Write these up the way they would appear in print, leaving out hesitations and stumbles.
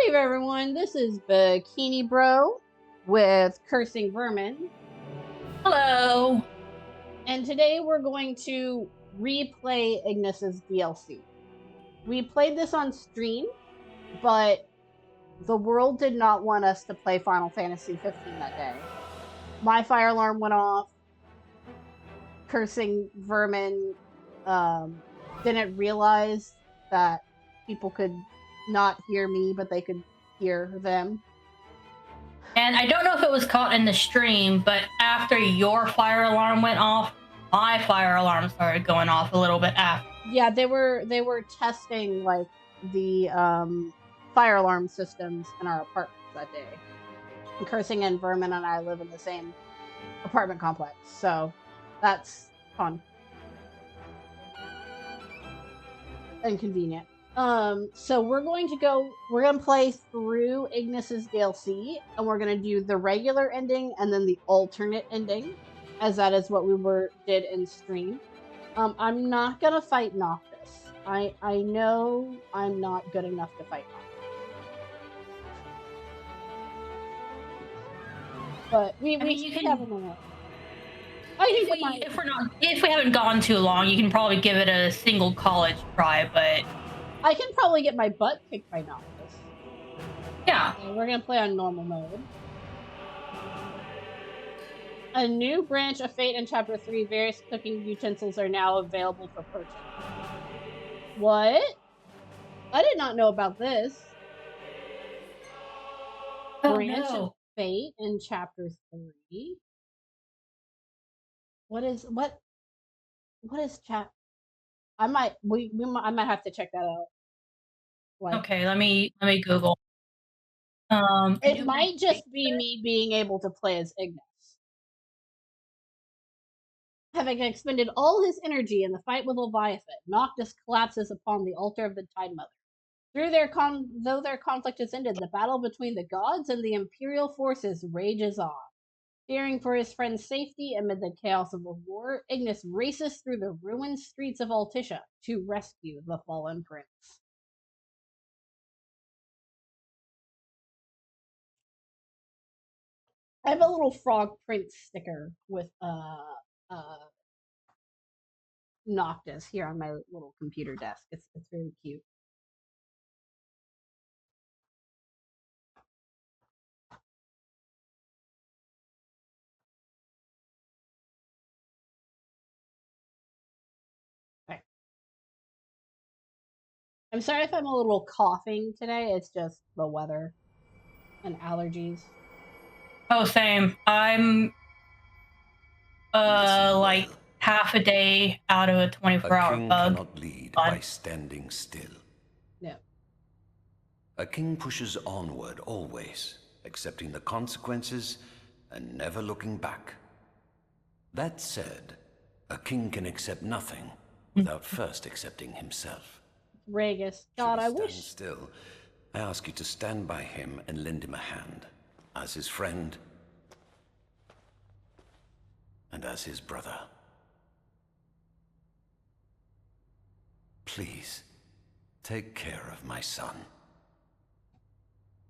Hey everyone, this is Bikini Bro with Cursing Vermin. Hello. And today we're going to replay Ignis's DLC. We played this on stream, but the world did not want us to play Final Fantasy 15 that day. My fire alarm went off. Cursing Vermin didn't realize that people could not hear me, but they could hear them. And I don't know if it was caught in the stream, but after your fire alarm went off, my fire alarm started going off a little bit after. Yeah, they were testing like the fire alarm systems in our apartments that day. And Cursing and Vermin and I live in the same apartment complex, so that's fun and convenient. So we're going to play through Ignis's DLC, and we're gonna do the regular ending and then the alternate ending, as that is what we did in stream. I'm not gonna fight Noctis. I know I'm not good enough to fight Noctis. But we can have a minute. If we haven't gone too long, you can probably give it a single college try, but I can probably get my butt kicked by Noctis. Yeah. We're gonna play on normal mode. A new branch of Fate in Chapter 3. Various cooking utensils are now available for purchase. What? I did not know about this. Branch of Fate in Chapter 3. What is chat? I might have to check that out. Okay, let me Google. It might just be me being able to play as Ignis. Having expended all his energy in the fight with Leviathan, Noctis collapses upon the altar of the Tide Mother. Though their conflict has ended, the battle between the gods and the Imperial forces rages on. Fearing for his friend's safety amid the chaos of the war, Ignis races through the ruined streets of Altissia to rescue the fallen prince. I have a little frog prince sticker with Noctis here on my little computer desk. It's very cute. Okay. I'm sorry if I'm a little coughing today. It's just the weather and allergies. Oh, same. I'm like half a day out of a 24-hour bug. A king cannot lead by standing still. Yeah. A king pushes onward always, accepting the consequences and never looking back. That said, a king can accept nothing without first accepting himself. Ragus. God, I wish. Stand still. I ask you to stand by him and lend him a hand, as his friend and as his brother. Please, take care of my son.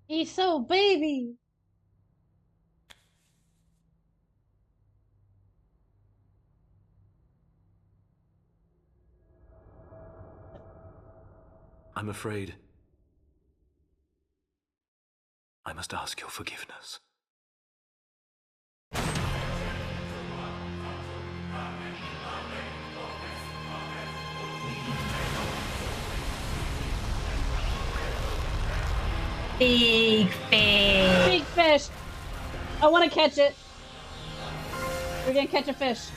He's so baby. I'm afraid I must ask your forgiveness. Big fish. Big fish. I want to catch it. We're gonna catch a fish.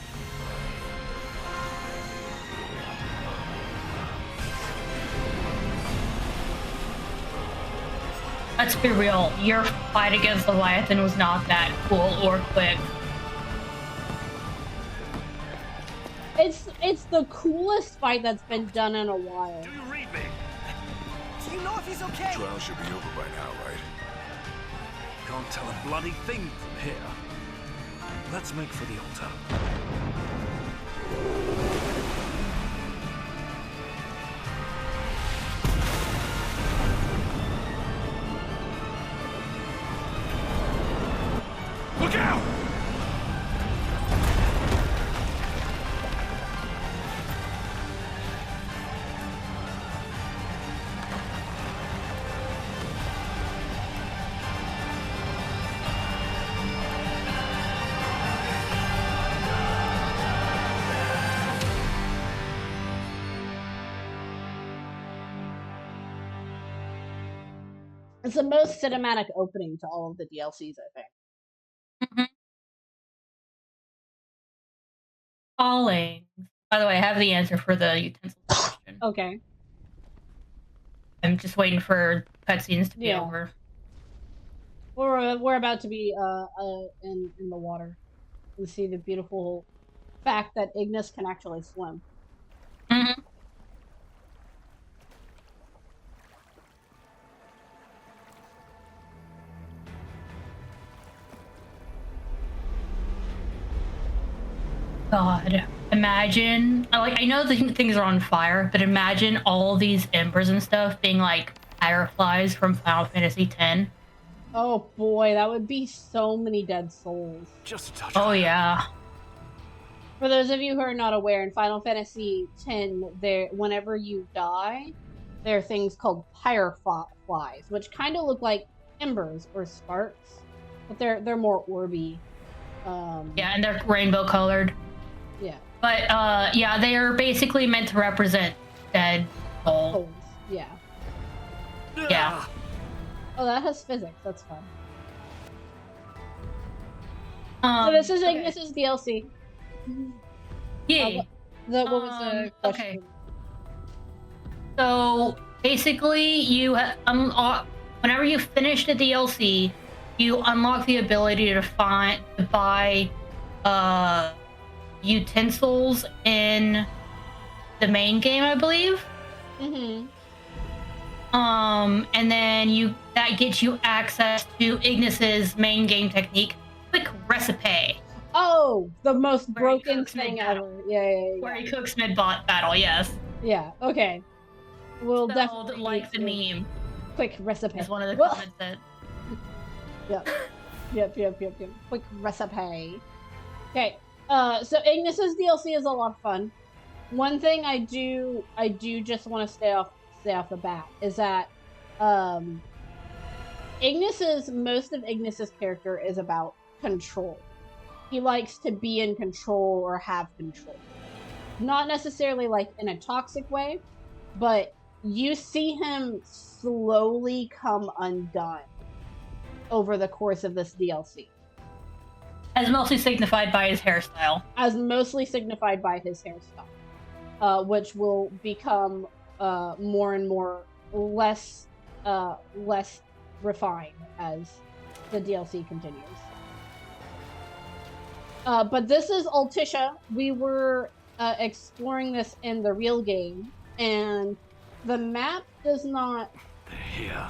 Let's be real, your fight against Leviathan was not that cool or quick. It's the coolest fight that's been done in a while. Do you read me? Do you know if he's okay? Trial should be over by now, right? Can't tell a bloody thing from here. Let's make for the altar. It's the most cinematic opening to all of the DLCs, I think. Mhm. Calling. By the way, I have the answer for the utensils question. Okay. I'm just waiting for cutscenes to be Yeah. over. We're about to be in the water and see the beautiful fact that Ignis can actually swim. Mhm. God, imagine, I know the things are on fire, but imagine all these embers and stuff being like fireflies from Final Fantasy X. Oh boy, that would be so many dead souls. Just a touch. Oh yeah. For those of you who are not aware, in Final Fantasy X, whenever you die, there are things called fireflies, which kind of look like embers or sparks, but they're more orby. Yeah, and they're rainbow colored. Yeah. But yeah, they are basically meant to represent dead souls. Souls. Yeah. Yeah. Oh, that has physics. That's fun. So this is okay. Ignis DLC. Yeah. What was the question? Okay. So basically, you whenever you finish the DLC, you unlock the ability to buy utensils in the main game, I believe. Mm-hmm. And then that gets you access to Ignis's main game technique, Quick Recipe. Oh, the most Where he broken cooks thing mid-battle. ever. Yeah. Where he cooks mid-bot battle, yes. Yeah, okay. We'll Spelled definitely like the need meme. quick recipe. Is one of the Well- comments said. Yep. Quick recipe. Okay. So Ignis's DLC is a lot of fun. One thing I do just want to say off the bat is that most of Ignis's character is about control. He likes to be in control or have control. Not necessarily like in a toxic way, but you see him slowly come undone over the course of this DLC. As mostly signified by his hairstyle. Which will become more and more less refined as the DLC continues. But this is Altissia. We were exploring this in the real game, and the map does not Here.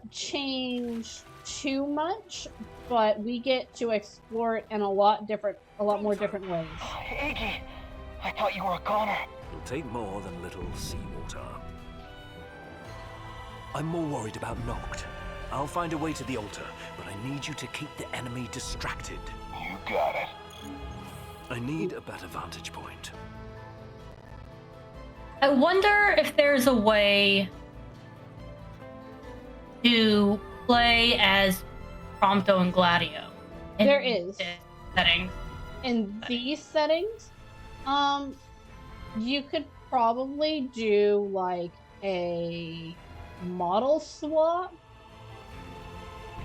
change too much, but we get to explore it in a lot more different ways. Iggy, I thought you were a goner. It'll take more than little seawater. I'm more worried about Noct. I'll find a way to the altar, but I need you to keep the enemy distracted. You got it. I need a better vantage point. I wonder if there's a way to play as Prompto and Gladio. There is. Settings. In these settings, you could probably do like a model swap,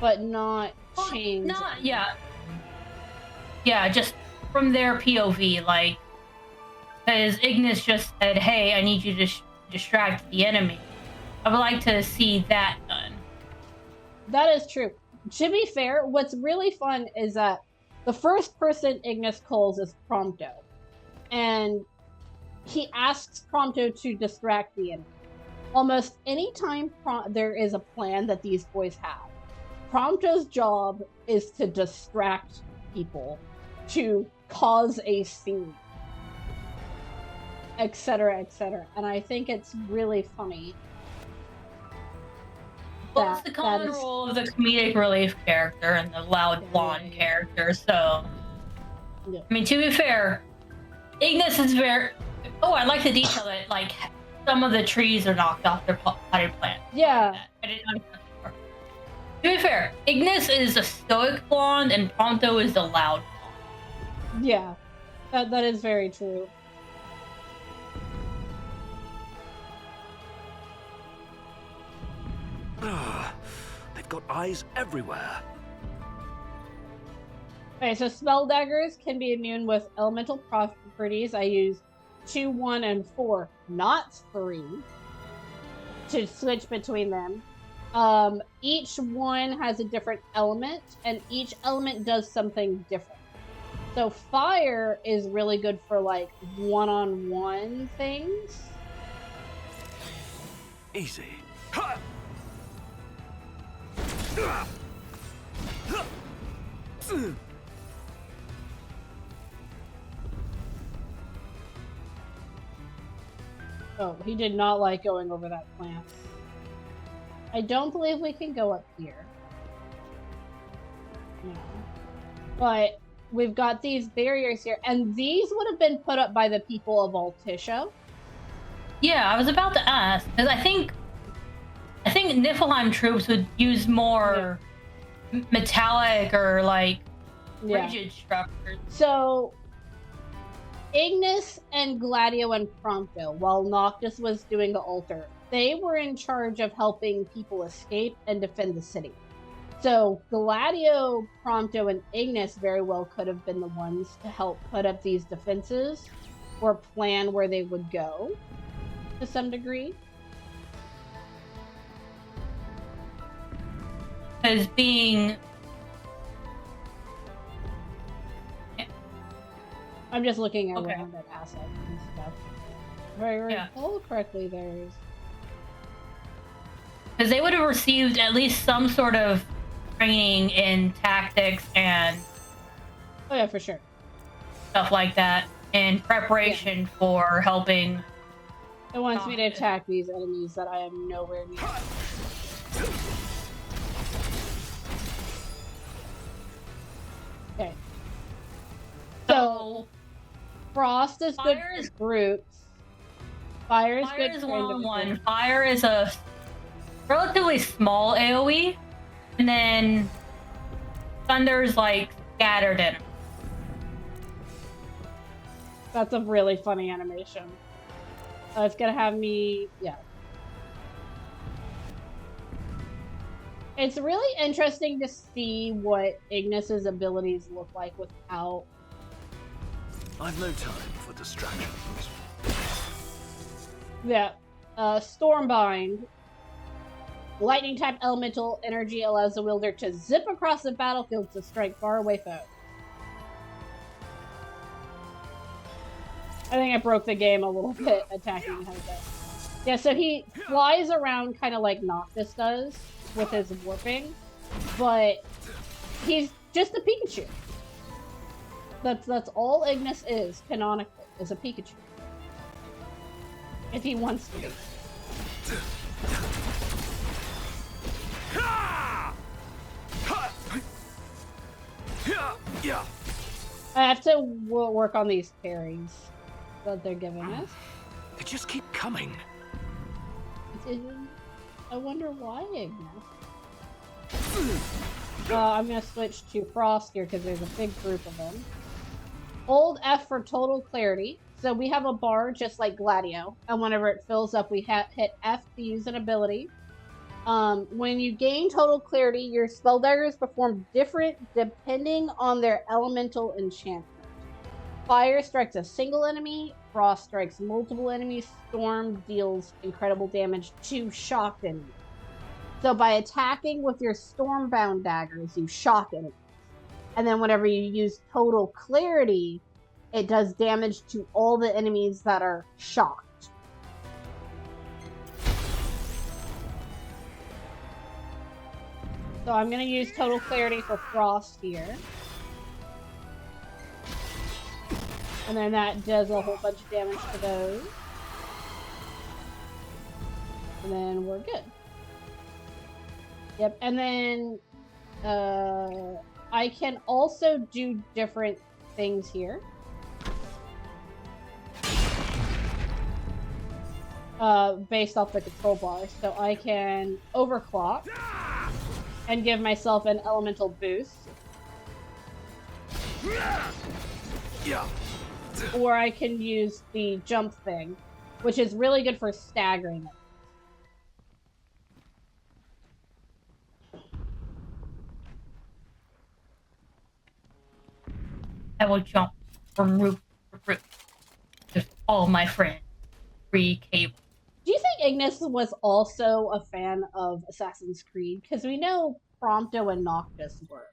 but not change. Yeah, just from their POV, like, because Ignis just said, "Hey, I need you to distract the enemy." I would like to see that done. That is true. To be fair, what's really fun is that the first person Ignis calls is Prompto, and he asks Prompto to distract the enemy. Almost any time there is a plan that these boys have, Prompto's job is to distract people, to cause a scene, etc., etc. And I think it's really funny. Well, it's the common role of the comedic relief character and the loud blonde character, so... Yeah. I mean, to be fair, Ignis is very... Oh, I like the detail that, like, some of the trees are knocked off their potted plant. Yeah. I didn't notice that before. To be fair, Ignis is a stoic blonde and Prompto is the loud blonde. Yeah. That is very true. eyes everywhere. Okay, so spell daggers can be immune with elemental properties. I use 2, 1, and 4, not 3, to switch between them. Each one has a different element, and each element does something different. So fire is really good for like one-on-one things. Easy. Oh, he did not like going over that plant. I don't believe we can go up here. No. But we've got these barriers here, and these would have been put up by the people of Altissia. Yeah, I was about to ask, because I think Niflheim troops would use more metallic or like rigid structures. So Ignis and Gladio and Prompto, while Noctis was doing the altar, they were in charge of helping people escape and defend the city. So Gladio, Prompto, and Ignis very well could have been the ones to help put up these defenses or plan where they would go to some degree. Because being... I'm just looking around at assets and stuff. If I recall correctly, there's... Because they would have received at least some sort of training in tactics and... Oh yeah, for sure. Stuff like that in preparation for helping... It wants me to attack these enemies that I am nowhere near. Okay. So, Frost is good for groups. Fire is good for one-on-one. Fire is a relatively small AoE, and then Thunder's like scattered in. That's a really funny animation. It's gonna have me, It's really interesting to see what Ignis's abilities look like without... I've no time for distractions. Yeah. Stormbind. Lightning type elemental energy allows the wielder to zip across the battlefield to strike far away foes. I think I broke the game a little bit attacking him. Yeah, so he flies around kind of like Noctis does with his warping, but he's just a Pikachu. That's all Ignis is, canonically, is a Pikachu. If he wants to be. I have to work on these parries that they're giving us. They just keep coming. I wonder why, Ignis. I'm gonna switch to Frost here because there's a big group of them. Hold F for total clarity. So we have a bar just like Gladio, and whenever it fills up, we hit F to use an ability. When you gain total clarity, your spell daggers perform different depending on their elemental enchantment. Fire strikes a single enemy, Frost strikes multiple enemies, Storm deals incredible damage to shocked enemies. So by attacking with your Stormbound daggers, you shock enemies. And then whenever you use total clarity, it does damage to all the enemies that are shocked. So I'm going to use total clarity for Frost here. And then that does a whole bunch of damage to those. And then we're good. Yep, and then I can also do different things here. Based off the control bar. So I can overclock and give myself an elemental boost. Or I can use the jump thing, which is really good for staggering it. I will jump from roof to roof with all my friends. Free cable. Do you think Ignis was also a fan of Assassin's Creed? Because we know Prompto and Noctis were.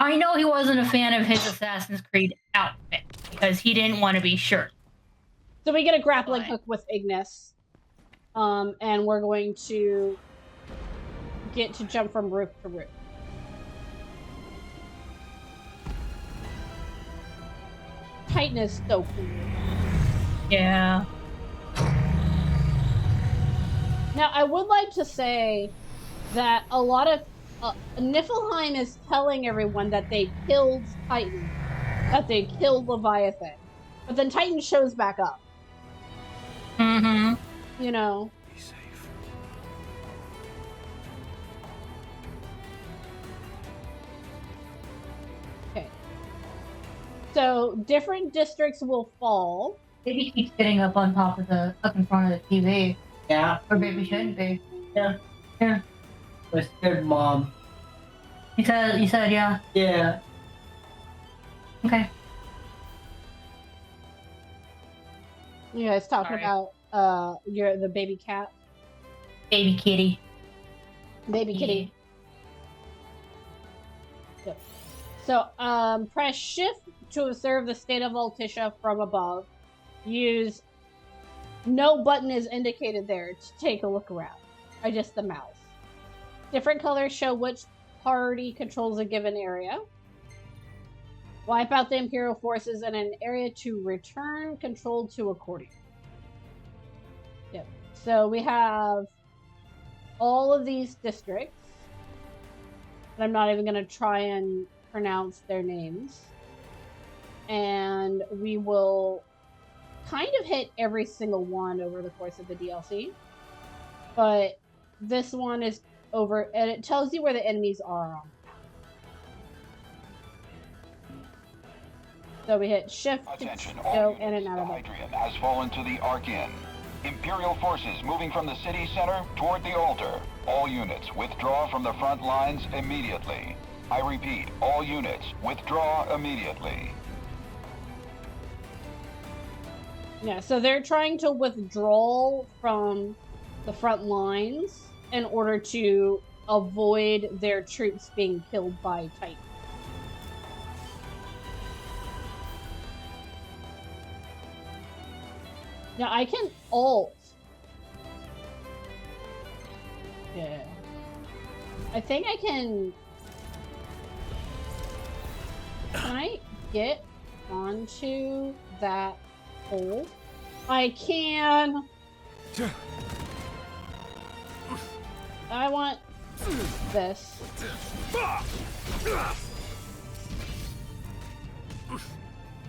I know he wasn't a fan of his Assassin's Creed outfit because he didn't want to be sure. So we get a grappling hook with Ignis. And we're going to get to jump from roof to roof. Titan is so cool. Yeah. Now, I would like to say that a lot of Niflheim is telling everyone that they killed Titan, that they killed Leviathan, but then Titan shows back up. Mm-hmm. You know. Be safe. Okay. So different districts will fall. Baby keeps getting up on top of up in front of the TV. Yeah. Or baby shouldn't be. Yeah. Yeah. Was good, Mom. You said yeah. Yeah. Okay. You guys talking Sorry. about the baby cat, Baby kitty. baby kitty. Yep. So press shift to observe the state of Altissia from above. Use no button is indicated there to take a look around. Or just the mouse. Different colors show which party controls a given area. Wipe out the Imperial forces in an area to return control to accordion. Yep. So we have all of these districts. And I'm not even going to try and pronounce their names. And we will kind of hit every single one over the course of the DLC. But this one is over, and it tells you where the enemies are on. So we hit shift Attention, to all go units. in and out The of it. Hadrian has fallen to the Archean. Imperial forces moving from the city center toward the altar. All units withdraw from the front lines immediately. I repeat, all units withdraw immediately. Yeah, so they're trying to withdraw from the front lines in order to avoid their troops being killed by Titan. Now I can alt. Yeah. I think I can... Can I get onto that hole? I can... I want this.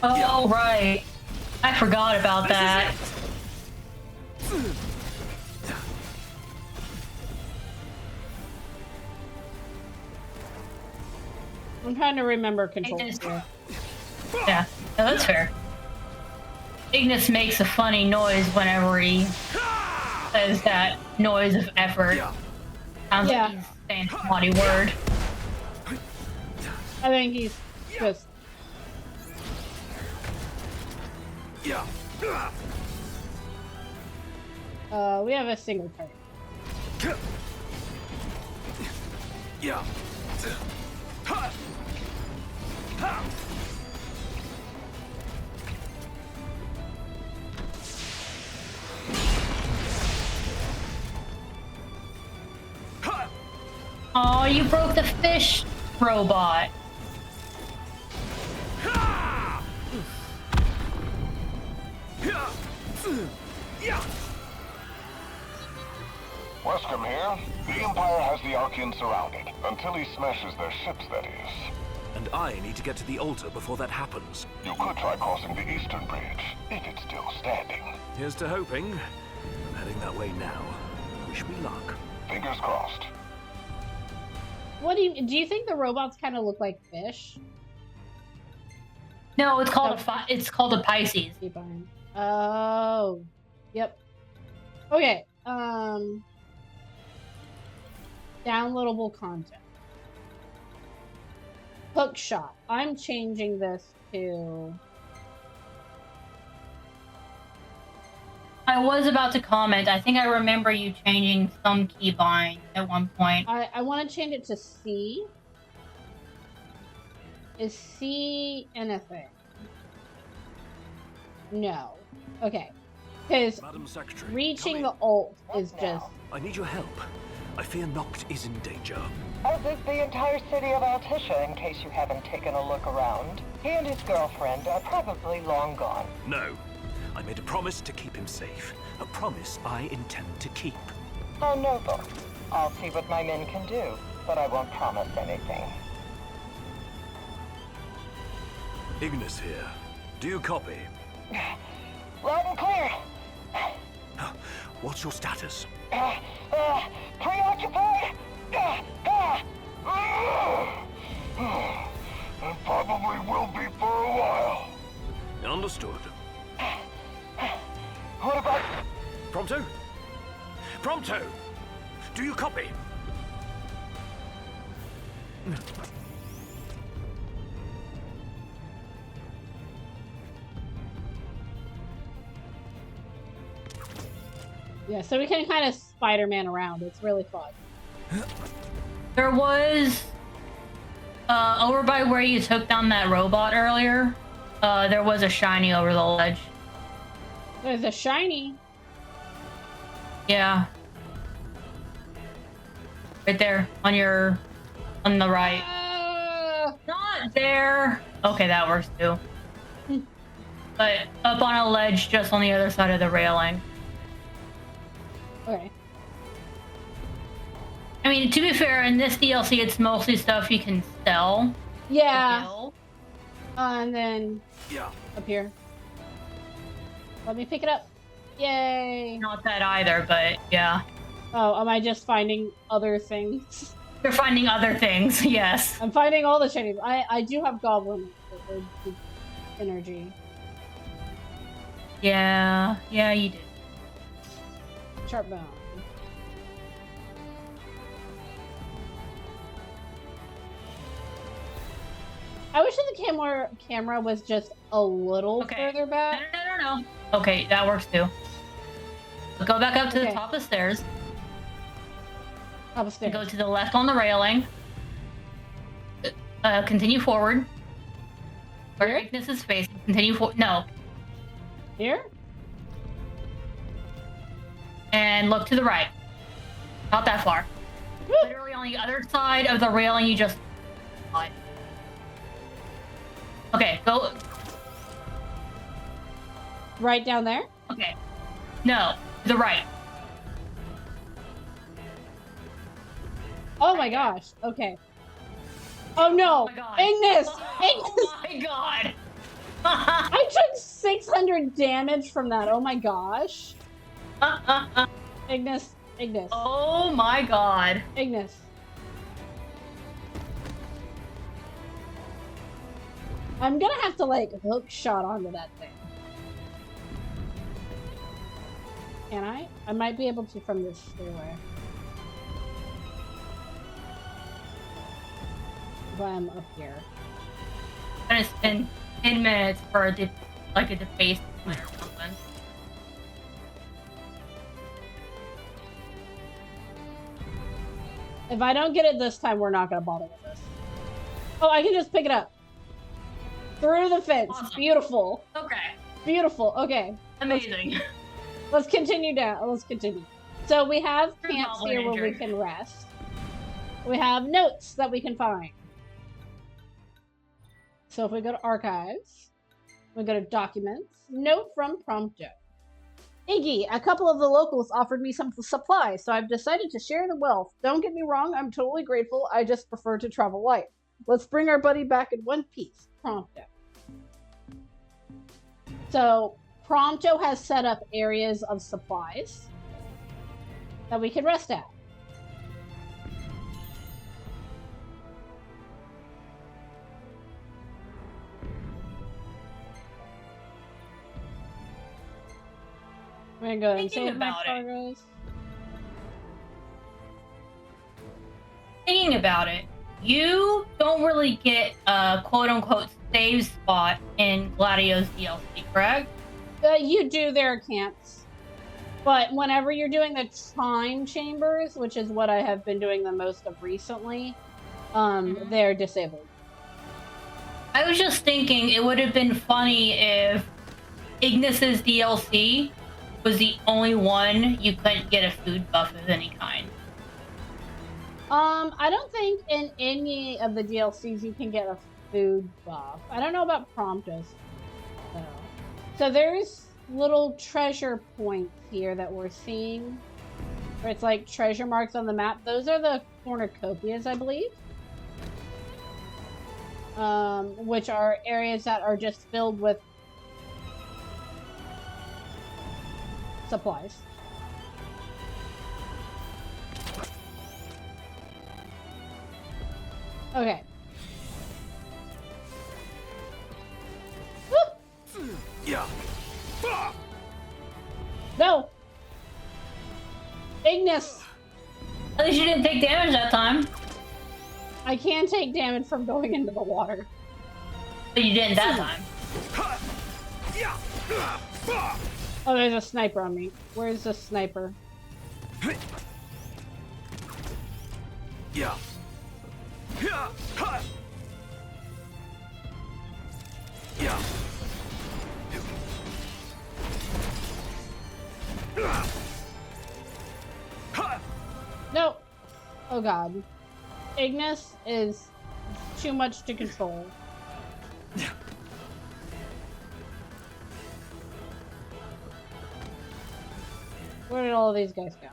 Oh, right. I forgot about that. I'm trying to remember controls Ignis. here. Yeah, no, that's fair. Ignis makes a funny noise whenever he says that noise of effort. Sounds Yeah. like he's saying a naughty word. I think he's just... we have a single turn. Oh, you broke the fish robot. Wescom here. The Empire has the Archean surrounded. Until he smashes their ships, that is. And I need to get to the altar before that happens. You could try crossing the Eastern Bridge, if it's still standing. Here's to hoping. I'm heading that way now. Wish me luck. Fingers crossed. What do you think the robots kind of look like fish? No, it's called it's called a Pisces. Keep on. Oh, yep. Okay. Downloadable content. Hook shot. I'm changing this to... I was about to comment. I think I remember you changing some keybind at one point. I want to change it to C. Is C anything? No. Okay. Because Madam Secretary, reaching come the alt is What just... now? in. I need your help. I fear Noct is in danger. As is the entire city of Altissia, in case you haven't taken a look around. He and his girlfriend are probably long gone. No. I made a promise to keep him safe. A promise I intend to keep. How noble. I'll see what my men can do, but I won't promise anything. Ignis here. Do you copy? Loud and clear. What's your status? Preoccupied? And probably will be for a while. Understood. What about... Prompto? Prompto! Do you copy? Yeah, so we can kind of Spider-Man around. It's really fun. There was over by where you took down that robot earlier. There was a shiny over the ledge. There's a shiny. Yeah. Right there on the right. Not there. Okay, that works too. But up on a ledge just on the other side of the railing. Okay. I mean, to be fair, in this DLC, it's mostly stuff you can sell. Yeah. And then Yeah. up here. Let me pick it up. Yay. Not that either, but yeah. Oh, am I just finding other things? You're finding other things, yes. I'm finding all the shinies. I do have goblin energy. Yeah, you did. Sharp bone. I wish that the camera was just a little further back. No. Okay, that works too. Go back up to the top of the stairs. Up the stairs. Go to the left on the railing. Continue forward. Where Ignis is facing. Continue forward. No. Here? And look to the right. Not that far. Woo. Literally on the other side of the railing, you just... Okay, go... Right down there? Okay. No, to the right. Oh my gosh. Okay. Oh no! Oh my god. Ignis! Oh my god! I took 600 damage from that. Oh my gosh. Ignis. Oh my god. Ignis. I'm gonna have to like hook shot onto that thing. Can I? I might be able to from this stairway. But I'm up here. And it's been 10 minutes for a deface or something. If I don't get it this time, we're not gonna bother with this. Oh, I can just pick it up. Through the fence. Awesome. Beautiful. Okay. Beautiful. Okay. Amazing. Let's continue down. Let's continue. So we have camps goblin here where we injury. can rest. We have notes that we can find. So if we go to archives, we go to documents, note from Prompto. Iggy, a couple of the locals offered me some supplies, so I've decided to share the wealth. Don't get me wrong, I'm totally grateful. I just prefer to travel light. Let's bring our buddy back in one piece. Prompto. So Prompto has set up areas of supplies that we can rest at. We're gonna go ahead and Thinking save my about it. progress. Thinking about it, you don't really get quote unquote save spot in Gladio's DLC, correct? You do. There are camps. But whenever you're doing the time chambers, which is what I have been doing the most of recently, they're disabled. I was just thinking it would have been funny if Ignis's DLC was the only one you couldn't get a food buff of any kind. I don't think in any of the DLCs you can get a food buff. I don't know about Promptus, though. So there's little treasure points here that we're seeing, where it's like treasure marks on the map. Those are the cornucopias, I believe. Which are areas that are just filled with supplies. Okay. Yeah. No! Ignis! At least you didn't take damage that time. I can take damage from going into the water. But you didn't that time. Oh, there's a sniper on me. Where's the sniper? Yeah. Yeah. No! Oh god. Ignis is too much to control. Where did all of these guys go?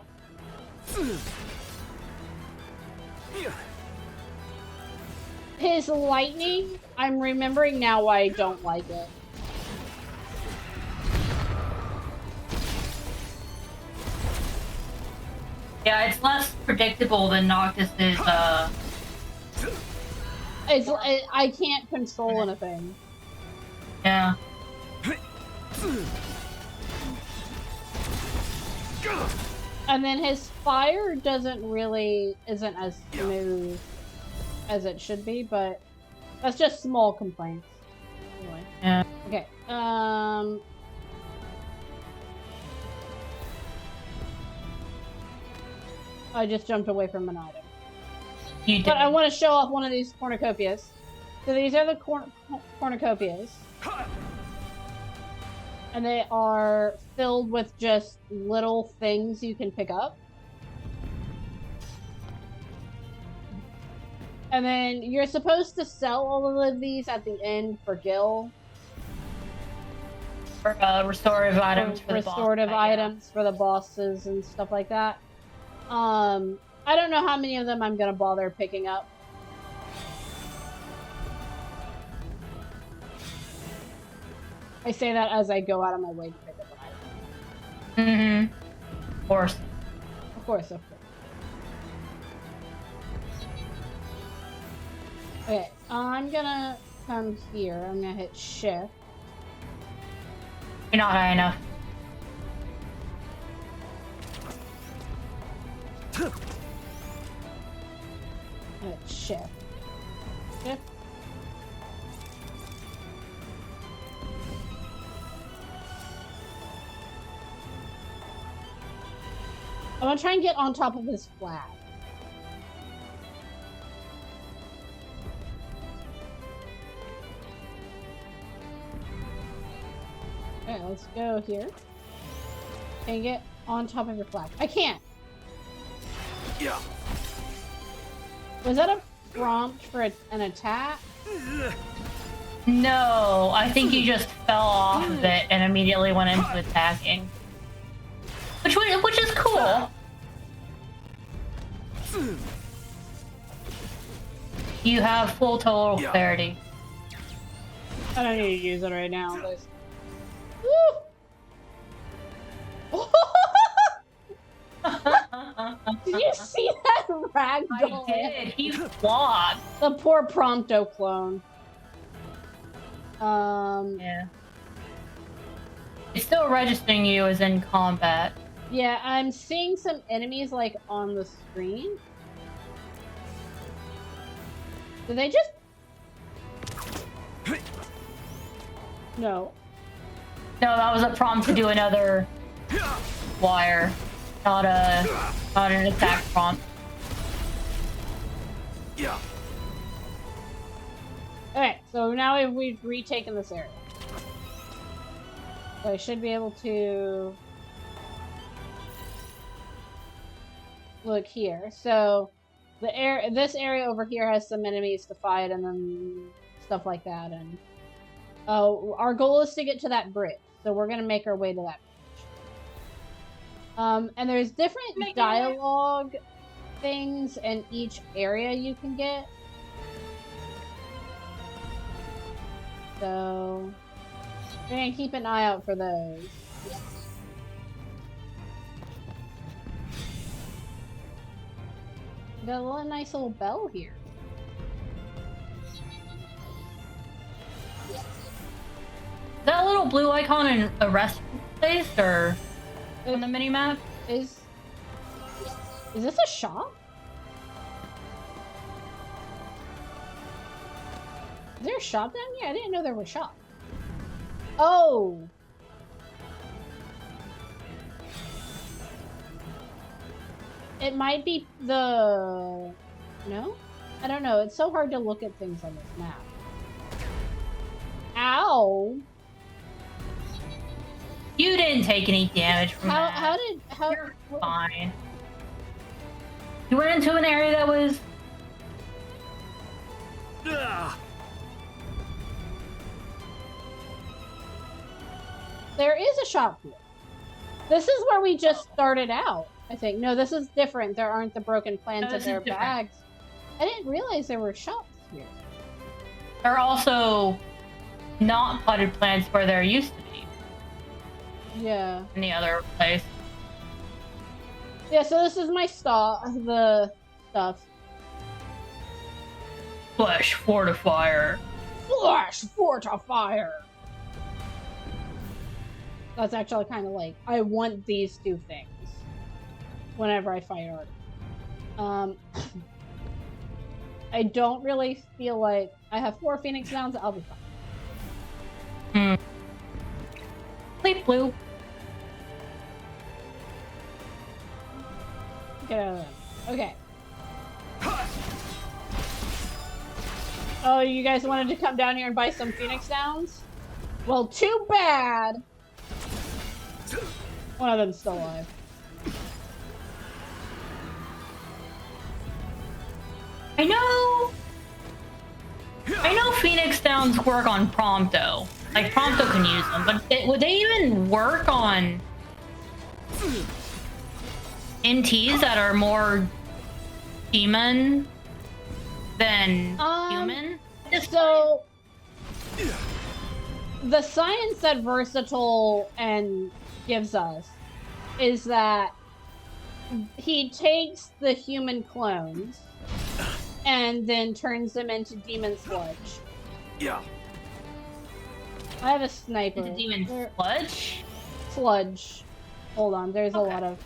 His lightning, I'm remembering now why I don't like it. Yeah, it's less predictable than Noctis's, I can't control anything. Yeah. And then his fire isn't as smooth as it should be, but that's just small complaints. Anyway. Yeah. Okay. I just jumped away from an item. You did. But I want to show off one of these cornucopias. So these are the cornucopias. And they are filled with just little things you can pick up. And then you're supposed to sell all of these at the end for Gil. For restorative items for restorative the boss. items for the bosses and stuff like that. I don't know how many of them I'm gonna bother picking up. I say that as I go out of my way to pick up an item. Mm-hmm. Of course. Of course, of course. Okay, I'm gonna come here. I'm gonna hit shift. You're not high enough. Hit shift. Shift. I'm gonna try and get on top of his flag. Okay, let's go here. And get on top of your flag. I can't! Yeah. Was that a prompt for an attack? No, I think you just fell off of it and immediately went into attacking. Which is cool. You have full total clarity. I don't need to use it right now. There's... Did you see that ragdoll? I did. He flopped. The poor Prompto clone. Yeah. It's still registering you as in combat. Yeah, I'm seeing some enemies like on the screen. Do they just No. No, that was a prompt to do another wire, not an attack prompt. Yeah. Okay, so now we've retaken this area. So I should be able to look here. So this area over here has some enemies to fight and then stuff like that. And our goal is to get to that bridge, so we're gonna make our way to that bridge. And there's different dialogue things in each area you can get. So we're gonna keep an eye out for those. Got a little nice little bell here. Is that little blue icon in a resting place or on the mini map? Is this a shop? Is there a shop down here? I didn't know there were shops. Oh! It might be the... No? I don't know. It's so hard to look at things on this map. Ow! You didn't take any damage from that. How You're fine. You went into an area that was... There is a shop here. This is where we just started out, I think. No, this is different. There aren't the broken plants in their bags. I didn't realize there were shops here. There are also not potted plants where there used to be. Yeah. In the other place. Yeah, so this is my the stuff. Flesh fortifier. Flesh fortifier! That's actually kind of like, I want these two things whenever I fight Artie. I don't really feel like I have 4 Phoenix Downs, I'll be fine. Sleep blue. Get out of there. Okay. Oh, you guys wanted to come down here and buy some Phoenix Downs? Well, too bad! One of them's still alive. I know Phoenix Downs work on Prompto. Like, Prompto can use them, but would they even work on MTs that are more demon than human? So, the science that Versatile and gives us is that he takes the human clones and then turns them into demon sludge. Yeah. I have a sniper. Into demon sludge? Sludge. Hold on, there's a lot of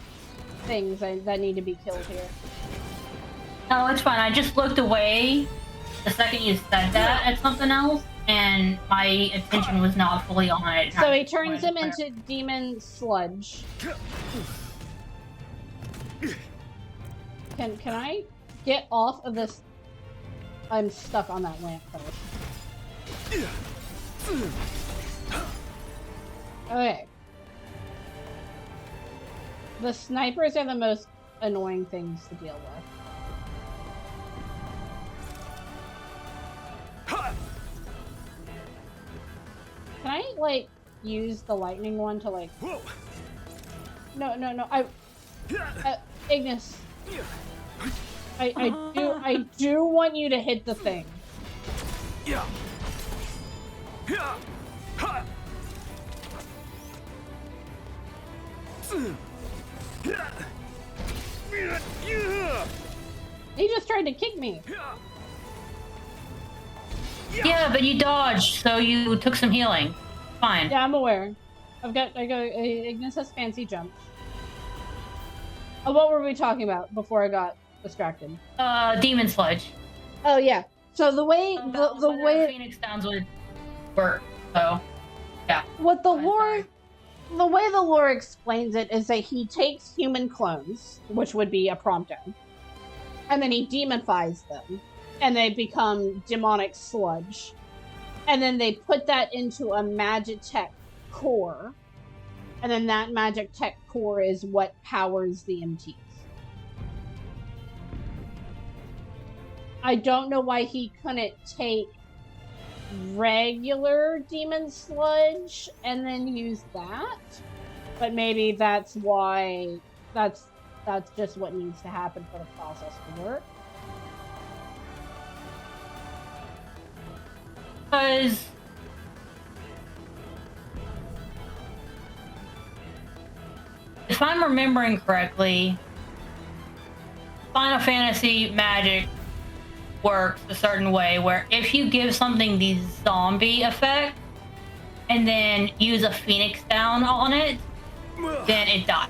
things that need to be killed here. No, it's fine. I just looked away the second you said that at something else, and my attention was not fully on it. So he turns them into demon sludge. Can I get off of this? I'm stuck on that lamppost. Okay. The snipers are the most annoying things to deal with. Can I, like, use the lightning one to, like... No, Ignis. I do want you to hit the thing. Yeah. He just tried to kick me. Yeah, but you dodged, so you took some healing. Fine. Yeah, I'm aware. Ignis has fancy jumps. Oh, what were we talking about before I got distracted? Demon sludge. Oh yeah. So the way the way Phoenix Downs would work. So Yeah. What the I'm lore, sorry. the way the lore explains it is that he takes human clones, which would be a Prompto, and then he demonifies them, and they become demonic sludge. And then they put that into a Magitech core, and then that Magitech core is what powers the MTs. I don't know why he couldn't take regular demon sludge and then use that, but maybe that's why that's just what needs to happen for the process to work. Because if I'm remembering correctly, Final Fantasy magic works a certain way where if you give something the zombie effect and then use a Phoenix down on it, then it dies.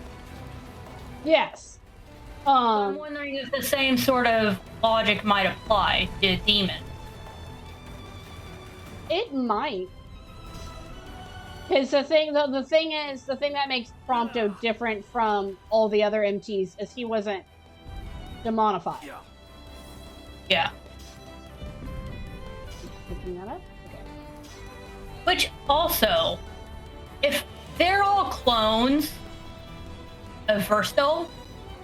Yes. I'm wondering if the same sort of logic might apply to demons. It might. Because the thing that makes Prompto different from all the other MTs is he wasn't demonified. Yeah. Picking that up? Okay. Which also, if they're all clones of Versto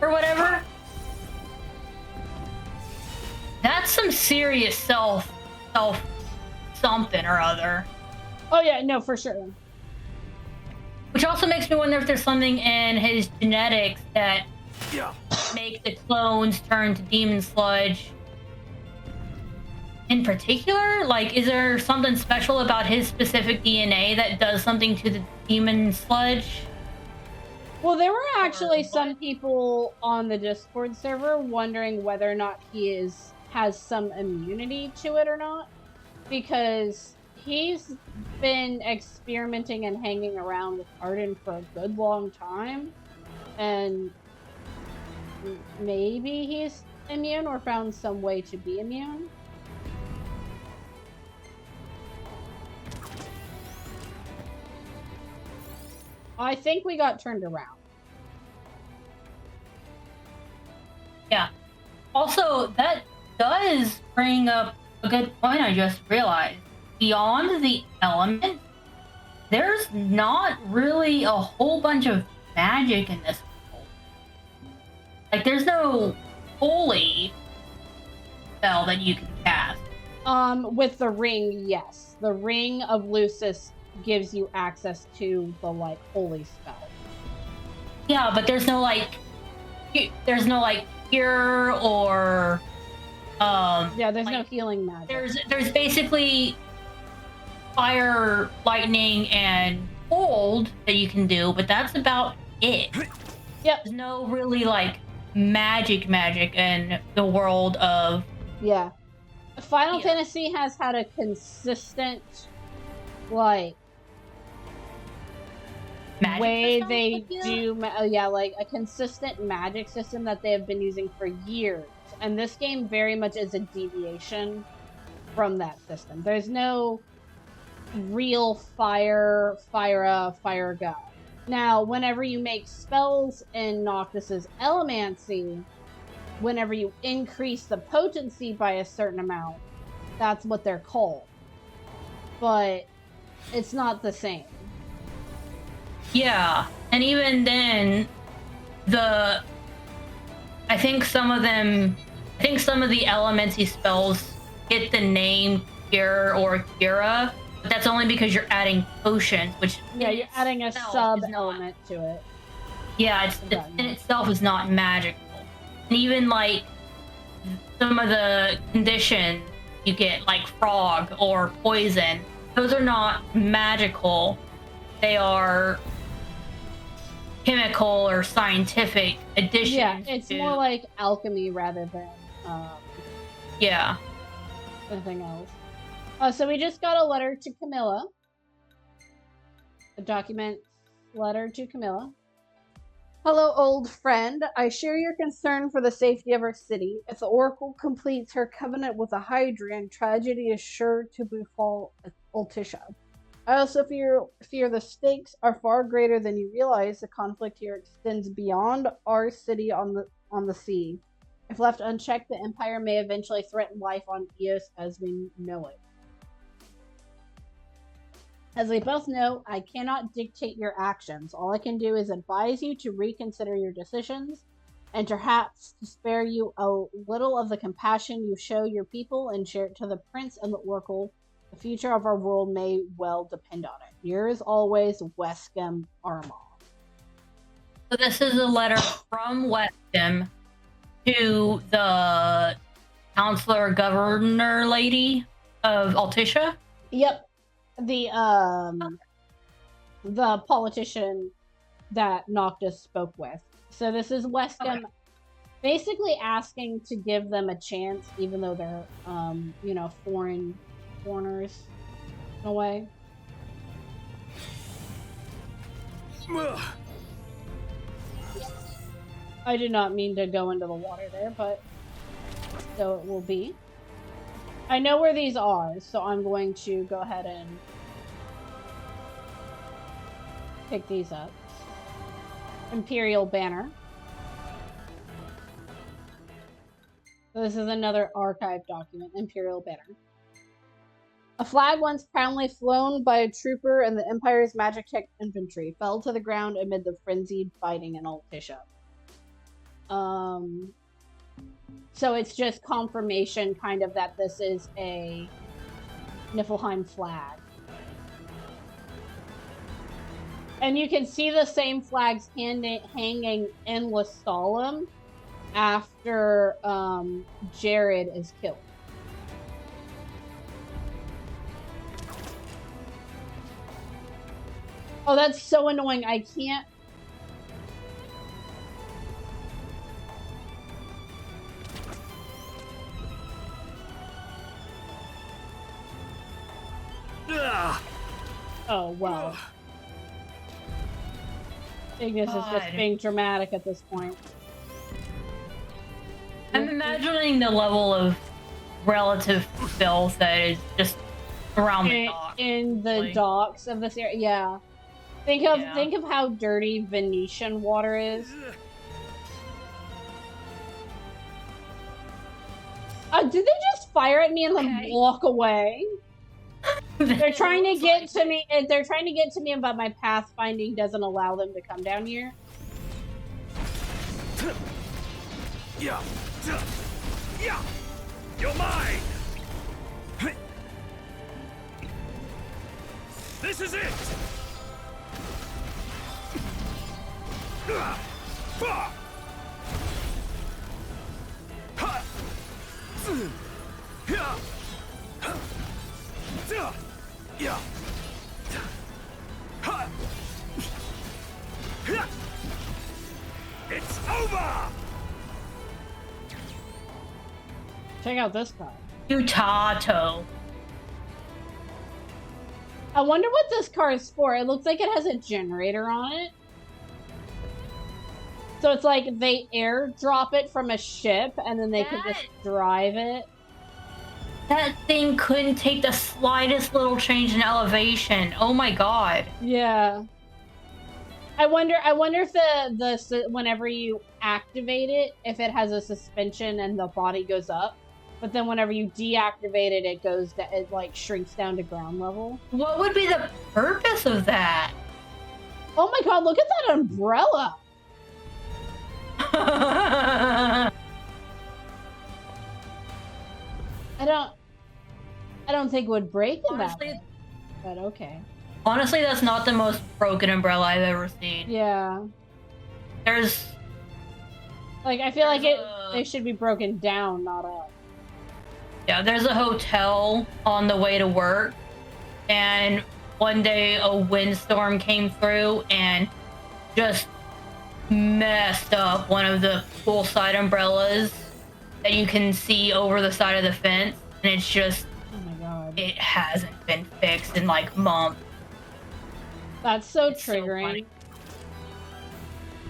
or whatever, that's some serious self something or other. Oh yeah, no, for sure. Which also makes me wonder if there's something in his genetics that make the clones turn to demon sludge. In particular, like, is there something special about his specific DNA that does something to the demon sludge? Well, there were actually some people on the Discord server wondering whether or not he has some immunity to it or not, because he's been experimenting and hanging around with Arden for a good long time, and maybe he's immune or found some way to be immune. I think we got turned around. Yeah. Also, that does bring up a good point I just realized. Beyond the element, there's not really a whole bunch of magic in this world. Like, there's no holy spell that you can cast. With the ring, yes. The Ring of Lucis gives you access to the, like, holy spell. Yeah, but there's no cure or yeah, there's like, no healing magic. There's basically fire, lightning, and cold that you can do, but that's about it. Yep. There's no really like magic in the world of Final Fantasy has had a consistent like magic way system, they like, do like a consistent magic system that they have been using for years, and this game very much is a deviation from that system. There's no real fire god. Now, whenever you make spells in Noctis's Elemancy, whenever you increase the potency by a certain amount, that's what they're called. But it's not the same. Yeah, and even then, I think some of the Elemency spells get the name Cure or Cura, but that's only because you're adding potions, which you're adding a sub-element to it. Yeah, it in itself is not magical. And even like some of the conditions you get, like frog or poison, those are not magical. They are chemical or scientific additions. Yeah, it's more like alchemy rather than anything else. So we just got a letter to Camilla. A document letter to Camilla. Hello, old friend. I share your concern for the safety of our city. If the Oracle completes her covenant with the Hydrian, tragedy is sure to befall Altissia. I also fear the stakes are far greater than you realize. The conflict here extends beyond our city on the sea. If left unchecked, the Empire may eventually threaten life on Eos as we know it. As we both know, I cannot dictate your actions. All I can do is advise you to reconsider your decisions, and perhaps to spare you a little of the compassion you show your people and share it to the Prince and the Oracle. The future of our world may well depend on it. Yours always, Weskham Armagh. So this is a letter from Weskham to the Counselor Governor Lady of Altissia? Yep. The politician that Noctis spoke with. So this is Weskham basically asking to give them a chance, even though they're, foreigners in a way. I did not mean to go into the water there, but so it will be. I know where these are, so I'm going to go ahead and pick these up. Imperial Banner. So this is another archive document, Imperial Banner. A flag once proudly flown by a trooper in the Empire's Magic Tech infantry fell to the ground amid the frenzied fighting in Altissia. So it's just confirmation, kind of, that this is a Niflheim flag. And you can see the same flags hanging in Lastalum after Jared is killed. Oh, that's so annoying. I can't... Oh, well. Ignis is just being dramatic at this point. I'm imagining the level of relative filth that is just around the docks. In the docks of this area, yeah. Think of how dirty Venetian water is. Did they just fire at me and then walk away? They're trying to get to me. They're trying to get to me, but my pathfinding doesn't allow them to come down here. Yeah, you're mine. This is it. It's over! Check out this car. Utato. I wonder what this car is for. It looks like it has a generator on it. So it's like they airdrop it from a ship and then they could just drive it. That thing couldn't take the slightest little change in elevation. Oh my god. Yeah. I wonder if the whenever you activate it, if it has a suspension and the body goes up, but then whenever you deactivate it, it like shrinks down to ground level. What would be the purpose of that? Oh my god, look at that umbrella. I don't think it would break in that way, but okay. Honestly, that's not the most broken umbrella I've ever seen. Yeah. There's... Like, I feel like they should be broken down, not up. Yeah, there's a hotel on the way to work, and one day a windstorm came through and just messed up one of the poolside umbrellas that you can see over the side of the fence, and it's just... Oh my god. It hasn't been fixed in, like, months. That's so triggering.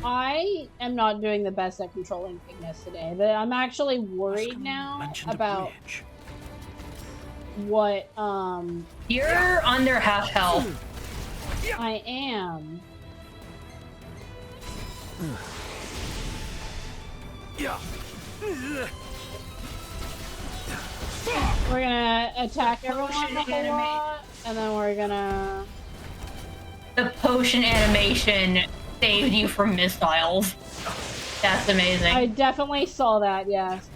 I am not doing the best at controlling Ignis today. I'm actually worried now about... what You're under half health. I am. We're gonna attack everyone a whole lot, and then we're gonna... The potion animation saved you from missiles. That's amazing. I definitely saw that, yes.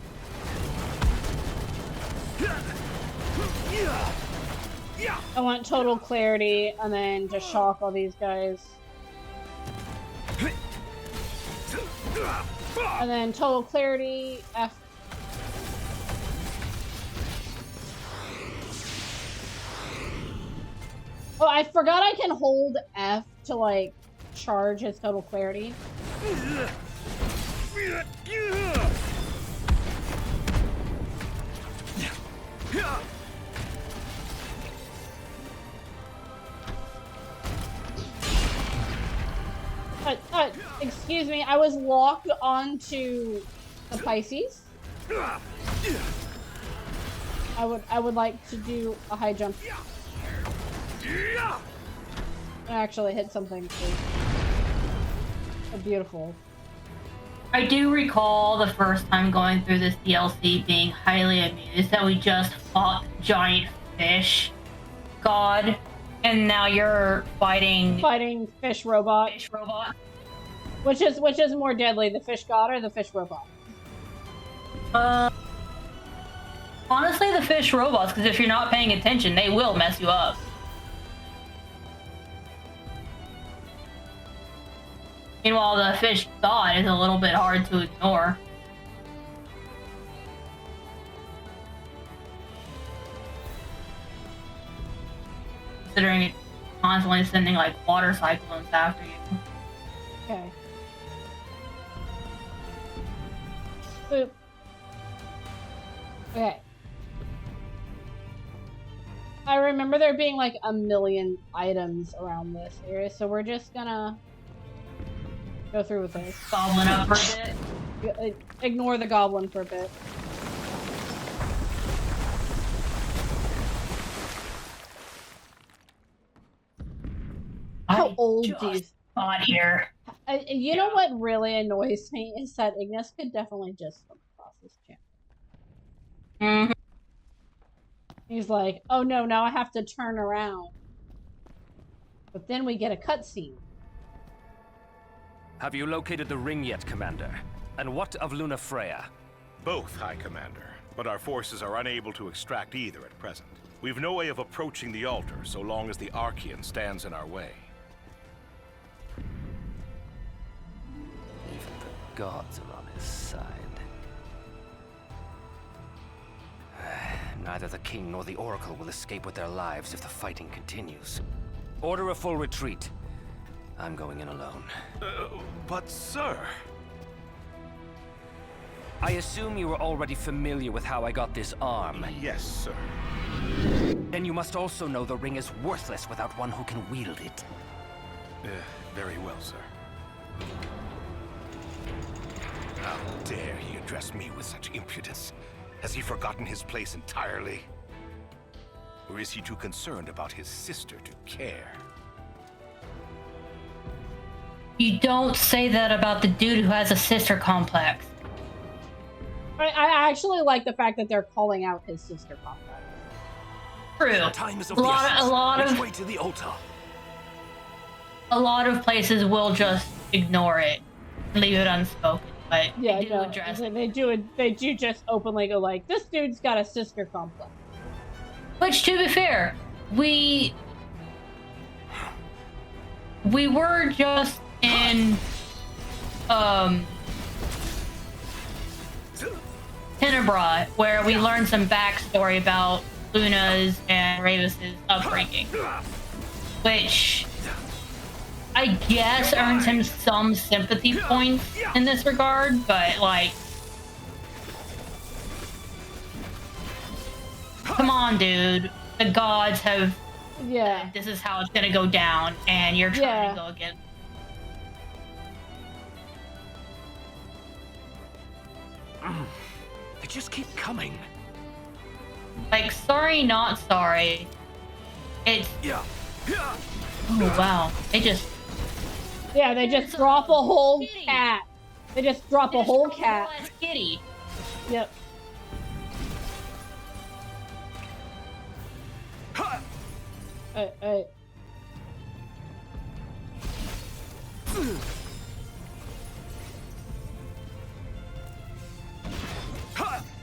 I want total clarity, and then just shock all these guys. And then total clarity, F. Oh, I forgot I can hold F to, like, charge his total clarity. Excuse me, I was locked onto the Pisces. I would like to do a high jump. I actually hit something too. Beautiful. I do recall the first time going through this DLC being highly amused that we just fought giant fish god, and now you're fighting fish robot. Fish robot. Which is more deadly, the fish god or the fish robot? Honestly, the fish robots, because if you're not paying attention, they will mess you up. Meanwhile, the fish god is a little bit hard to ignore. Considering it's constantly sending, like, water cyclones after you. Okay. Boop. Okay. I remember there being like a million items around this area, so we're just gonna go through with this. Goblin up for a bit. Ignore the goblin for a bit. How old do you... Not here. You know what really annoys me is that Ignis could definitely just swim across this channel. Mm-hmm. He's like, oh no, now I have to turn around. But then we get a cutscene. Have you located the ring yet, Commander? And what of Luna Freya? Both, High Commander. But our forces are unable to extract either at present. We've no way of approaching the altar so long as the Archean stands in our way. Even the gods are on his side. Neither the king nor the oracle will escape with their lives if the fighting continues. Order a full retreat. I'm going in alone. But sir... I assume you were already familiar with how I got this arm. Yes, sir. Then you must also know the ring is worthless without one who can wield it. Very well, sir. How dare he address me with such impudence? Has he forgotten his place entirely? Or is he too concerned about his sister to care? You don't say that about the dude who has a sister complex. I actually like the fact that they're calling out his sister complex. True. Time is of a lot of way to the altar. A lot of places will just ignore it, and leave it unspoken. But yeah, they do address it. They do just openly go like, this dude's got a sister complex. Which, to be fair, we were just in Tenebra, where we learned some backstory about Luna's and Ravis's upbringing, which I guess earns him some sympathy points in this regard, but like, come on, dude. The gods have said this is how it's gonna go down, and you're trying to go against. They just keep coming. Like, sorry, not sorry. It's... Oh, wow. They just... Yeah, they just drop a whole cat. They just drop a whole cat. Kitty. Yep.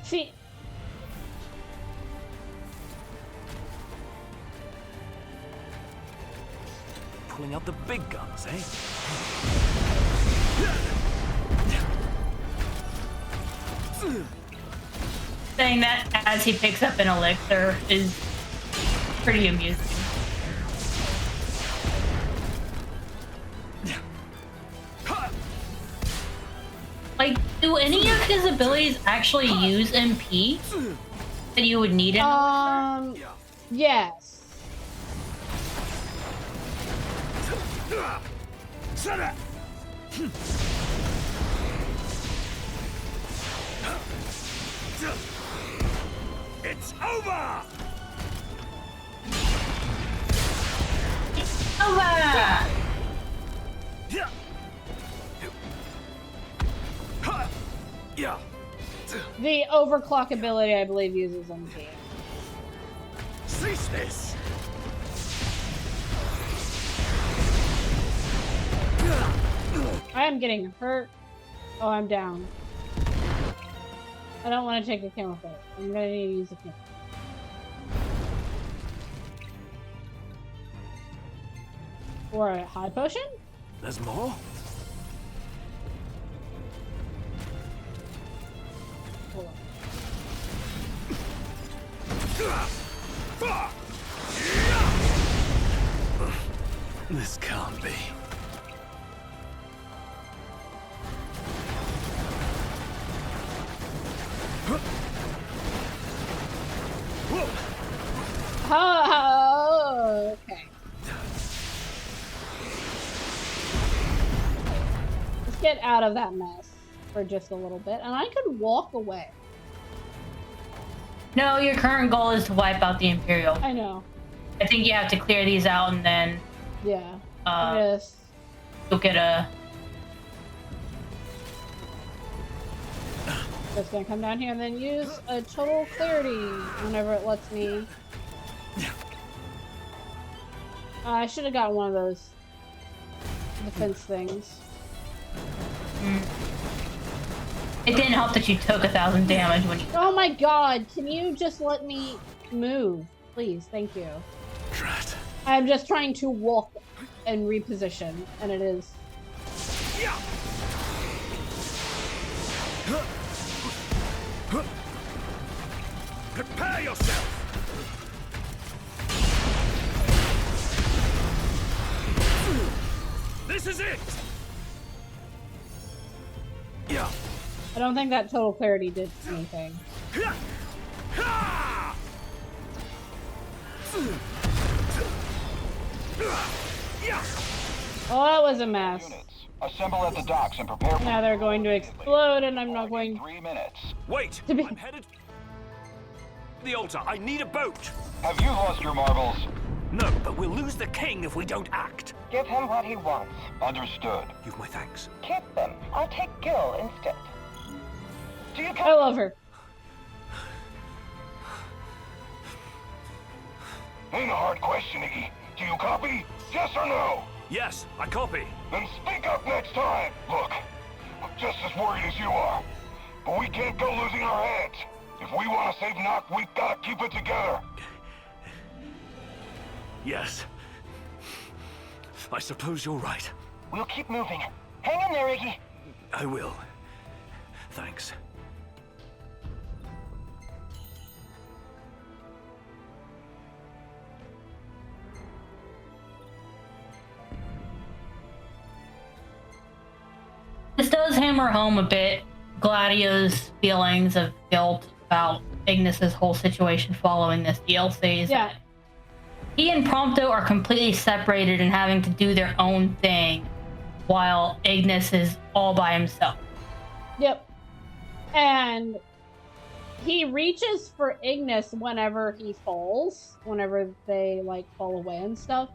See. Pulling out the big guns, eh? Saying that as he picks up an elixir is pretty amusing. Like, do any of his abilities actually use MP that you would need an elixir? Yes. It's over! It's over! Yeah. The overclock ability, I believe, uses MP. Cease this! I am getting hurt. Oh, I'm down. I don't want to take a camera photo. I'm gonna need to use a camera. Or a high potion? There's more? Hold on. This can't be. Oh, okay. Let's get out of that mess for just a little bit, and I could walk away. No, your current goal is to wipe out the Imperial. I know. I think you have to clear these out and then... Yeah. Yes. You'll get a... Just gonna come down here and then use a total clarity whenever it lets me. I should have got one of those defense things. It didn't help that you took 1,000 damage when you... Oh my god, can you just let me move? Please, thank you. Drat. I'm just trying to walk and reposition, and it is... Prepare yourself! This is it! Yeah. I don't think that total clarity did anything. Oh, that was a mess. Assemble at the docks and prepare for... Now they're going to explode, and I'm not going... 3 minutes. Wait! To be... I'm headed... the altar. I need a boat! Have you lost your marbles? No, but we'll lose the king if we don't act. Give him what he wants. Understood. You've my thanks. Keep them. I'll take Gil instead. Do you I love her. Ain't a hard question, Iggy. Do you copy? Yes or no? Yes, I copy. Then speak up next time. Look, I'm just as worried as you are. But we can't go losing our heads. If we want to save Noct, we've got to keep it together. Yes. I suppose you're right. We'll keep moving. Hang in there, Iggy. I will. Thanks. This does hammer home a bit Gladio's feelings of guilt about Ignis's whole situation following this DLC. Yeah. He and Prompto are completely separated and having to do their own thing, while Ignis is all by himself. Yep. And he reaches for Ignis whenever he falls, whenever they like fall away and stuff,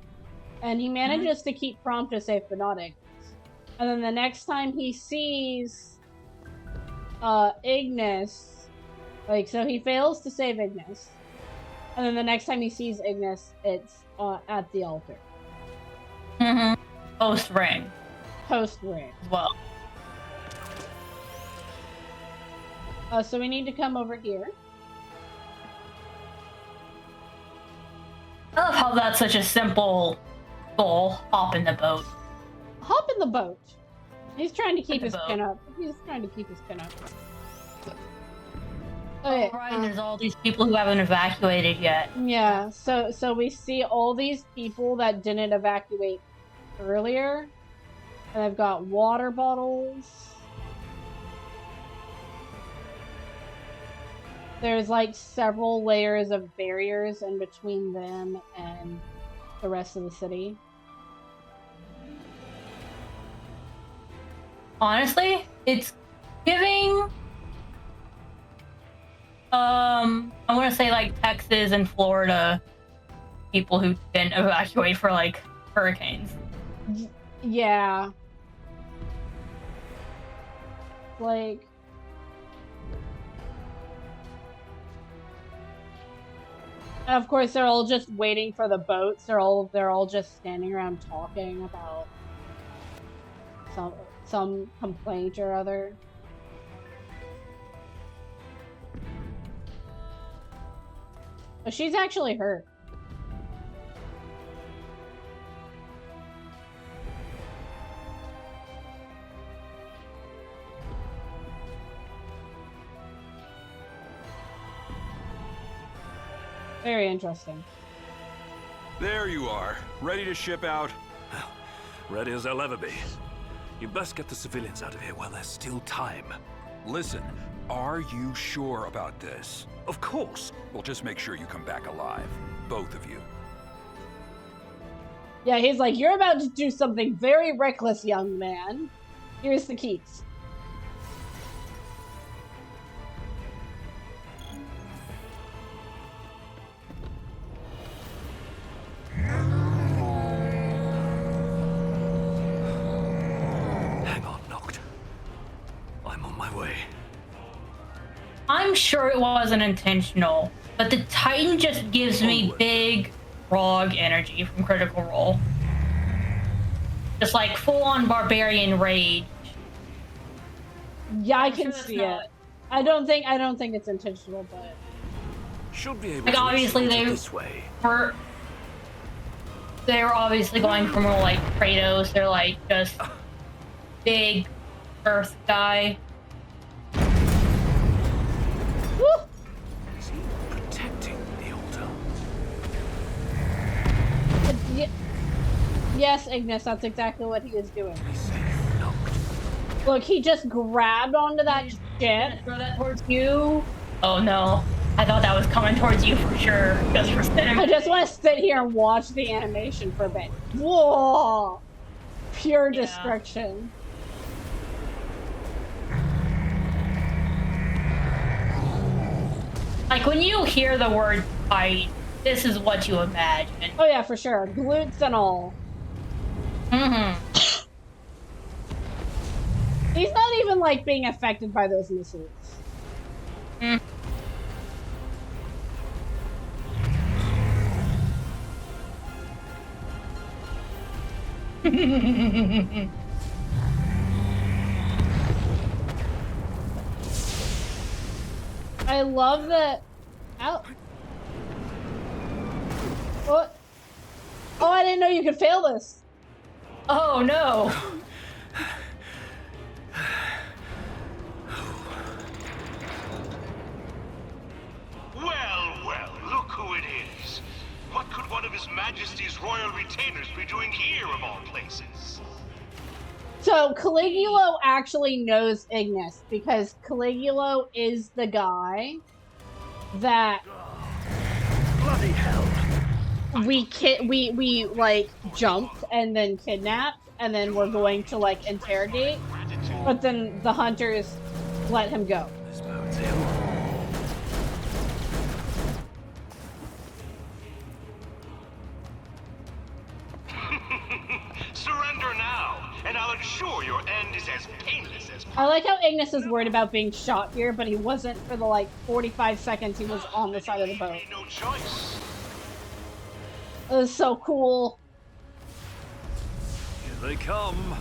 and he manages to keep Promptus safe, but not Ignis. And then the next time he sees Ignis, like, so he fails to save Ignis, and then the next time he sees Ignis, it's at the altar. Post ring. Post ring. Well. So we need to come over here. I love how that's such a simple goal. Hop in the boat. Hop in the boat. He's trying to keep his boat. pin up. He's trying to keep his pin up. Okay, right, there's all these people who haven't evacuated yet. Yeah, so we see all these people that didn't evacuate earlier. And I've got water bottles. There's like several layers of barriers in between them and the rest of the city. Honestly, it's giving I'm gonna say like Texas and Florida people who didn't evacuate for like hurricanes. Yeah. Like, of course, they're all just waiting for the boats. They're all just standing around talking about some complaint or other. But she's actually hurt. Very interesting. There you are, ready to ship out. Ready as I'll ever be. You best get the civilians out of here while there's still time. Listen, are you sure about this? Of course. Well, just make sure you come back alive. Both of you. Yeah, he's like, you're about to do something very reckless, young man. Here's the keys. Hang on, Noct. I'm on my way. I'm sure it wasn't intentional, but the Titan just gives me big Rog energy from Critical Role. Just like full-on barbarian rage. Yeah, I can see it. I don't think it's intentional, but should be able like to obviously this way. They were obviously going for more like Kratos. They're like just big Earth guy. Woo! Is he protecting the altar? Yes, Ignis, that's exactly what he is doing. Be safe, Noct. Look, he just grabbed onto that ship. Throw that towards you. Oh no. I thought that was coming towards you for sure. I just want to sit here and watch the animation for a bit. Whoa! Pure destruction. Like when you hear the word fight, this is what you imagine. Oh yeah, for sure. Glutes and all. He's not even like being affected by those missiles. I love that. Ow. What? Oh, I didn't know you could fail this. Oh no. Well, look who it is. What could one of His Majesty's royal retainers be doing here of all places? So Caligula actually knows Ignis because Caligula is the guy that bloody hell. we like jumped and then kidnapped and then we're going to like interrogate, but then the hunters let him go. This boat's ill. I'll ensure your end is as painless as possible. I like how Ignis is worried about being shot here, but he wasn't for the like 45 seconds he was on the side of the boat. No choice. It was so cool. Here they come.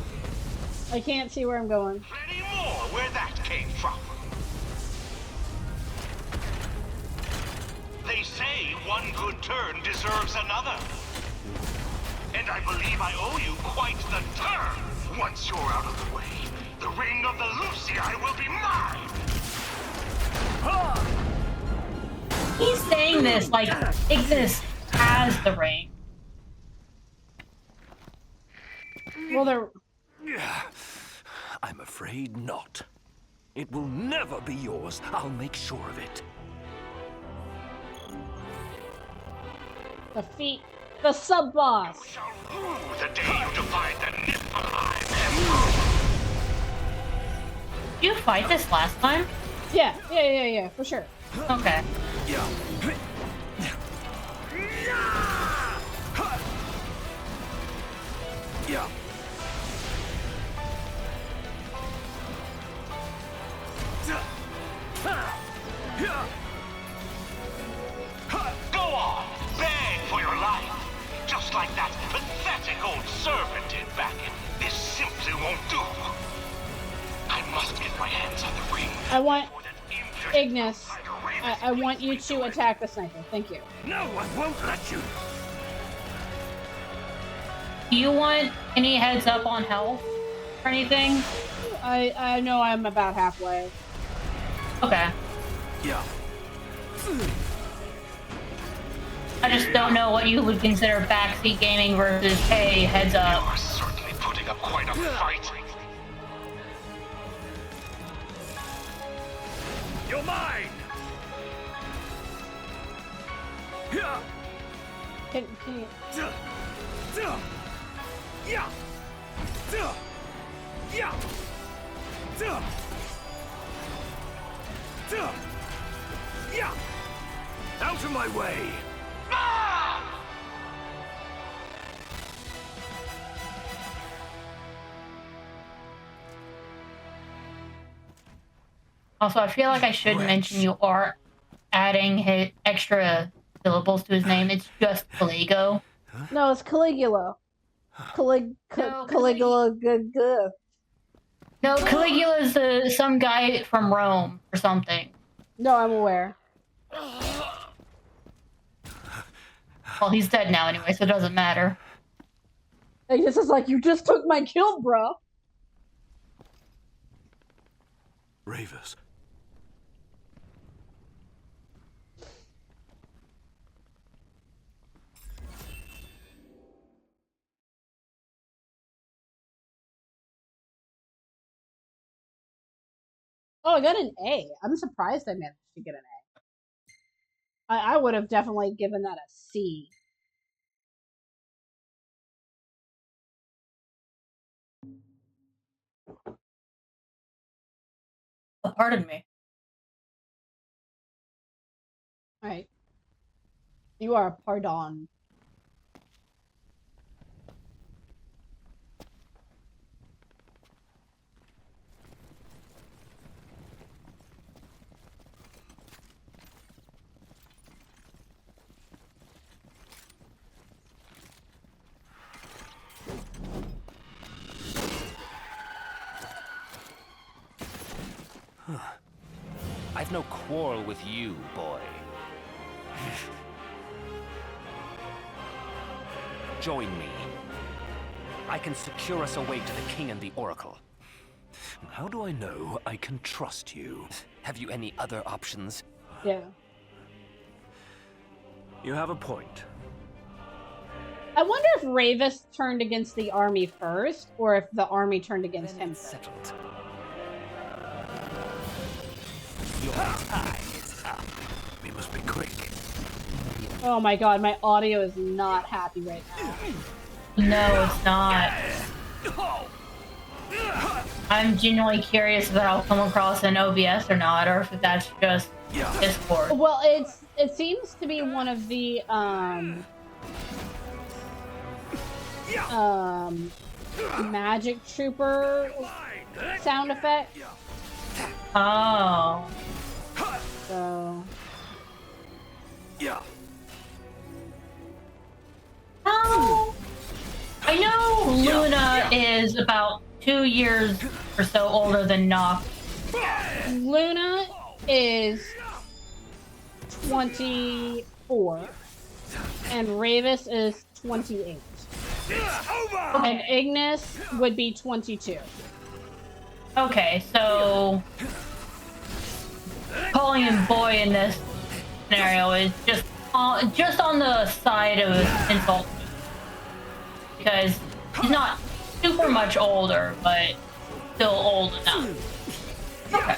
I can't see where I'm going. Plenty more where that came from. They say one good turn deserves another. And I believe I owe you quite the turn. Once you're out of the way, the ring of the Lucii will be mine. He's saying this like Ignis has the ring. Well, they're... I'm afraid not. It will never be yours. I'll make sure of it. The feet... The sub-boss! The day you defied the Niflheim. Did you fight this last time? Yeah, for sure. Okay. Yeah. Yeah. Go on, beg for your life. Just like that pathetic old servant did back in. This simply won't do. I must get my hands on the ring. I want... Ignis, I want you to attack the sniper. Thank you. No, I won't let you. Do you want any heads up on health or anything? I know I'm about halfway. Okay. Yeah. I just don't know what you would consider backseat gaming versus, hey, heads up. You're certainly putting up quite a fight. You're mine. Yeah. Can you... Yeah. Yeah. Yeah. Out of my way. Also, I feel like I should mention you are adding his extra syllables to his name. It's just Caligo. No, it's Caligula. Caligula, good. No, Caligula's some guy from Rome or something. No, I'm aware. Well, he's dead now anyway, so it doesn't matter. Like, this is like, you just took my kill, bro. Ravers. Oh, I got an A. I'm surprised I managed to get an A. I would have definitely given that a C. Oh, pardon me. Alright. You are a pardon. I've no quarrel with you, boy. Join me. I can secure us a way to the King and the Oracle. How do I know I can trust you? Have you any other options? Yeah. You have a point. I wonder if Ravis turned against the army first, or if the army turned against him first. Settled. Your time is up. We must be quick. Oh my god, my audio is not happy right now. No, it's not. I'm genuinely curious if that'll come across in OBS or not, or if that's just Discord. Well, it seems to be one of the magic trooper sound effect. Oh. So. Oh. I know Luna is about 2 years or so older than Noct. Luna is 24, and Ravis is 28. And Ignis would be 22. Okay, so calling him boy in this scenario is just on the side of insult, because he's not super much older, but still old enough. Okay.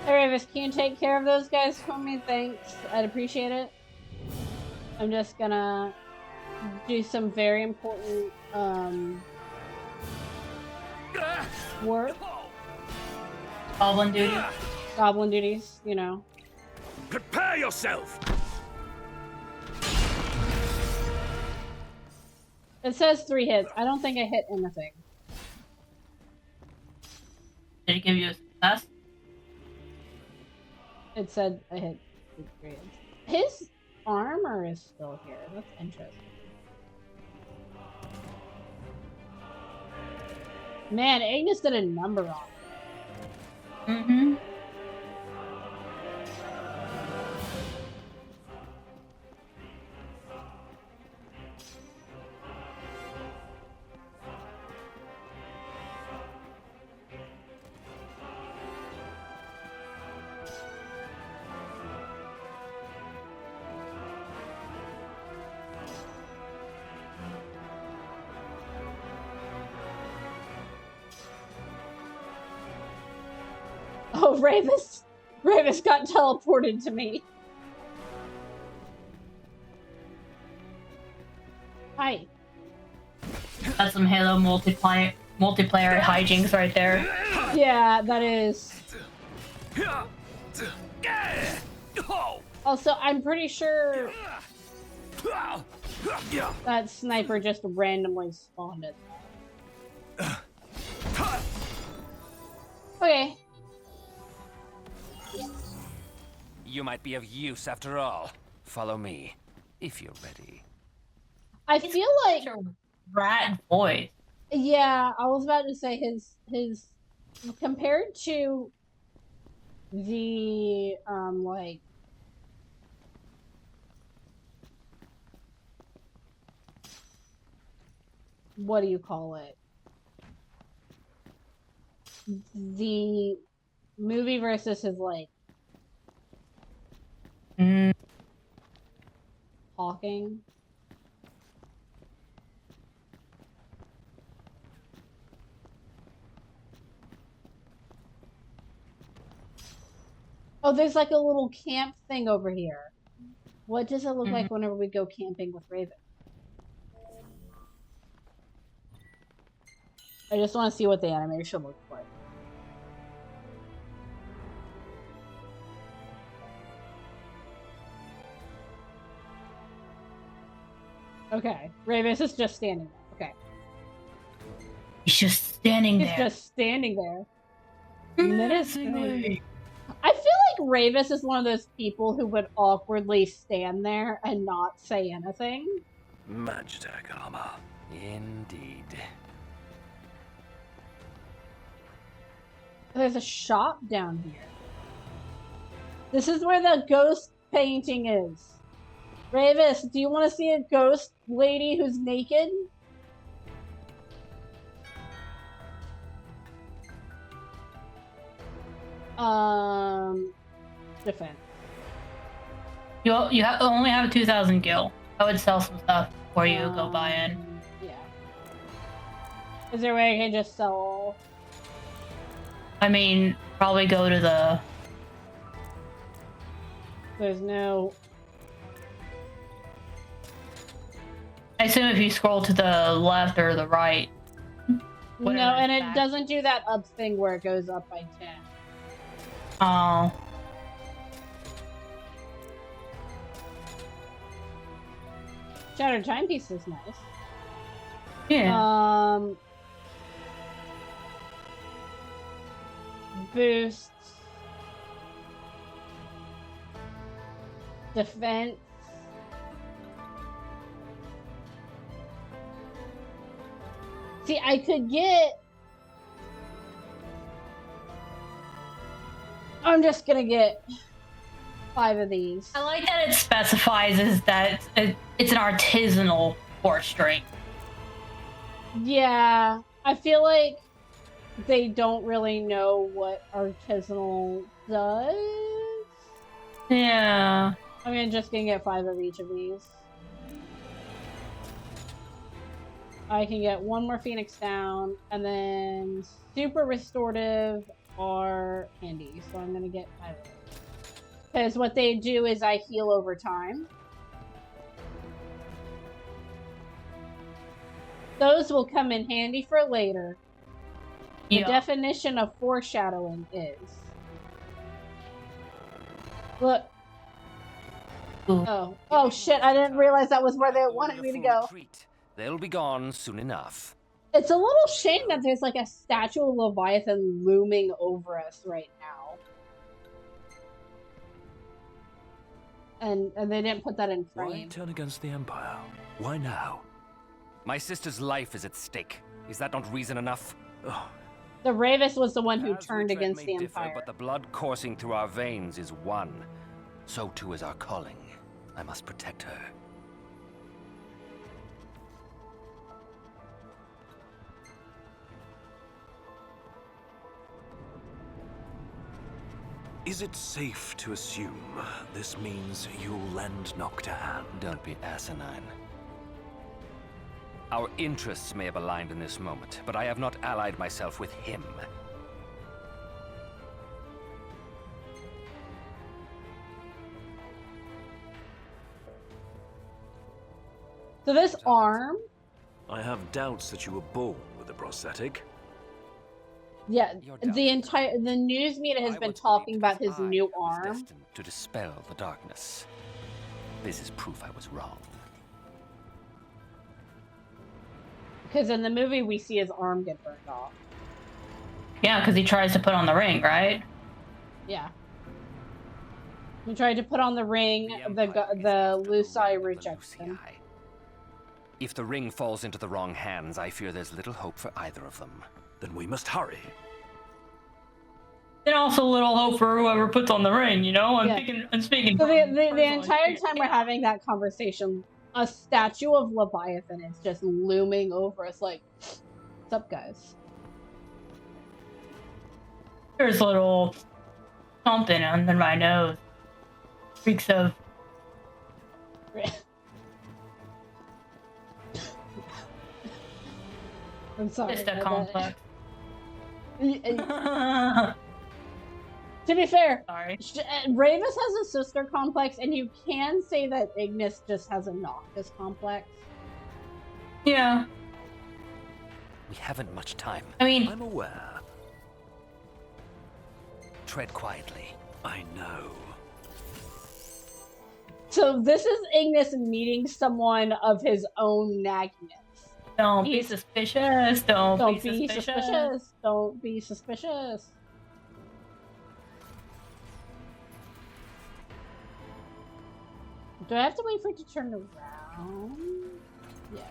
Hey Ravis, can you take care of those guys for me? Thanks. I'd appreciate it. I'm just gonna do some very important work. Goblin duty. Goblin duties, you know. Prepare yourself! It says 3 hits. I don't think I hit anything. Did it give you a success? It said I hit 3 hits. His armor is still here. That's interesting. Man, Ignis did a number on it. Mm-hmm. Oh, Ravis got teleported to me. Hi. That's some Halo multiplayer hijinks right there. Yeah, that is. Also, I'm pretty sure that sniper just randomly spawned it. Okay. You might be of use after all. Follow me, if you're ready. I feel like rat voice. Yeah, I was about to say his compared to the like what do you call it? The movie versus his like talking. Oh, there's like a little camp thing over here. What does it look like whenever we go camping with Raven? I just want to see what the animation looks like. Okay, Ravis is just standing there. Okay. He's just standing there. He's just standing there. Menacingly. I feel like Ravis is one of those people who would awkwardly stand there and not say anything. Magitech armor. Indeed. There's a shop down here. This is where the ghost painting is. Ravis, do you want to see a ghost lady who's naked? Defense. You only have 2,000 gil. I would sell some stuff before you go buy in. Yeah. Is there a way I can just sell? I mean, probably go to the... There's no... I assume if you scroll to the left or the right. No, and it doesn't do that up thing where it goes up by 10. Oh. Shattered Timepiece is nice. Yeah. Boosts. Defense. See, I could get... I'm just gonna get 5 of these. I like that it specifies is that it's an artisanal force strength. Yeah, I feel like they don't really know what artisanal does. Yeah. I mean, just gonna get 5 of each of these. I can get 1 more Phoenix down, and then super restorative are handy, so I'm gonna get 5 of those. Because what they do is I heal over time. Those will come in handy for later. The definition of foreshadowing is... Look. Ooh. Oh shit, I didn't realize that was where they wanted me to go. They'll be gone soon enough. It's a little shame that there's like a statue of Leviathan looming over us right now. And they didn't put that in frame. Why turn against the Empire? Why now? My sister's life is at stake. Is that not reason enough? Oh. The Ravis was the one who turned As we against may the differ, Empire. but the blood coursing through our veins is one. So too is our calling. I must protect her. Is it safe to assume this means you'll lend Noct a hand? Don't be asinine. Our interests may have aligned in this moment, but I have not allied myself with him. So this arm... I have doubts that you were born with a prosthetic. Yeah, the news media has been talking about his new arm. To dispel the darkness. This is proof I was wrong. Because in the movie we see his arm get burned off. Yeah, because he tries to put on the ring, right? Yeah. He tried to put on the ring, the Lucii rejects him. If the ring falls into the wrong hands, I fear there's little hope for either of them. Then we must hurry. And also little hope for whoever puts on the ring, you know? I'm speaking. So the entire time we're having that conversation, a statue of Leviathan is just looming over us like, what's up, guys? There's a little something under my nose. Freaks of... I'm sorry. Just a complex. To be fair, sorry. Ravis has a sister complex, and you can say that Ignis just has a Noctis complex. Yeah. We haven't much time. I mean... I'm aware. Tread quietly. I know. So this is Ignis meeting someone of his own nagginess. Don't be suspicious. Don't be suspicious. Don't be suspicious. Do I have to wait for it to turn around? Yeah.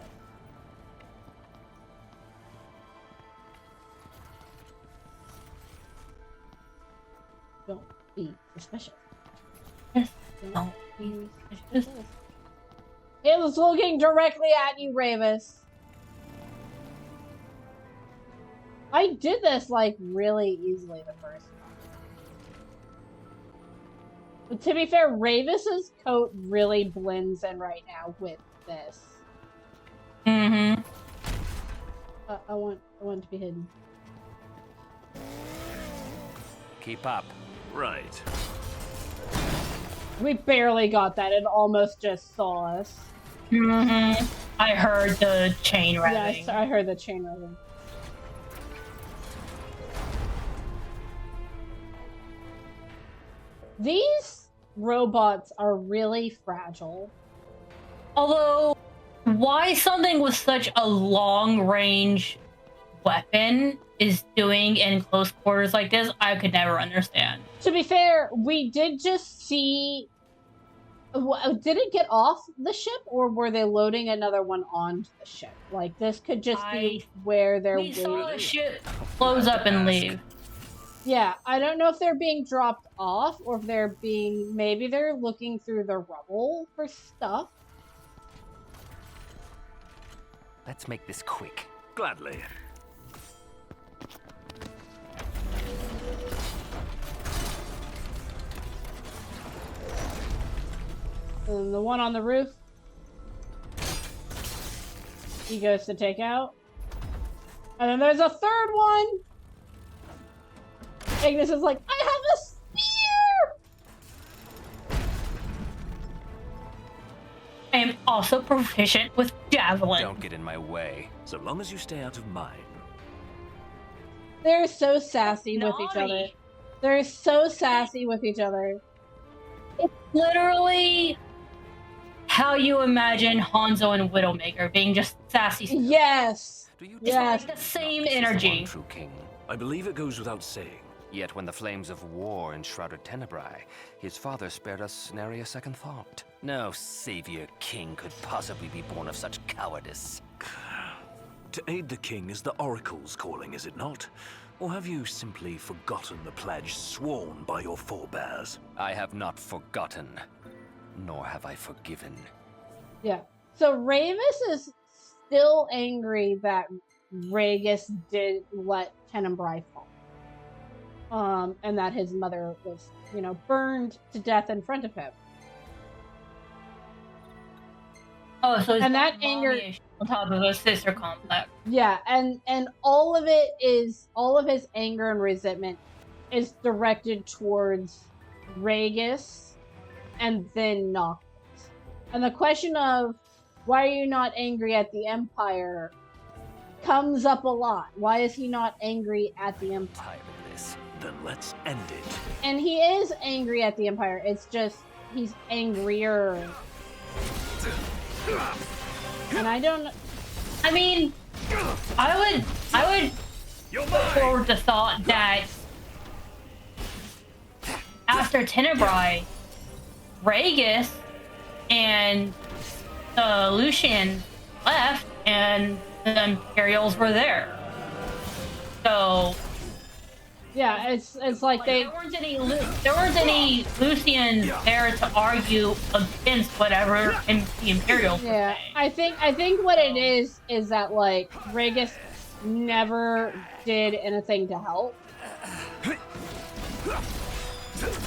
Don't be suspicious. Yes. Don't be suspicious. It was looking directly at you, Ravis. I did this, like, really easily the first time. But to be fair, Ravis's coat really blends in right now with this. Mm-hmm. I want to be hidden. Keep up. Right. We barely got that. It almost just saw us. Mm-hmm. I heard the chain revving. Yes, I heard the chain revving. These robots are really fragile. Although, why something with such a long-range weapon is doing in close quarters like this, I could never understand. To be fair, we did just see... Did it get off the ship, or were they loading another one onto the ship? Like, this could just be where they're waiting. We saw the ship close up and leave. Yeah, I don't know if they're being dropped off, or if they're being... Maybe they're looking through the rubble for stuff. Let's make this quick. Gladly. And the one on the roof, he goes to take out. And then there's a third one! Ignis is like, I have a spear! I am also proficient with javelin. Don't get in my way. So long as you stay out of mine. They're so sassy with each other. They're so sassy with each other. It's literally how you imagine Hanzo and Widowmaker being just sassy. Yes. Yes. Like the same energy. True king. I believe it goes without saying. Yet when the flames of war enshrouded Tenebrae, his father spared us nary a second thought. No savior king could possibly be born of such cowardice. To aid the king is the Oracle's calling, is it not? Or have you simply forgotten the pledge sworn by your forebears? I have not forgotten, nor have I forgiven. Yeah. So Ravis is still angry that Ragus did let Tenebrae fall. And that his mother was, burned to death in front of him. Oh, so and that anger on top of a sister complex. Yeah, and all of his anger and resentment is directed towards Ragus and then Noctis. And the question of why are you not angry at the Empire comes up a lot. Why is he not angry at the Empire? Then let's end it. And he is angry at the Empire. It's just he's angrier. And I don't. I mean, I would put forward the thought that after Tenebrae, Ragus and Lucian left, and the Imperials were there. So. Yeah, it's like there weren't any Lucians there to argue against whatever the Imperials were saying. I think what it is that like Ragus never did anything to help.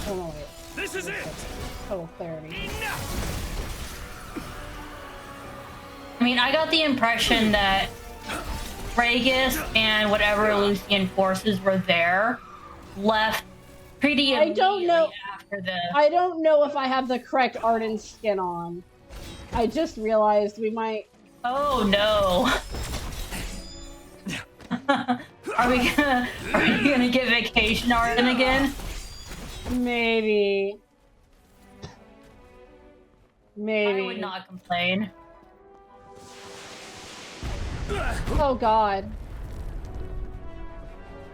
Oh, wait. This is it. Total clarity. I mean, I got the impression that Ragus and whatever Lucian forces were there left pretty immediately after the... I don't know if I have the correct Arden skin on. I just realized we might... Oh no. Are we gonna get vacation Arden again? Maybe. I would not complain. Oh god.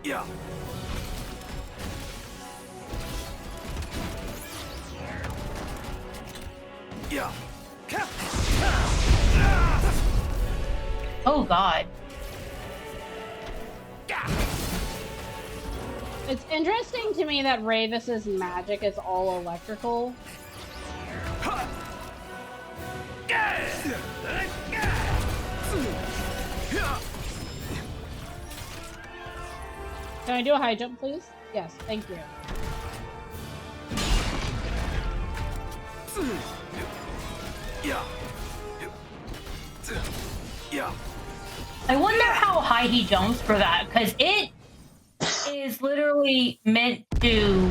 Yeah. Yeah. Oh god. It's interesting to me that Ravis's magic is all electrical. Can I do a high jump, please? Yes, thank you. Yeah. I wonder how high he jumps for that, because it is literally meant to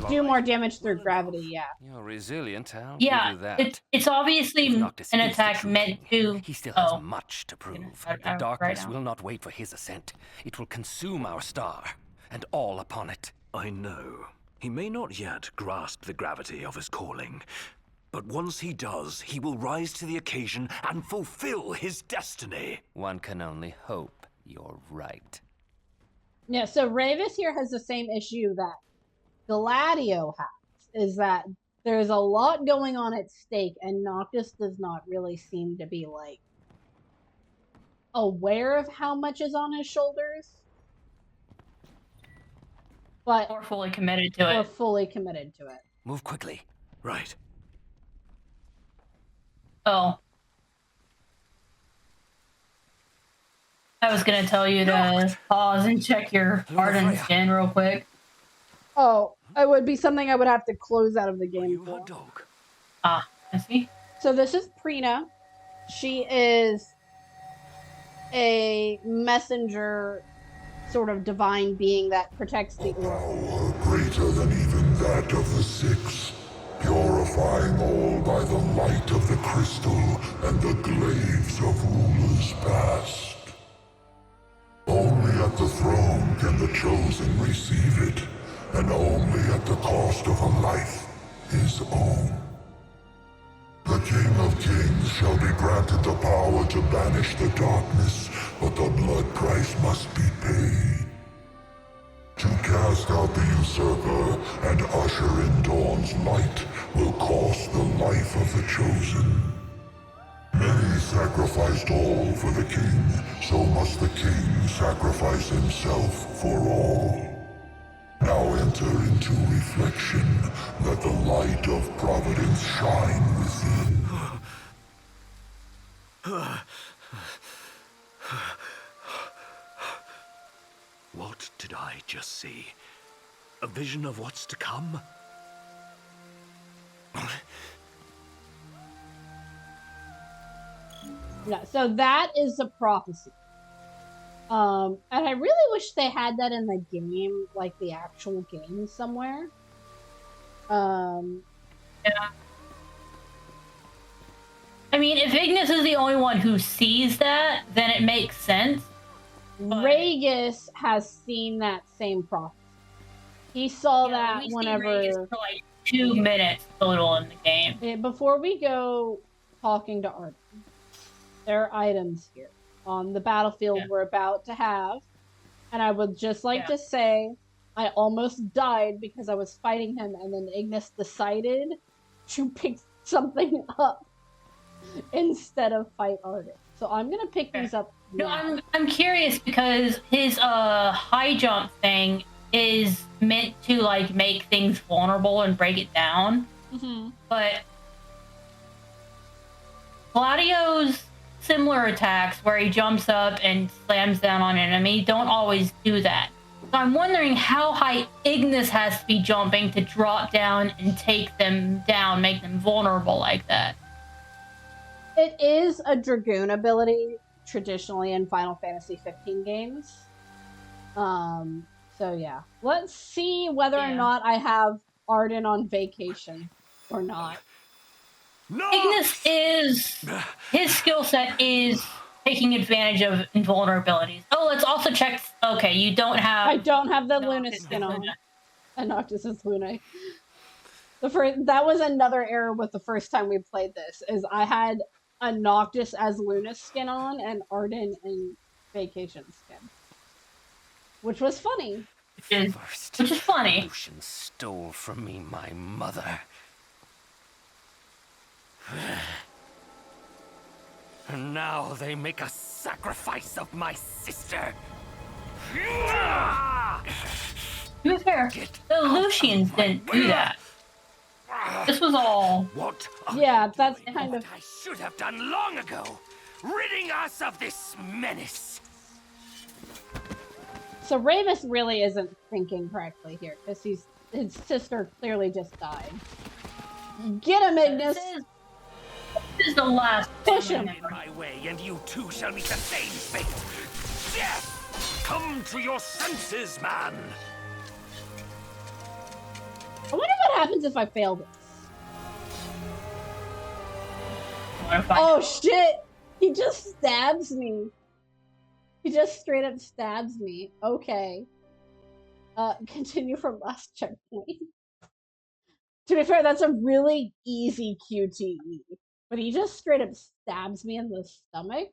do more damage through gravity, yeah. You're resilient, I'll give you that. It's obviously an attack meant to... He still has much to prove. The darkness will not wait for his ascent. It will consume our star, and all upon it. I know. He may not yet grasp the gravity of his calling, but once he does, he will rise to the occasion and fulfill his destiny. One can only hope you're right. Yeah, so Ravis here has the same issue that Gladio has, is that there's a lot going on at stake, and Noctis does not really seem to be, like, aware of how much is on his shoulders. But Or fully committed to it. Or fully committed to it. Move quickly. Right. Oh. I was gonna tell you to pause and check your Arden skin real quick. Oh, it would be something I would have to close out of the game for. Dog? Ah, I see. So this is Prina. She is a messenger, sort of divine being that protects the Order. Power greater than even that of the Six, purifying all by the light of the crystal and the glaives of rulers past. Only at the throne can the chosen receive it, and only at the cost of a life, his own. The King of Kings shall be granted the power to banish the darkness, but the blood price must be paid. To cast out the usurper and usher in dawn's light will cost the life of the chosen. Many sacrificed all for the king, so must the king sacrifice himself for all. Now enter into reflection, let the light of providence shine within. What did I just see? A vision of what's to come? Yeah, so that is a prophecy. And I really wish they had that in the game, like the actual game somewhere. Yeah. I mean, if Ignis is the only one who sees that, then it makes sense. But Ragus has seen that same prophecy. He saw that whenever... Ragus for like 2 minutes total in the game. Yeah, before we go talking to Arden, there are items here on the battlefield we're about to have. And I would just like to say, I almost died because I was fighting him, and then Ignis decided to pick something up instead of fight Arden. So I'm gonna pick these up now. No, I'm curious because his high jump thing is meant to like make things vulnerable and break it down. Mm-hmm. But Gladio's similar attacks where he jumps up and slams down on an enemy don't always do that. So I'm wondering how high Ignis has to be jumping to drop down and take them down, make them vulnerable like that. It is a Dragoon ability traditionally in Final Fantasy 15 games. So yeah. Let's see whether or not I have Arden on vacation or not. No! Ignis is... His skill set is taking advantage of invulnerabilities. Oh, let's also check... Okay, you don't have... I don't have the Luna skin on. And Noctis' Luna. That was another error with the first time we played this, is I had a Noctis as Luna skin on and Arden in vacation skin. Which was funny. Which is funny. Lucian stole from me my mother. And now they make a sacrifice of my sister. To be fair, the Lucians didn't do that. This was all... What? Yeah, that's kind of... I should have done long ago, ridding us of this menace. So Ravis really isn't thinking correctly here, because his sister clearly just died. Get him, Ignis! This is the last. Push him! My way, and you too shall meet the same fate. Death! Come to your senses, man! I wonder what happens if I fail this. Oh shit! He just stabs me. He just straight up stabs me. Okay. Continue from last checkpoint. To be fair, that's a really easy QTE. But he just straight up stabs me in the stomach.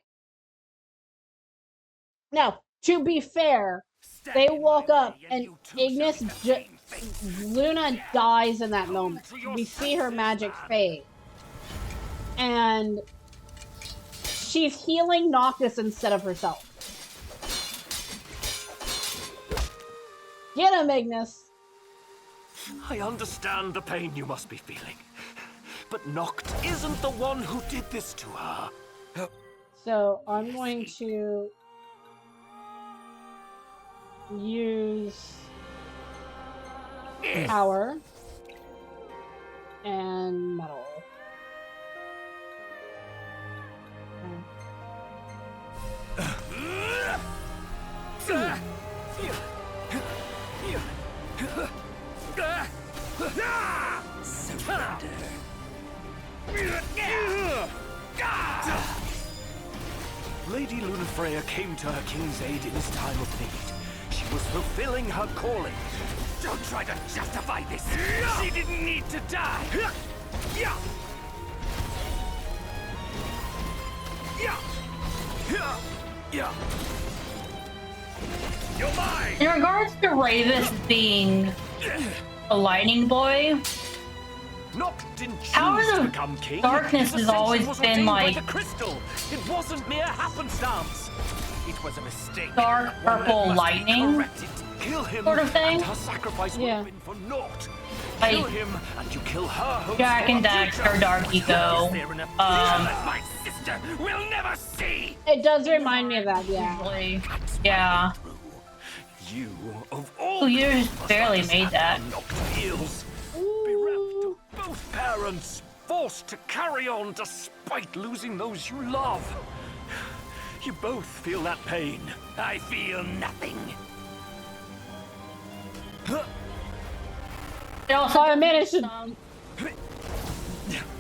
Now, to be fair, they walk up and Ignis, Luna dies in that moment. We see her magic fade. And she's healing Noctis instead of herself. Get him, Ignis! I understand the pain you must be feeling. But Noct isn't the one who did this to her. So, I'm going to use power and metal. Lady Lunafreya came to her king's aid in his time of need. She was fulfilling her calling. Don't try to justify this. She didn't need to die. You're mine. In regards to Ravis being a lightning boy, Powers of Darkness has always been like the crystal. It wasn't mere happenstance. It was a mistake. Dark purple lightning sort of thing. Yeah. Like Kill him and you kill her. Jack and Daxter, Dark Eco. My sister will never see. It does remind me of that, yeah. Usually, yeah. You of all Who years barely made that. Bereft of both parents, forced to carry on despite losing those you love. You both feel that pain. I feel nothing. It also it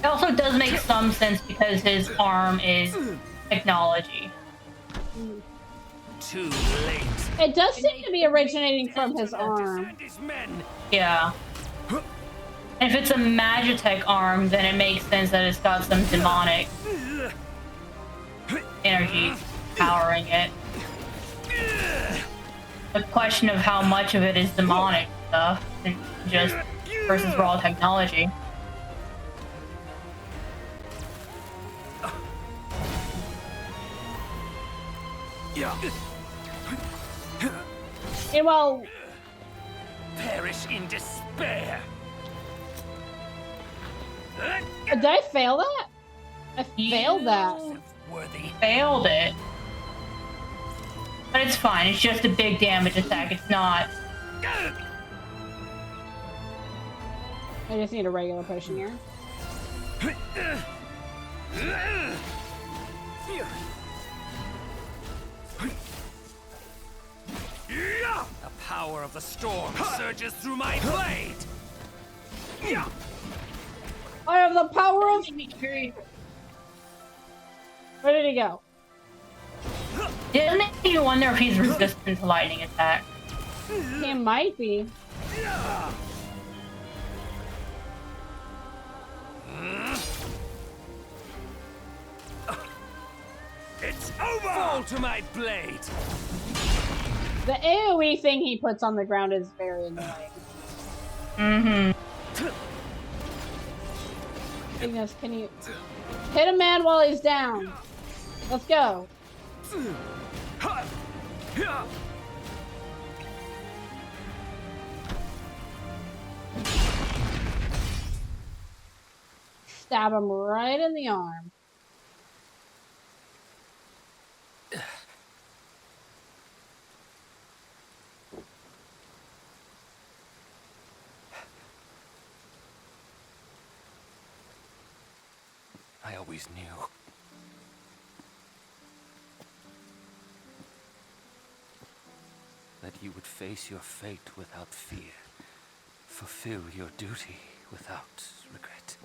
also does make some sense because his arm is technology. Too late. It does seem to be originating from his arm. Yeah. If it's a Magitech arm, then it makes sense that it's got some demonic energy powering it. The question of how much of it is demonic stuff and just versus raw technology. Well, perish in despair. did I fail that? I failed that. Failed it. But it's fine, it's just a big damage attack, it's not. I just need a regular potion here. The power of the storm surges through my blade. I have the power of... Where did he go? Doesn't it make you wonder if he's resistant to lightning attack? He might be. It's over! Fall to my blade! The AoE thing he puts on the ground is very annoying. Ignis, can you hit a man while he's down? Let's go. Stab him right in the arm. I always knew. That you would face your fate without fear. Fulfill your duty without regret.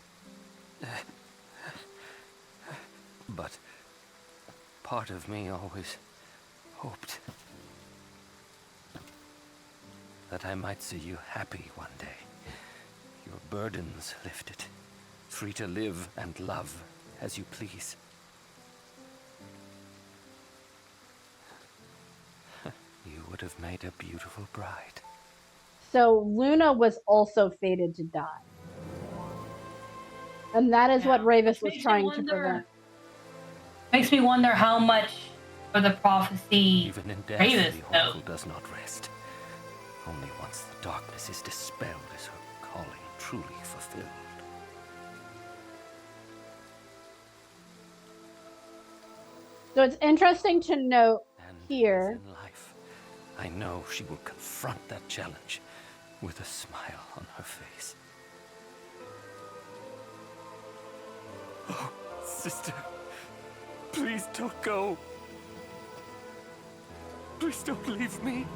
But part of me always hoped. that I might see you happy one day. Your burdens lifted, free to live and love as you please. You would have made a beautiful bride. So Luna was also fated to die. And that is what Ravis was trying to prevent. Makes me wonder how much of the prophecy Even in death, Ravis the knows. Oracle does not rest. Only once the darkness is dispelled is her calling truly fulfilled. So it's interesting to note here. In life, I know she will confront that challenge with a smile on her face. Oh, sister, please don't go. Please don't leave me.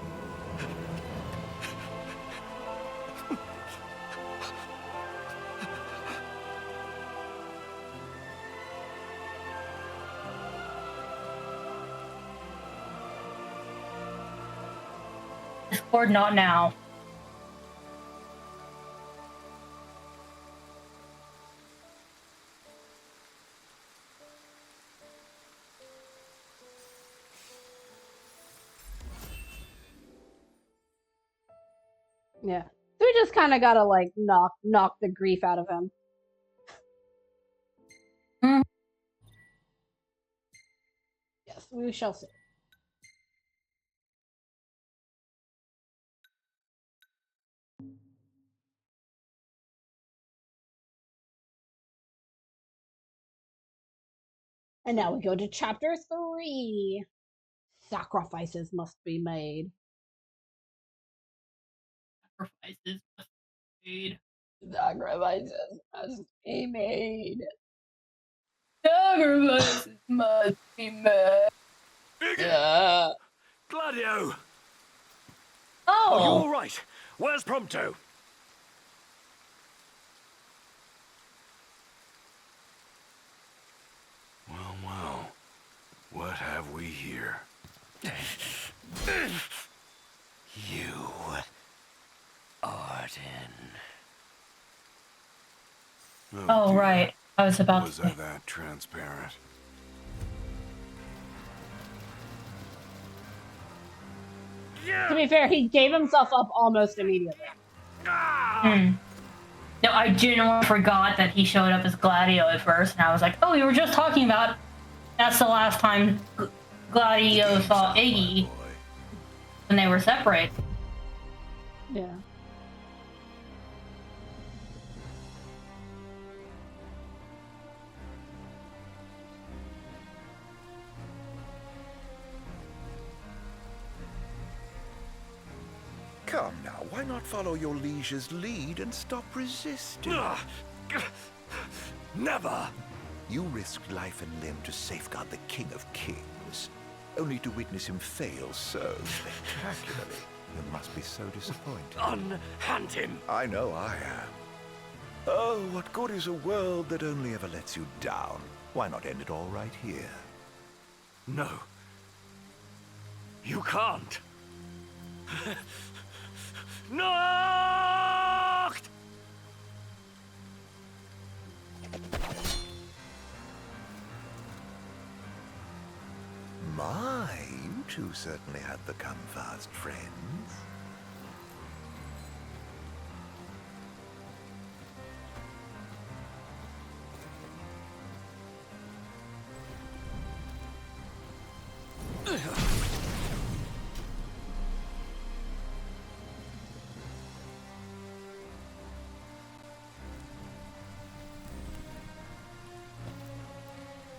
Discord not now. Yeah. So we just kind of gotta like knock the grief out of him. Yes, we shall see. And now we go to chapter 3. Sacrifices must be made. Sacrifices must be made. Sacrifices must be made. Sacrifices must be made. Yeah. Gladio! Oh! Are you alright? Where's Prompto? Well, what have we here? You, Arden. Oh, dear. right. I was about Was to I that transparent? To be fair, he gave himself up almost immediately. No, I genuinely forgot that he showed up as Gladio at first, and I was like, oh, we were just talking about that's the last time Gladio saw Iggy when they were separated. Yeah. Come now, why not follow your liege's lead and stop resisting? Never! You risked life and limb to safeguard the King of Kings, only to witness him fail so spectacularly. You must be so disappointed. Unhand him! I know I am. Oh, what good is a world that only ever lets you down? Why not end it all right here? No. You can't. Nacht! My, you two certainly have become fast friends.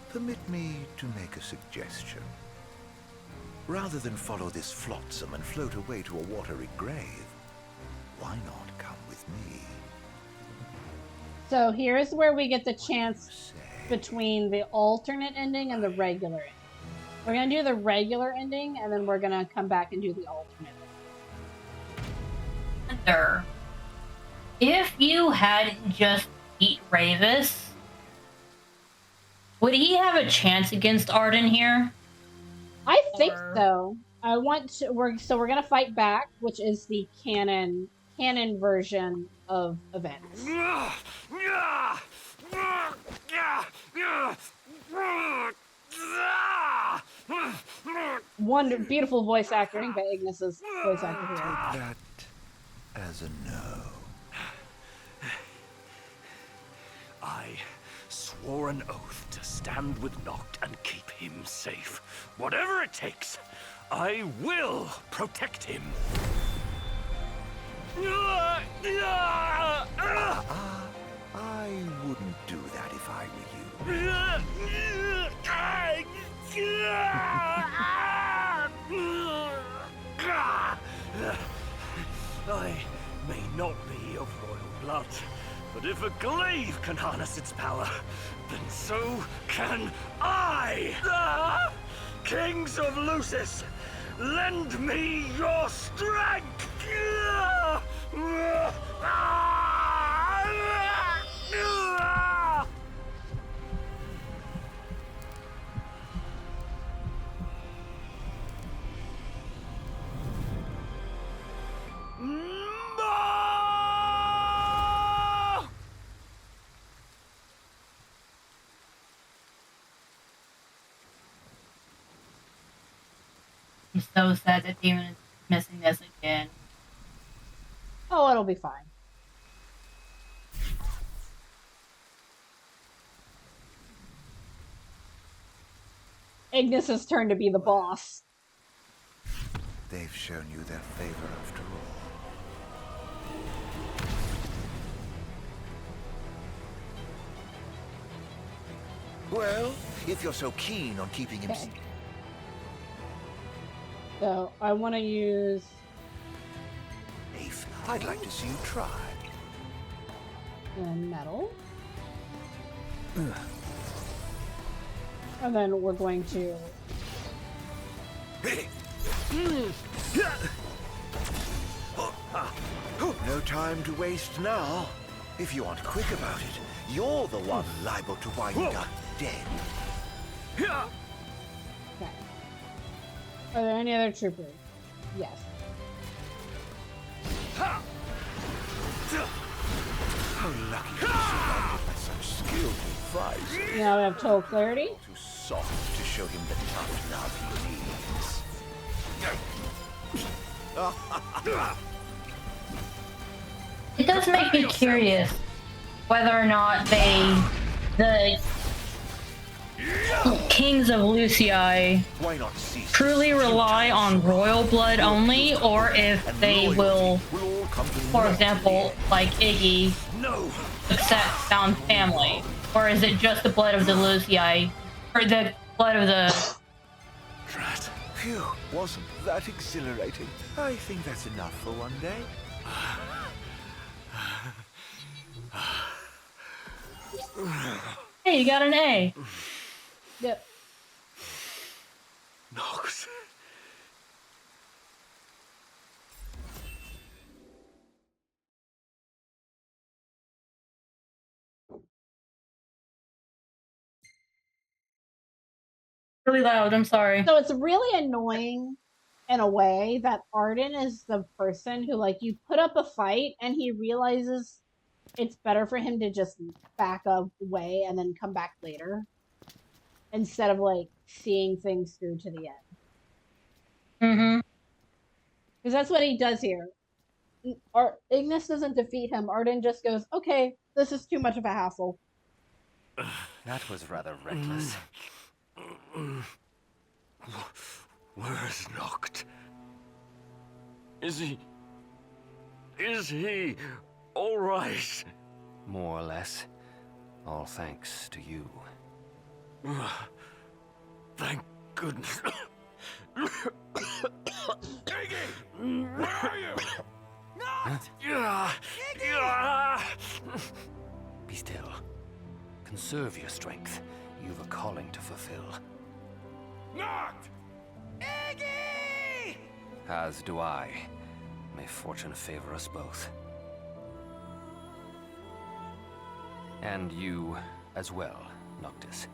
Permit me to make a suggestion. Rather than follow this flotsam and float away to a watery grave, why not come with me? So here's where we get the chance between the alternate ending and the regular ending. We're going to do the regular ending, and then we're going to come back and do the alternate Wonder if you hadn't just beat Ravis, would he have a chance against Arden here? I think so. I want to. We're gonna fight back, which is the canon version of events. One beautiful voice acting by Ignis's voice actor here. That as a no. I swore an oath to stand with Noct and keep him safe. Whatever it takes, I will protect him. I wouldn't do that if I were you. I may not be of royal blood, but if a glaive can harness its power, then so can I! Kings of Lucis, lend me your strength! I'm so sad that Demon is missing this again. Oh, it'll be fine. Ignis's turn to be the boss. They've shown you their favor after all. Well, if you're so keen on keeping him... Okay. So, I want to use... safe, I'd like to see you try. And metal. And then we're going to... No time to waste now. If you aren't quick about it, you're the one liable to wind up dead. Okay. Are there any other troopers? Yes. How lucky to be surrounded by such skilled advisors. Now we have total clarity. Too soft to show him the tough love he needs. It does make me curious whether or not the Kings of Lucii truly rely on royal blood only, or if they will, for example, like Iggy, accept found family, or is it just the blood of the Lucii, or the blood of the... Drat. Phew, wasn't that exhilarating? I think that's enough for one day. Hey, you got an A. Yep. Nox. Really loud, I'm sorry. So it's really annoying in a way that Arden is the person who, like, you put up a fight and he realizes it's better for him to just back away and then come back later instead of, like, seeing things through to the end. Mm-hmm. Because that's what he does here. Ignis doesn't defeat him. Arden just goes, okay, this is too much of a hassle. That was rather reckless. Where's Noct? Is he all right? More or less. All thanks to you. Thank goodness. Iggy! Where are you? Not! Be still. Conserve your strength. You've a calling to fulfill. Not! Iggy! As do I. May fortune favor us both. And you as well, Noctis.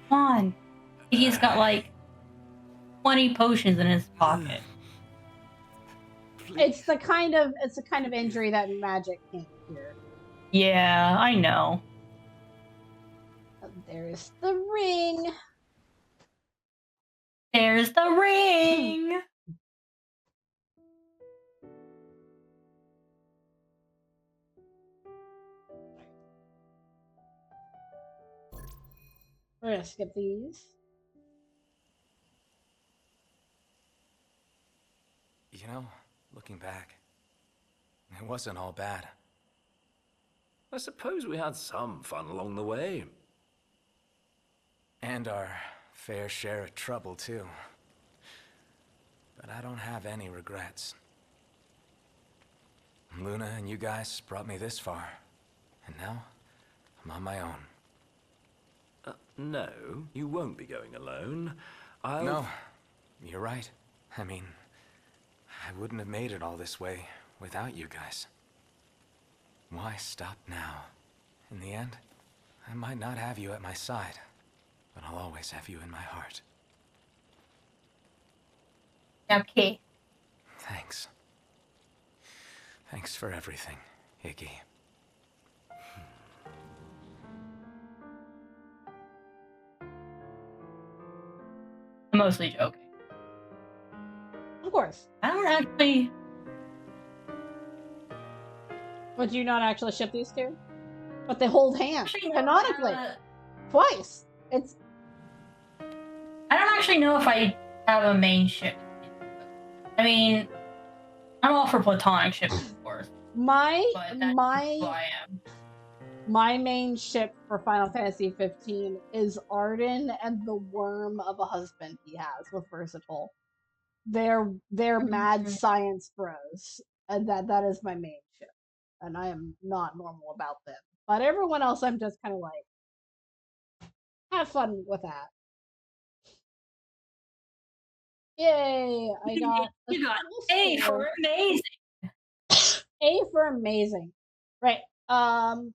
Come on. He's got like 20 potions in his pocket. It's the kind of injury that magic can't cure. Yeah, I know. There's the ring. There's the ring. We're gonna skip these. You know, looking back, it wasn't all bad. I suppose we had some fun along the way. And our fair share of trouble, too. But I don't have any regrets. Luna and you guys brought me this far. And now, I'm on my own. No, you won't be going alone. No, you're right. I mean, I wouldn't have made it all this way without you guys. Why stop now? In the end, I might not have you at my side, but I'll always have you in my heart. Okay. Thanks. Thanks for everything, Iggy. I'm mostly joking. Of course. I don't actually... Would you not actually ship these two? But they hold hands, Actually, no, canonically. Twice. It's... I don't actually know if I have a main ship. I mean, I'm all for platonic ships, of course. My My main ship for Final Fantasy 15 is Arden and the worm of a husband he has with Versatile. They're mad science bros, and that is my main ship. And I am not normal about them. But everyone else, I'm just kind of like, have fun with that. Yay! I got you got A for amazing. A for amazing. Right. I'm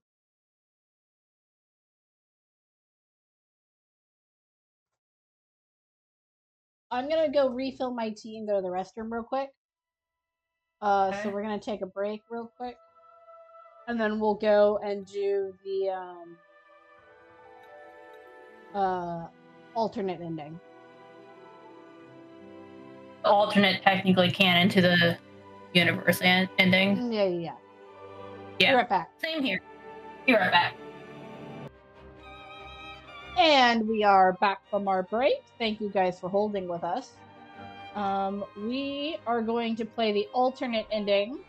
gonna go refill my tea and go to the restroom real quick. So we're gonna take a break real quick, and then we'll go and do the alternate ending. Alternate technically canon to the universe ending. Yeah. Be right back. Same here. Be right back. And we are back from our break. Thank you guys for holding with us. We are going to play the alternate ending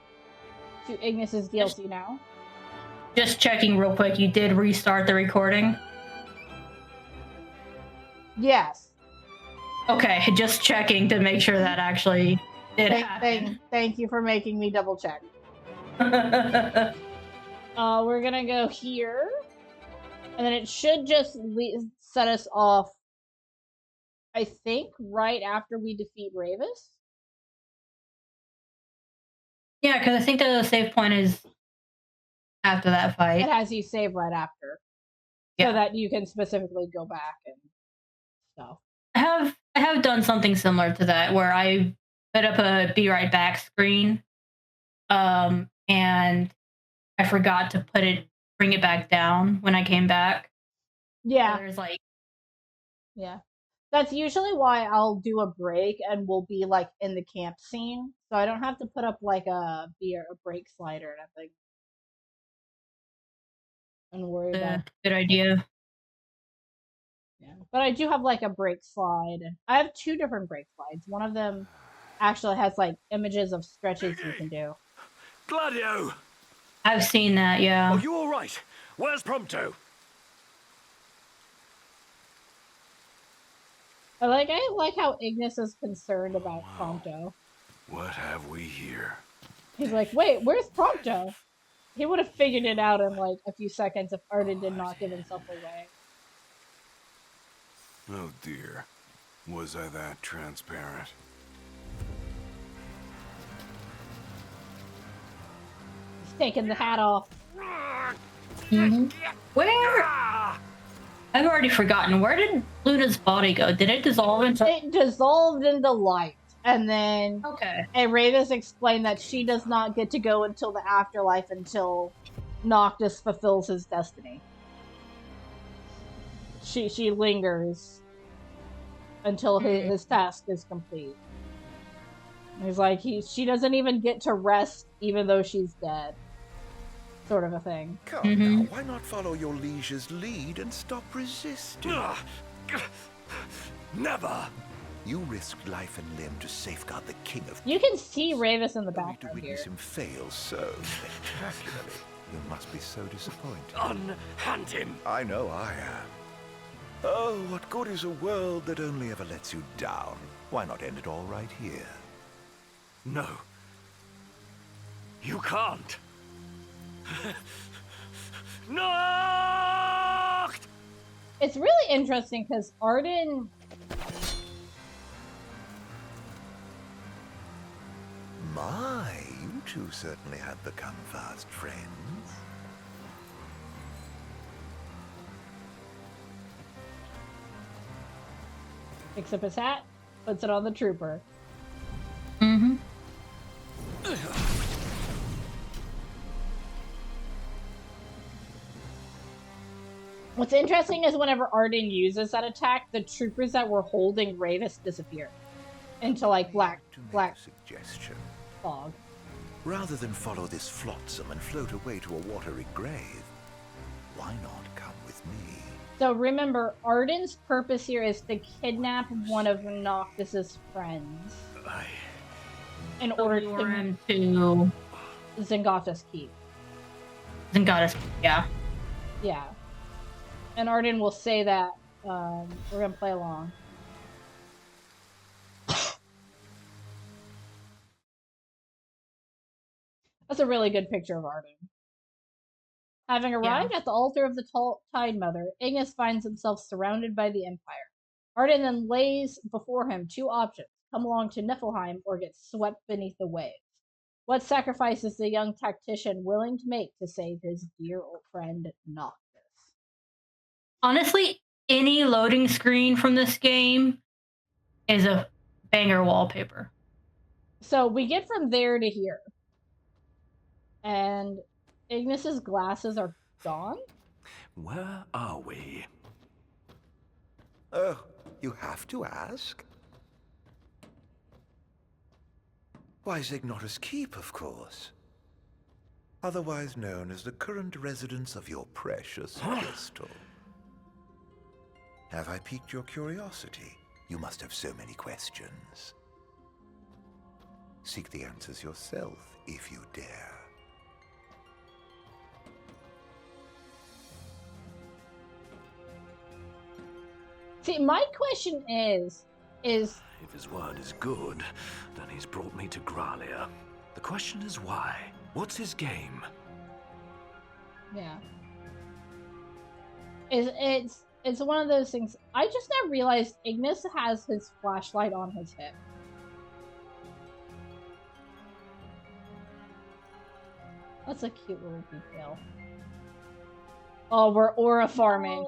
to Ignis's DLC now. Just checking real quick, you did restart the recording? Yes. Okay, just checking to make sure that actually did happen. Thank you for making me double check. We're gonna go here, and then it should just set us off, I think, right after we defeat Ravis. Yeah, because I think the save point is after that fight. It has you save right after, so that you can specifically go back and stuff. I have done something similar to that where I put up a be right back screen, and I forgot to bring it back down when I came back. Yeah. So there's like, yeah, that's usually why I'll do a break and we'll be like in the camp scene, so I don't have to put up like a break slide or nothing. And worry about. Good idea. Yeah, but I do have like a break slide. I have 2 different break slides. One of them actually has like images of stretches you can do. Gladio! I've seen that, yeah. Oh, you all right? Where's Prompto? I like how Ignis is concerned about Prompto. What have we here? He's like, wait, where's Prompto? He would have figured it out in like a few seconds if Arden did not give himself away. Oh dear. Was I that transparent? He's taking the hat off. Mm-hmm. Where? I've already forgotten. Where did Luna's body go? Did it dissolve into... It dissolved into light. And then... Okay. And Ravis explained that she does not get to go until the afterlife until Noctis fulfills his destiny. She lingers until his task is complete. He's like, she doesn't even get to rest even though she's dead. Sort of a thing. Come now, why not follow your liege's lead and stop resisting? Never! You risked life and limb to safeguard the king of... You can see Ravis in the background to witness him fail so spectacularly. You must be so disappointed. Unhand him! I know I am. Oh, what good is a world that only ever lets you down? Why not end it all right here? No. You can't. No! It's really interesting because Arden... My, you two certainly have become fast friends. Picks up his hat, puts it on the trooper. Mm-hmm. What's interesting is whenever Arden uses that attack, the troopers that were holding Ravis disappear into like black suggestion. fog. Rather than follow this flotsam and float away to a watery grave, why not come with me? So remember, Arden's purpose here is to kidnap one of Noctis's friends in order to him to Zengatta's Keep. Zengatta's, yeah. Yeah. And Arden will say that. We're gonna play along. That's a really good picture of Arden. Having arrived at the altar of the Tide Mother, Ignis finds himself surrounded by the Empire. Arden then lays before him two options: come along to Niflheim or get swept beneath the waves. What sacrifice is the young tactician willing to make to save his dear old friend Noctis? Honestly, any loading screen from this game is a banger wallpaper. So we get from there to here. And Ignis's glasses are gone? Where are we? Oh, you have to ask? Why, Zengatta's Keep, of course. Otherwise known as the current residence of your precious crystal. Have I piqued your curiosity? You must have so many questions. Seek the answers yourself, if you dare. See, my question is... If his word is good, then he's brought me to Gralia. The question is why? What's his game? Yeah. It's one of those things. I just now realized Ignis has his flashlight on his hip. That's a cute little detail. Oh, we're aura farming.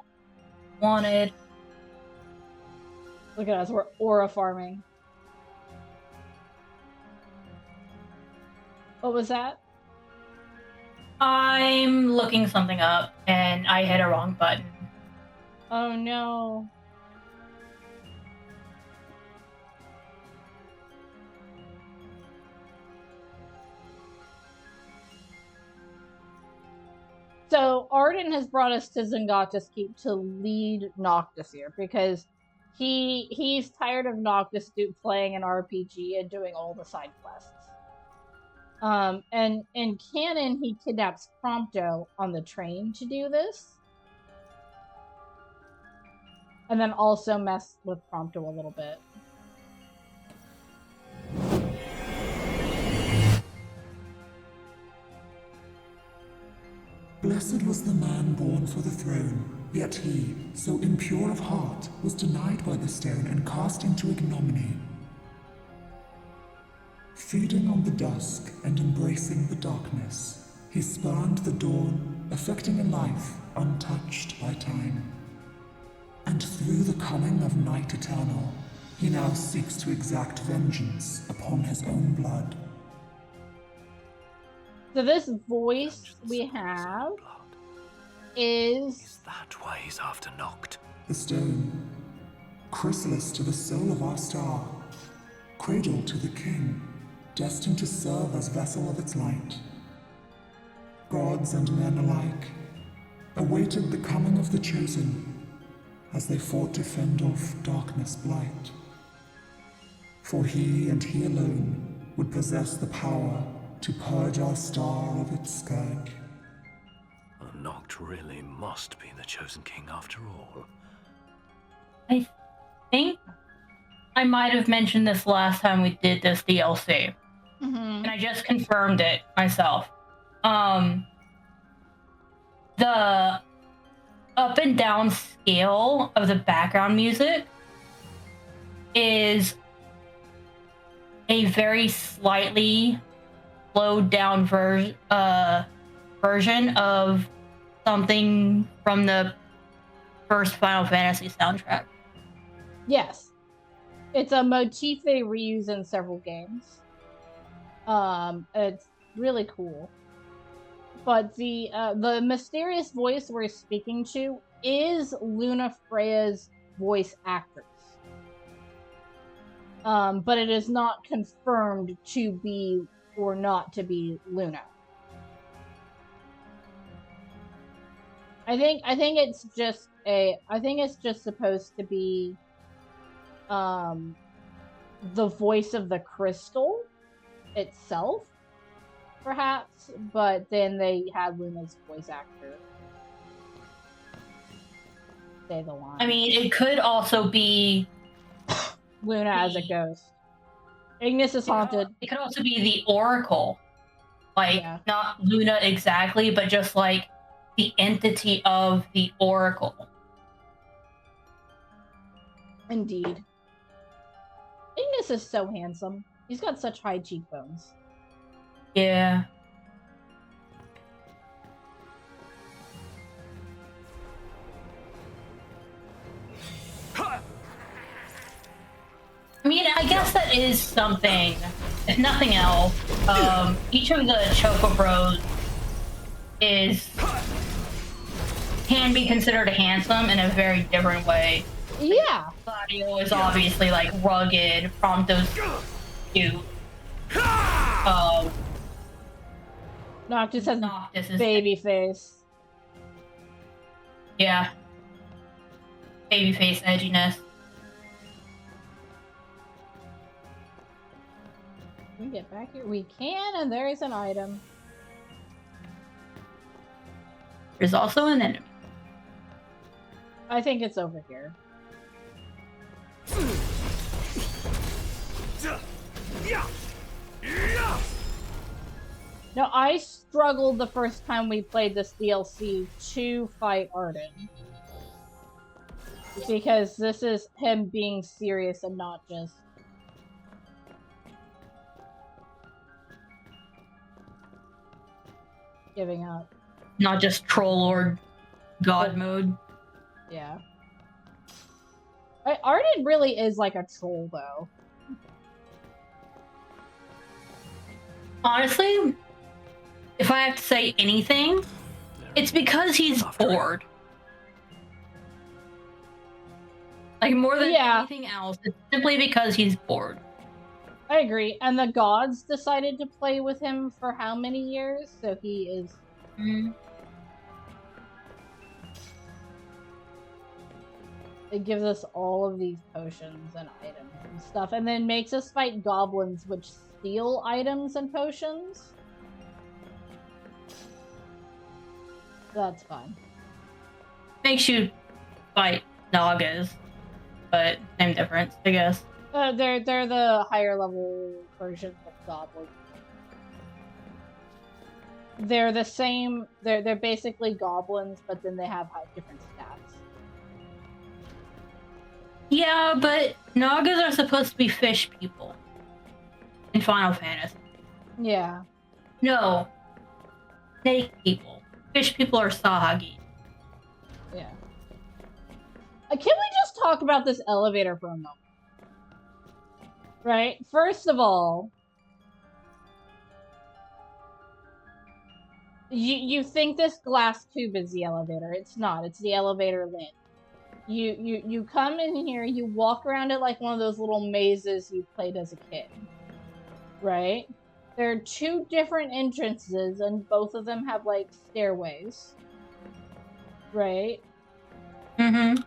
Wanted. Look at us, we're aura farming. What was that? I'm looking something up and I hit a wrong button. Oh no. So Arden has brought us to Zengatta's Keep to lead Noctis here because he's tired of Noctis playing an RPG and doing all the side quests. And in canon, he kidnaps Prompto on the train to do this. And then also mess with Prompto a little bit. Blessed was the man born for the throne, yet he, so impure of heart, was denied by the stone and cast into ignominy. Feeding on the dusk and embracing the darkness, he spurned the dawn, affecting a life untouched by time. And through the coming of Night Eternal, he now seeks to exact vengeance upon his own blood. So this voice we have is that why he's after Noct? The stone, chrysalis to the soul of our star, cradle to the king, destined to serve as vessel of its light. Gods and men alike awaited the coming of the chosen as they fought to fend off darkness blight. For he and he alone would possess the power to purge our star of its scourge. Noct really must be the chosen king after all. I think I might have mentioned this last time we did this DLC. And I just confirmed it myself. The up and down scale of the background music is a very slightly slowed down version of something from the first Final Fantasy soundtrack. Yes. It's a motif they reuse in several games. It's really cool. But the mysterious voice we're speaking to is Luna Freya's voice actress. But it is not confirmed to be or not to be Luna. I think it's just supposed to be the voice of the crystal itself, perhaps, but then they had Luna's voice actor say the line. I mean, it could also be Luna as a ghost. Ignis is haunted. It could also be the Oracle. Like, not Luna exactly, but just like the entity of the Oracle. Indeed. Ignis is so handsome. He's got such high cheekbones. Yeah. I mean, I guess that is something. If nothing else, each of the Chocobros can be considered handsome in a very different way. Yeah. Gladio is obviously like rugged. Prompto's cute. Noctis has baby face. Yeah. Baby face edginess. Can we get back here? We can, and there is an item. There's also an enemy. I think it's over here. Now, I struggled the first time we played this DLC to fight Arden. Because this is him being serious and not just... giving up. Not just troll or god mode. Yeah. Arden really is like a troll, though. Honestly, if I have to say anything, it's because he's bored. Like, more than anything else, it's simply because he's bored. I agree. And the gods decided to play with him for how many years? So he is... It gives us all of these potions and items and stuff, and then makes us fight goblins, which steal items and potions. That's fine. Makes you fight Nagas, but same difference, I guess. They're the higher level versions of goblins. They're the same. They're basically goblins, but then they have different stats. Yeah, but Nagas are supposed to be fish people in Final Fantasy. Yeah. No. Snake people. Fish people are Sahagi. Yeah. Can we just talk about this elevator for a moment? Right? First of all, you think this glass tube is the elevator. It's not. It's the elevator lid. You come in here, you walk around it like one of those little mazes you played as a kid. Right? There are two different entrances, and both of them have, like, stairways. Right? Mm-hmm.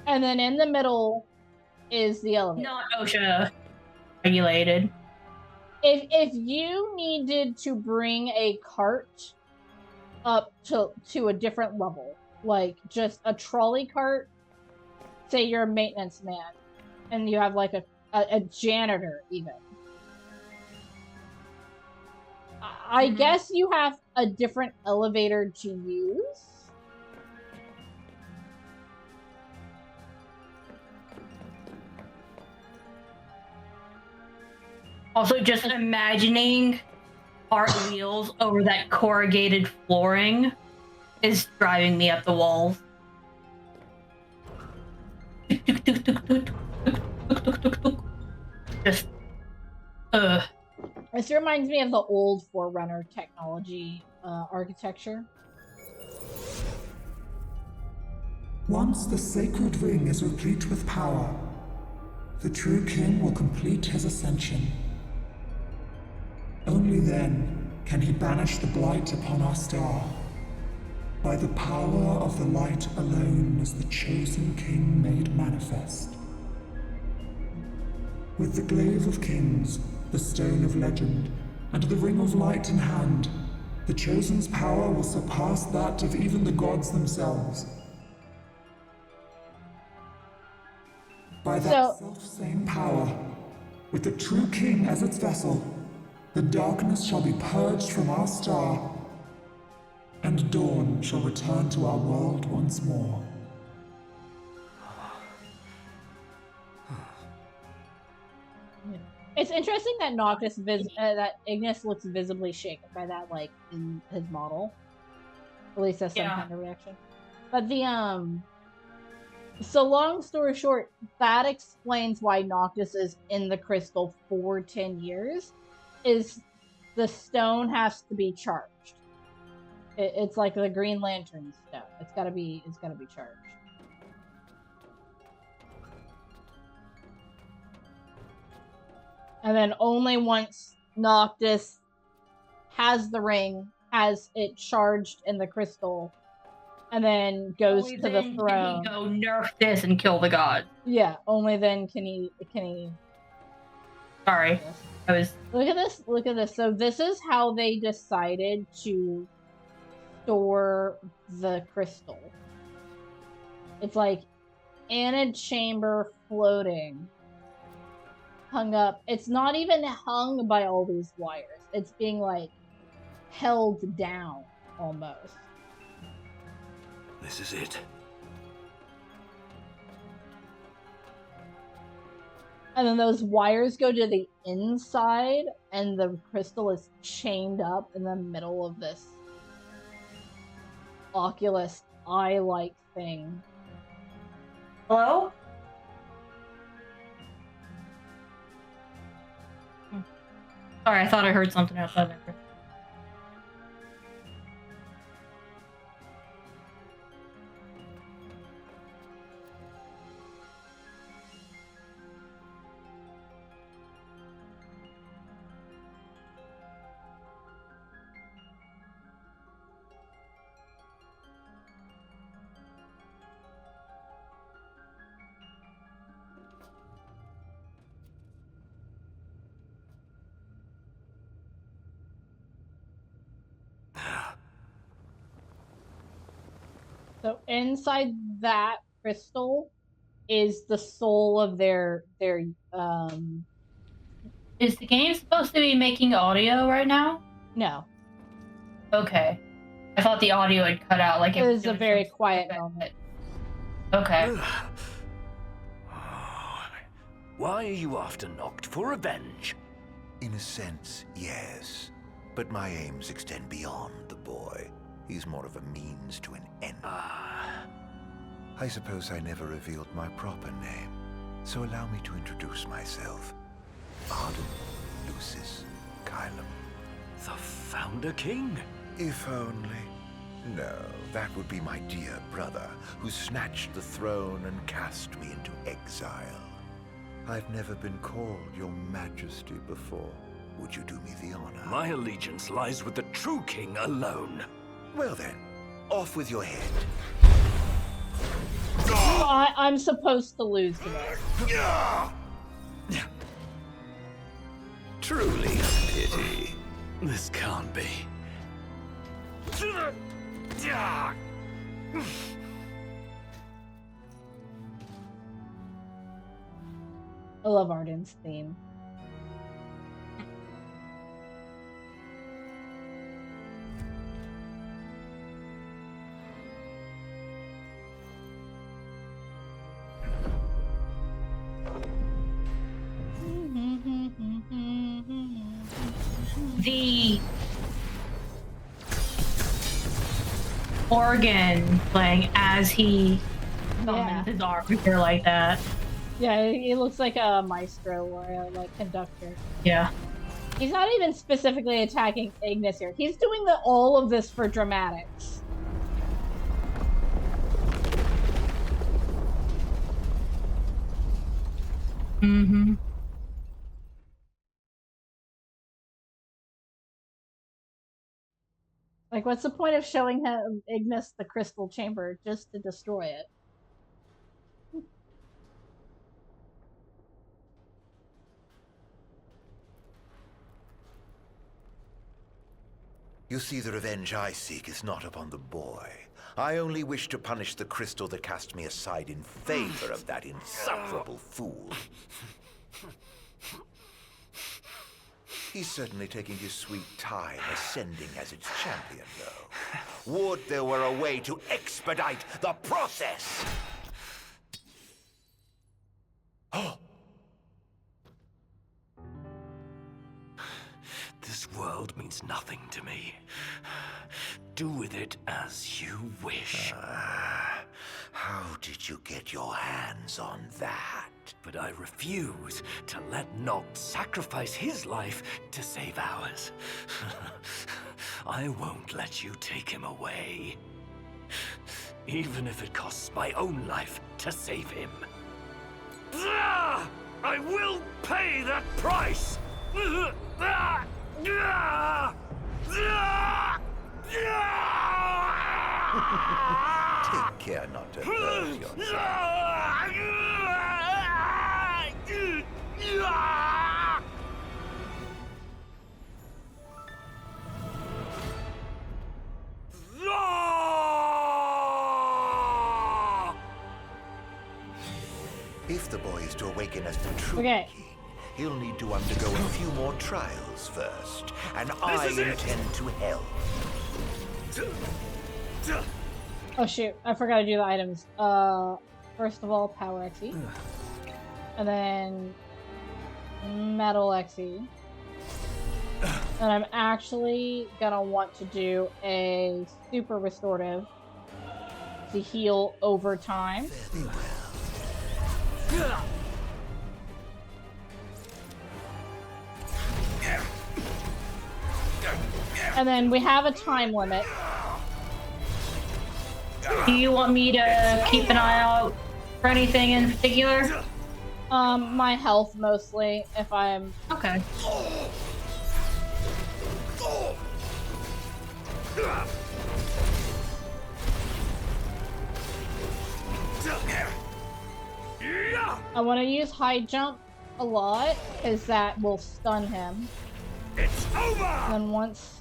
And then in the middle is the elevator. Not OSHA regulated. If you needed to bring a cart up to a different level, like just a trolley cart, say you're a maintenance man, and you have like a janitor even. I guess you have a different elevator to use. Also, just imagining art wheels over that corrugated flooring is driving me up the walls. Just, This reminds me of the old Forerunner technology architecture. Once the sacred ring is replete with power, the true king will complete his ascension. Only then can he banish the blight upon our star. By the power of the light alone is the chosen king made manifest. With the glaive of kings, the stone of legend, and the ring of light in hand, the chosen's power will surpass that of even the gods themselves. By that self-same power, with the true king as its vessel, the darkness shall be purged from our star, and dawn shall return to our world once more. It's interesting that that Ignis looks visibly shaken by that, like, in his model. At least that's some kind of reaction. But so long story short, that explains why Noctis is in the crystal for 10 years. Is the stone has to be charged. It's like the Green Lantern stone. It's gotta be charged. And then only once Noctis has the ring, has it charged in the crystal, and then goes to the throne. Can he go nerf this and kill the god? Yeah, only then can he. Sorry, I was. Look at this. Look at this. So this is how they decided to store the crystal. It's like in a chamber floating, hung up. It's not even hung by all these wires. It's being like held down almost. This is it. And then those wires go to the inside, and the crystal is chained up in the middle of this Oculus eye-like thing. Hello? Sorry, I thought I heard something outside there. So inside that crystal is the soul of their Is the game supposed to be making audio right now? No. Okay. I thought the audio had cut out. Like it was a very quiet moment. Okay. Why are you after Noct? For revenge? In a sense, yes. But my aims extend beyond the boy. He's more of a means to an end. I suppose I never revealed my proper name, so allow me to introduce myself. Arden Lucis Kylum. The Founder King? If only. No, that would be my dear brother, who snatched the throne and cast me into exile. I've never been called your majesty before. Would you do me the honor? My allegiance lies with the true king alone. Well then, off with your head. I'm supposed to lose today. Truly a pity. This can't be. I love Arden's theme. The organ playing as he summons his arbiter like that. Yeah, he looks like a maestro or a conductor. Yeah. He's not even specifically attacking Ignis here. He's doing all of this for dramatics. Mm-hmm. Like, what's the point of showing him Ignis the crystal chamber just to destroy it? You see, the revenge I seek is not upon the boy. I only wish to punish the crystal that cast me aside in favor of that insufferable fool. He's certainly taking his sweet time ascending as its champion, though. Would there were a way to expedite the process! Oh! This world means nothing to me. Do with it as you wish. How did you get your hands on that? But I refuse to let Noct sacrifice his life to save ours. I won't let you take him away. Even if it costs my own life to save him. I will pay that price! Take care not to hurt yourself. If the boy is to awaken as the true king, he'll need to undergo a few more trials first, and I intend to help. Oh shoot, I forgot to do the items. First of all, Power XE. And then Metal XE. And I'm actually gonna want to do a Super Restorative to heal over time. Very well. And then we have a time limit. Do you want me to keep an eye out for anything in particular? My health mostly, if I'm... Okay. I want to use high jump a lot, because that will stun him. It's over! And then once...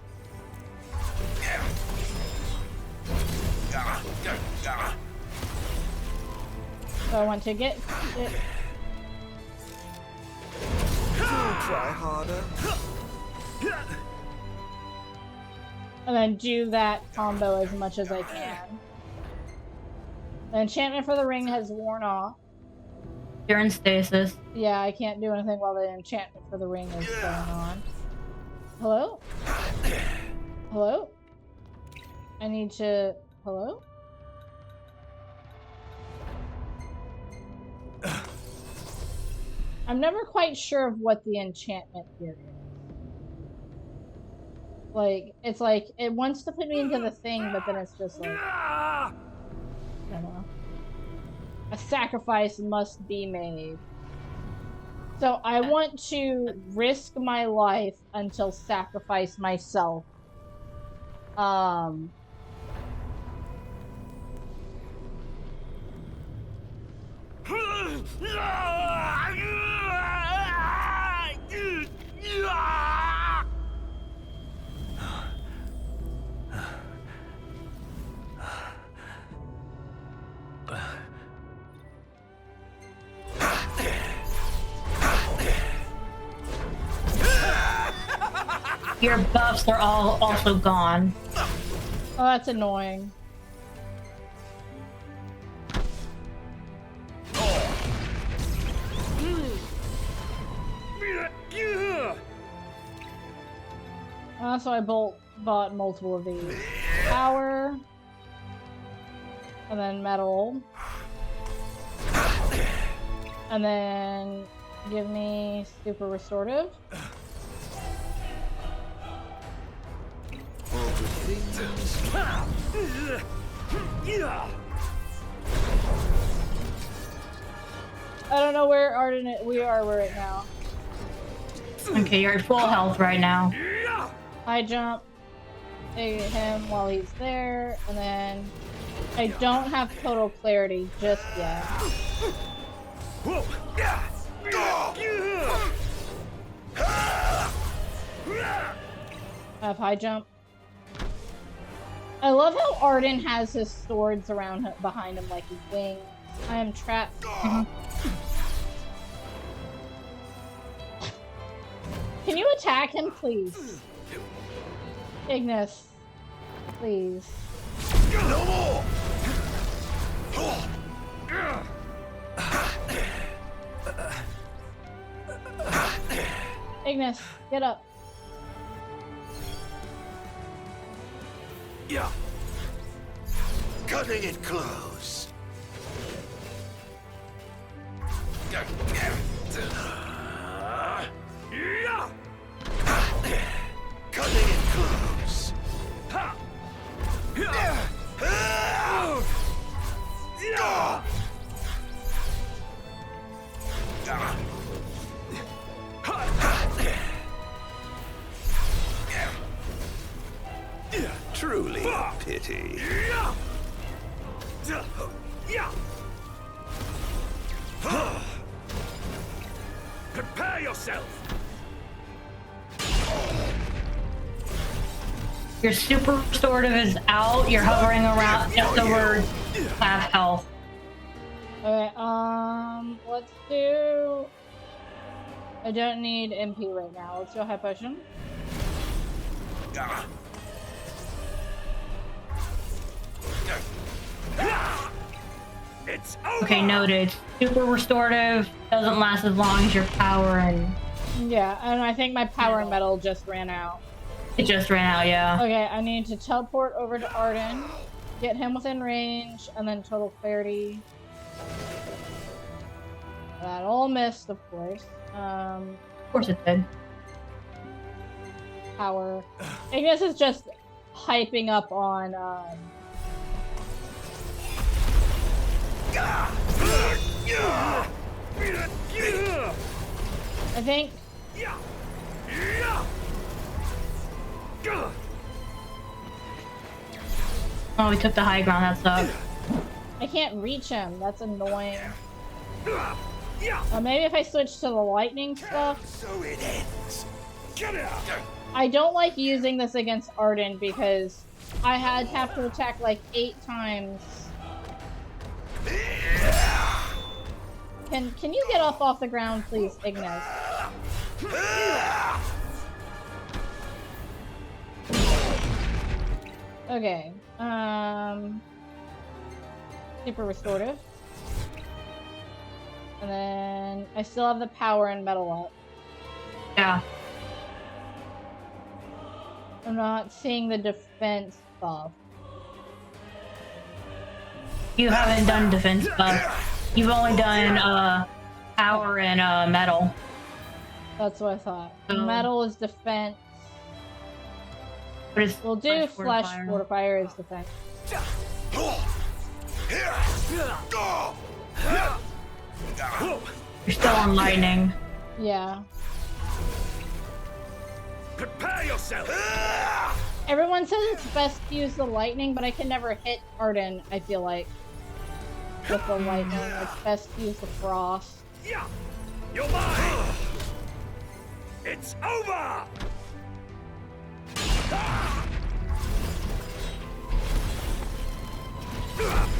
So I want to get it. Try harder. And then do that combo as much as I can. The enchantment for the ring has worn off. You're in stasis. Yeah, I can't do anything while the enchantment for the ring is going on. Hello? Hello? I need to... Hello? I'm never quite sure of what the enchantment here is. Like, it's like, it wants to put me into the thing, but then it's just like, I don't know. A sacrifice must be made. So I want to risk my life until sacrifice myself. Your buffs are all also gone. Oh, that's annoying. So I bought multiple of these. Power. And then metal. And then give me super restorative. I don't know where Arden we are right now. Okay, you're at full health right now. I jump him while he's there, and then I don't have total clarity just yet. I have high jump. I love how Arden has his swords around him, behind him like his wings. I am trapped. Can you attack him, please? Ignis, please. No more! Ignis, get up. Yeah. Cutting it close. Cutting it close. Truly a pity. Prepare yourself. Your super restorative is out. You're hovering around just over half health. Okay, let's do... I don't need MP right now. Let's do a high potion. It's over. Okay, noted. Super restorative doesn't last as long as your power and... Yeah, and I think my power and metal just ran out. It just ran out, yeah. Okay, I need to teleport over to Arden, get him within range, and then total clarity. That all missed, of course. Of course it did. Power. Ignis is just hyping up on, I think... Oh, we took the high ground, that sucks. I can't reach him, that's annoying. Maybe if I switch to the lightning stuff. So it ends. Get out. I don't like using this against Arden because I have to attack like 8 times. Can you get off the ground, please, Ignis? Okay. Super restorative. And then I still have the power and metal up. Yeah. I'm not seeing the defense buff. You haven't done defense buff. You've only done power and metal. That's what I thought. So- Metal is defense. But it's We'll do flesh fortifier. fortifier as defense. You're still on lightning. Yeah. Prepare yourself! Everyone says it's best to use the lightning, but I can never hit Arden, I feel like. With the lightning. It's best to use the frost. Yeah! You're mine! It's over!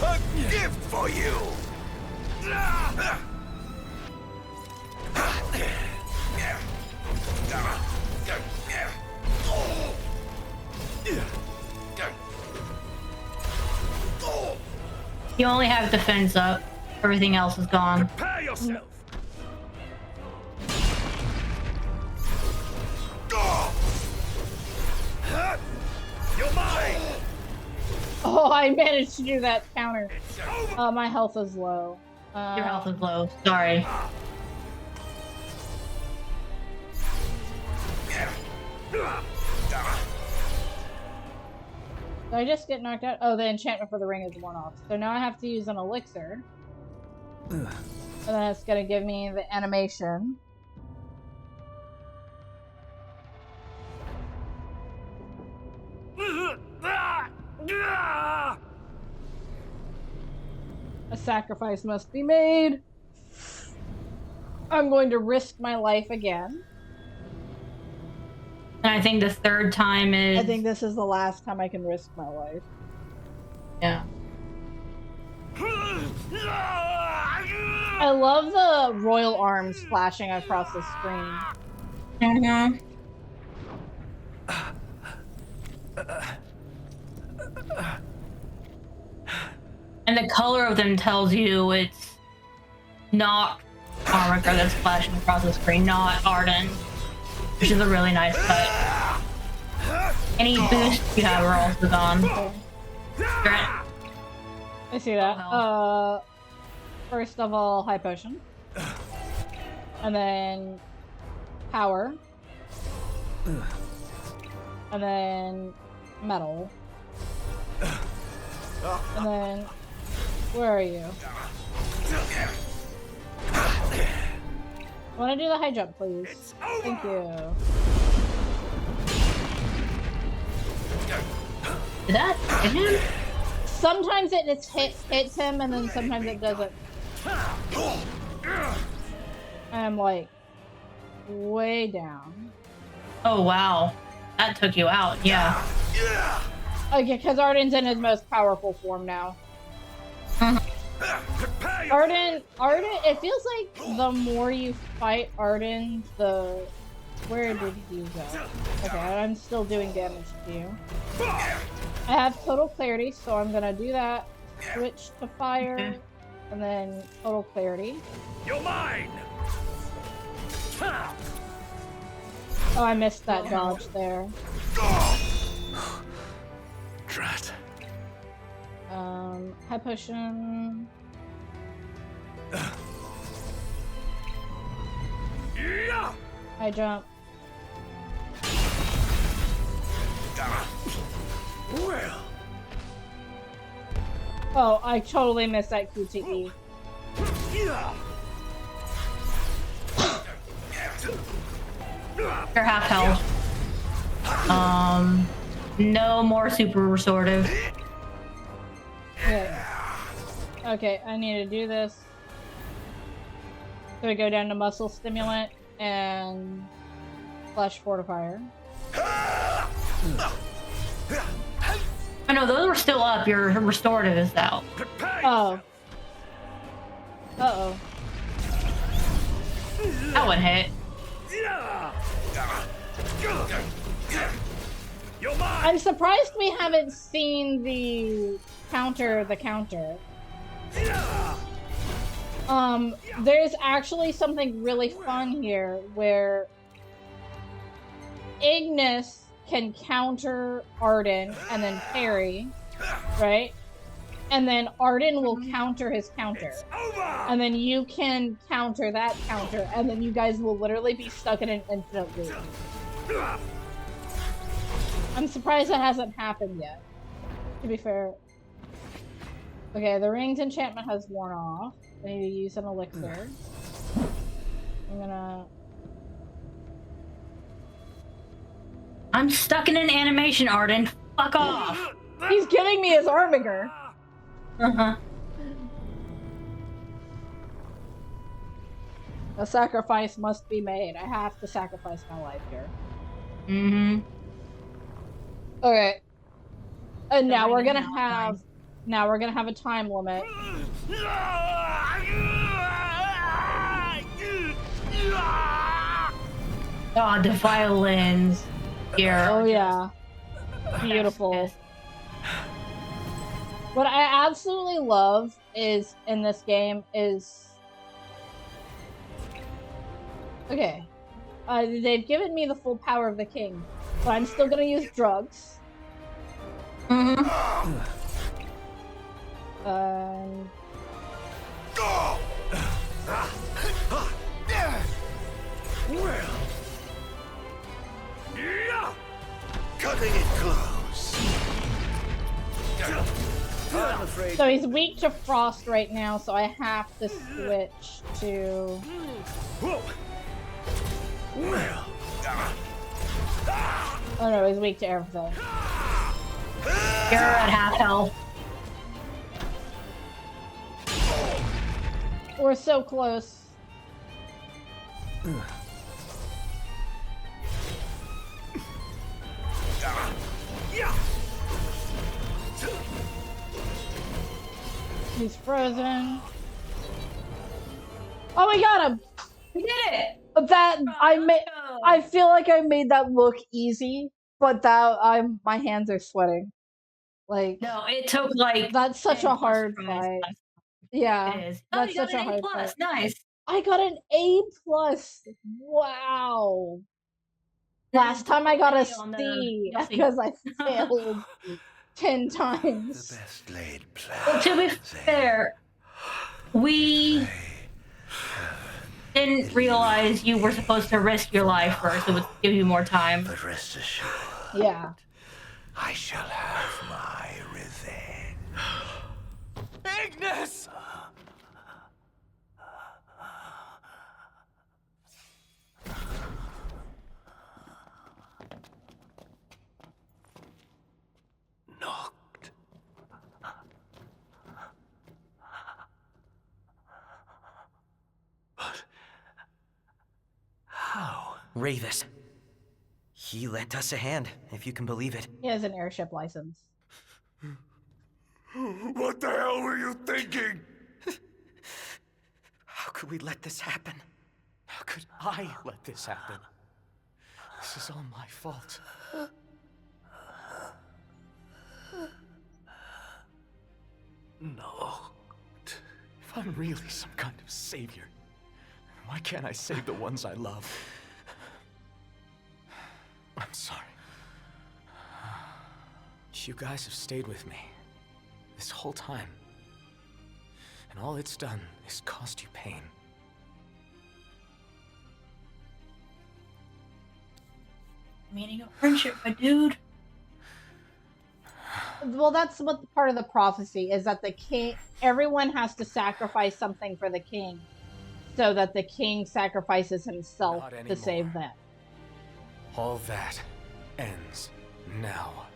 A gift for you! You only have defense up. Everything else is gone. Prepare yourself! You're mine! Oh, I managed to do that counter. My health is low. Your health is low. Sorry. Did I just get knocked out? Oh, the enchantment for the ring is worn off. So now I have to use an elixir. And then it's gonna give me the animation. A sacrifice must be made. I'm going to risk my life again. And I think the third time is... I think this is the last time I can risk my life. Yeah. I love the royal arms flashing across the screen. Mm-hmm. And the color of them tells you it's not Armor that's flashing across the screen, not Arden. Which is a really nice cut. Any boosts you have are also gone. Grant. I see that. First of all, high potion. And then power. And then metal. And then where are you? Want to do the high jump, please? Thank you. Did that hit him? Sometimes it hits him, and then sometimes it doesn't. And I'm like way down. Oh wow, that took you out. Yeah. Okay, because Arden's in his most powerful form now. Arden, it feels like the more you fight Arden, the... Where did you go? Okay, I'm still doing damage to you. I have total clarity, so I'm gonna do that. Switch to fire, and then total clarity. You're mine! Oh, I missed that dodge there. Drat. High potion. High jump. Well. Oh, I totally missed that QTE. You're half health. No more super restorative. Okay. Okay, I need to do this. So I go down to muscle stimulant and flesh fortifier. Oh no, those are still up. Your restorative is out. Oh. Uh-oh. That one hit. I'm surprised we haven't seen the counter. There's actually something really fun here where Ignis can counter Arden and then parry, right? and then Arden will counter his counter. And then you can counter that counter, and then you guys will literally be stuck in an infinite loop. I'm surprised that hasn't happened yet, to be fair. Okay, the ring's enchantment has worn off. I need to use an elixir. I'm stuck in an animation, Arden. Fuck off. He's giving me his Armiger. Uh-huh. A sacrifice must be made. I have to sacrifice my life here. Mm-hmm. Okay. And now we're gonna have a time limit. Oh, the violins here. Oh yeah. Beautiful. What I absolutely love is in this game is okay. They've given me the full power of the king, but I'm still gonna use drugs. Cutting it close. I'm afraid. So he's weak to frost right now, so I have to switch to. Oh no, he's weak to everything. You're at half health. We're so close. He's frozen. Oh, we got him! We did it! I feel like I made that look easy, but my hands are sweating. Like no, it took like that's such a hard fight. Yeah, it is. That's you got such a an hard A+. fight. Nice. I got an A+. Wow. Last time I got a C because I failed 10 times. The best laid plan. Well, to be fair, we didn't realize you were supposed to risk your life first. It would give you more time. But rest assured, yeah, I shall have my revenge. Ignis! Knocked. But how? Ravis. He lent us a hand, if you can believe it. he has an airship license. What the hell were you thinking? How could we let this happen? How could I let this happen? This is all my fault. No. If I'm really some kind of savior, why can't I save the ones I love? I'm sorry. You guys have stayed with me this whole time, and all it's done is cost you pain. Meaning of friendship, my dude. Well, that's what part of the prophecy is, that the king, everyone has to sacrifice something for the king, so that the king sacrifices himself to save them. All that ends now.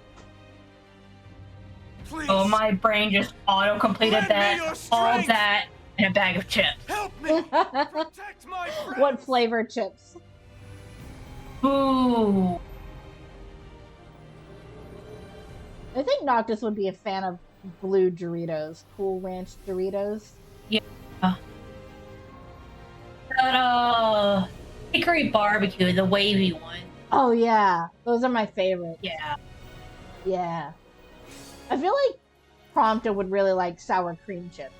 Please. Oh, my brain just auto-completed that. All that and a bag of chips. Help me! Protect my friends! What flavor chips? Ooh. I think Noctis would be a fan of blue Doritos, Cool Ranch Doritos. Yeah. That hickory barbecue, the wavy one. Oh yeah, those are my favorite. Yeah. Yeah. I feel like Prompto would really like sour cream chips.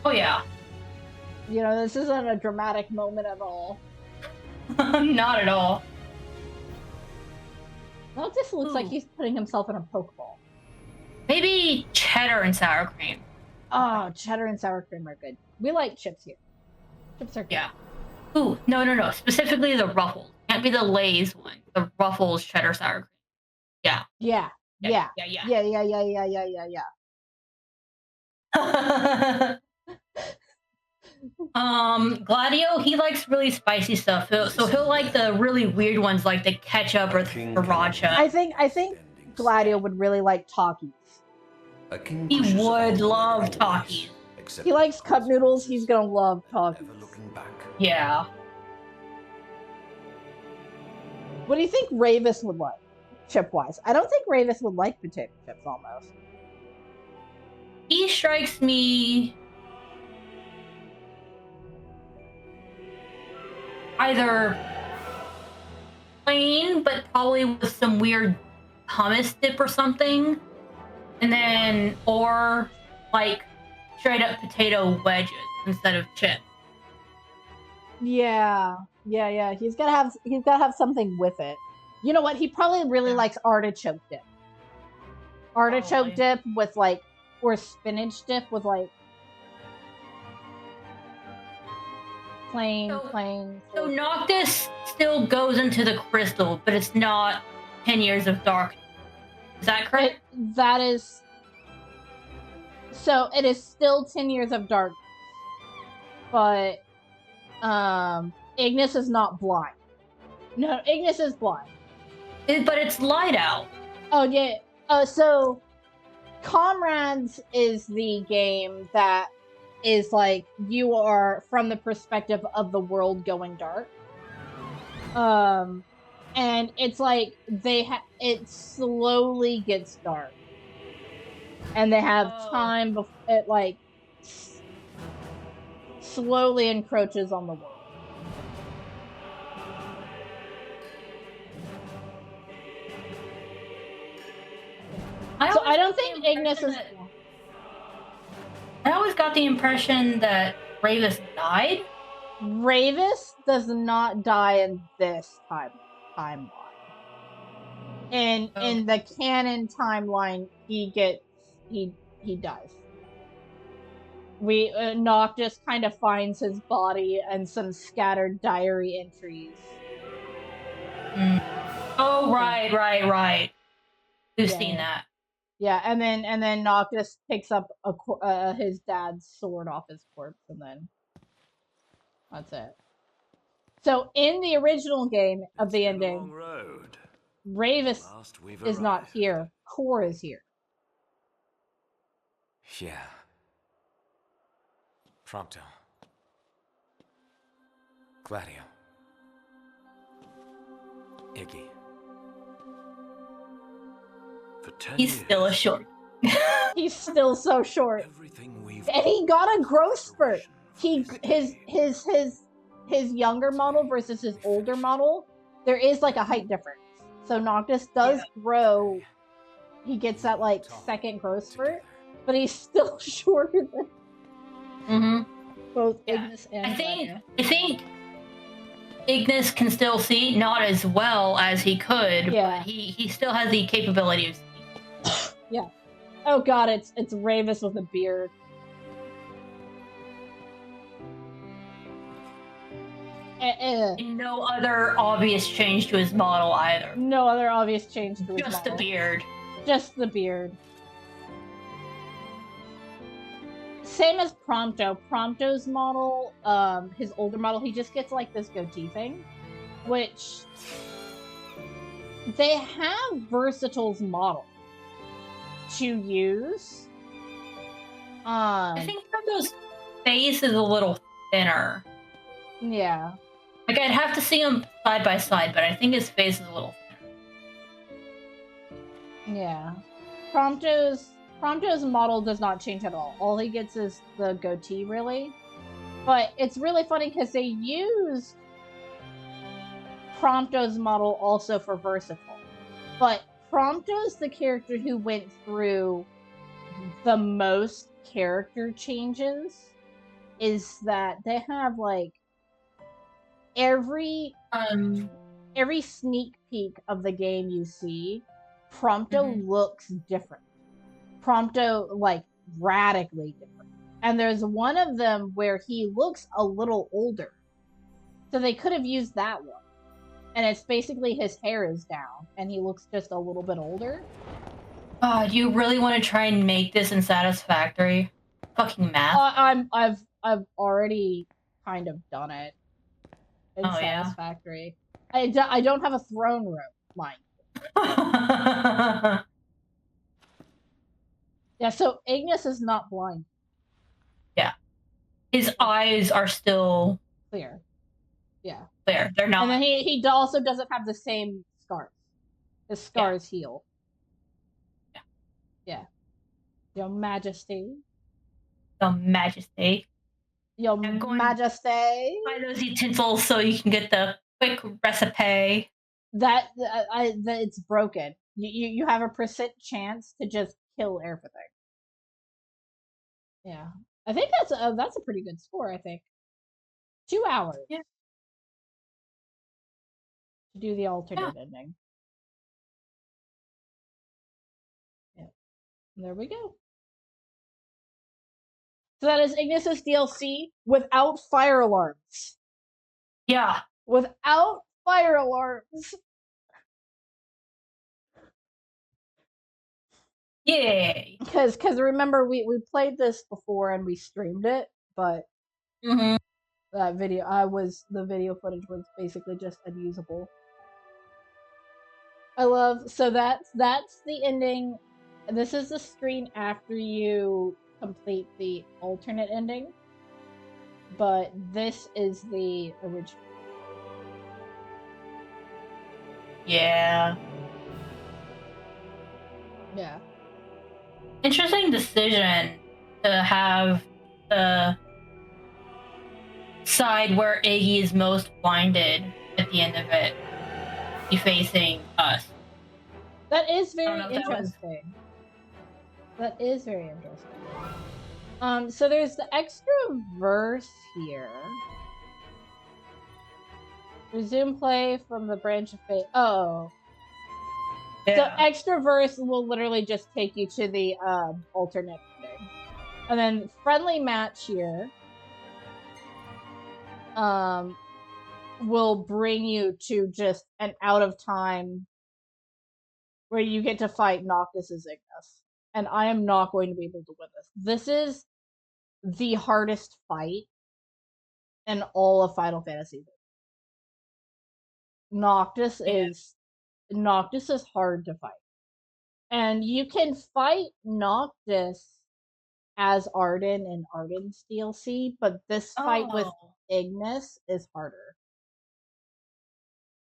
Oh yeah. You know, this isn't a dramatic moment at all. Not at all. Noctis looks like he's putting himself in a Pokeball. Maybe cheddar and sour cream. Oh, cheddar and sour cream are good. We like chips here. Chips are good. Yeah. Ooh, no. Specifically the Ruffles. Can't be the Lay's one. The Ruffles cheddar sour cream. Yeah. Yeah. Yeah. Gladio, he likes really spicy stuff. So he'll like the really weird ones, like the ketchup or the sriracha. I think Gladio would really like Takis. He would love Takis. He likes cup noodles. He's gonna love Takis. Yeah. What do you think Ravis would like, chip-wise? I don't think Ravis would like potato chips, almost. He strikes me either plain, but probably with some weird hummus dip or something, and then, or like straight up potato wedges instead of chips. Yeah. He's gotta have something with it. You know what? He probably really likes artichoke dip. Artichoke dip with like, or spinach dip with like plain. So Noctis still goes into the crystal, but it's not 10 years of darkness. Is that correct? That is. So it is still 10 years of darkness, but Ignis is not blind. No, Ignis is blind. But it's light out. Oh yeah. So Comrades is the game that is like you are from the perspective of the world going dark. And it's like it slowly gets dark. And they have time before it like slowly encroaches on the world. I don't think Ignis is. I always got the impression that Ravis died. Ravis does not die in this timeline. In the canon timeline, he dies. Noctis kind of finds his body and some scattered diary entries. Oh, right. We've seen that. Yeah, and then Noctis picks up his dad's sword off his corpse, and then that's it. So in the original game of the ending, Ravis is not here. Core is here. Yeah. Prompto. Gladio. Iggy. He's still a short. He's still so short. And he got a growth spurt. His younger model versus his older model, there is like a height difference. So Noctis does grow. He gets that like second growth spurt, but he's still shorter than both Ignis and I think Ignis can still see, not as well as he could, but he still has the capability of seeing. Yeah. Oh god, it's Ravis with a beard. And no other obvious change to his model either. No other obvious change to his model. Just the beard. Just the beard. Same as Prompto. Prompto's model, his older model, he just gets like this goatee thing, which they have Versatile's model to use. I think Prompto's face is a little thinner. Yeah. Like I'd have to see him side by side, but I think his face is a little thinner. Yeah. Prompto's model does not change at all. All he gets is the goatee, really. But it's really funny because they use Prompto's model also for Versatile. But Prompto's the character who went through the most character changes. Is that they have like every sneak peek of the game you see, Prompto looks different. Prompto, like, radically different. And there's one of them where he looks a little older. So they could have used that one. And it's basically his hair is down, and he looks just a little bit older. Do you really want to try and make this unsatisfactory? Fucking math. I've already kind of done it. It's satisfactory. I don't have a throne room, mind you. Yeah, so Ignis is not blind. Yeah. His eyes are still clear. Yeah. Clear. They're not. And then he also doesn't have the same scars. His scars heal. Yeah. Yeah. Your Majesty. Your Majesty. Your Majesty. Buy those utensils so you can get the quick recipe. That it's broken. You have a % chance to just kill everything. Yeah, I think that's a pretty good score. I think 2 hours. Yeah. To do the alternate ending. Yeah. There we go. So that is Ignis DLC without fire alarms. Yeah. Without fire alarms. Yay. Because remember we played this before and we streamed it, but that video the video footage was basically just unusable. I love so that's the ending. This is the screen after you complete the alternate ending. But this is the original. Yeah. Yeah. Interesting decision to have the side where Iggy is most blinded at the end of it be facing us. That is very interesting. That is very interesting. So there's the extra verse here. Resume play from the branch of fate. Oh. Yeah. So extra verse will literally just take you to the alternate ending. And then friendly match here will bring you to just an out of time where you get to fight Noctis's Ignis. And I am not going to be able to win this. This is the hardest fight in all of Final Fantasy. Noctis is hard to fight. And you can fight Noctis as Arden in Arden's DLC, but this fight with Ignis is harder.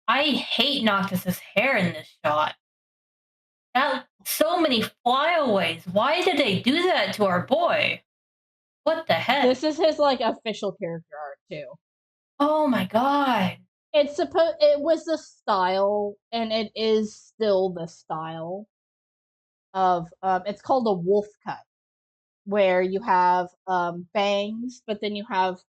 I hate Noctis's hair in this shot. So many flyaways. Why did they do that to our boy? What the heck? This is his official character art too. Oh my god. It was the style, and it is still the style of it's called a wolf cut, where you have bangs, but then you have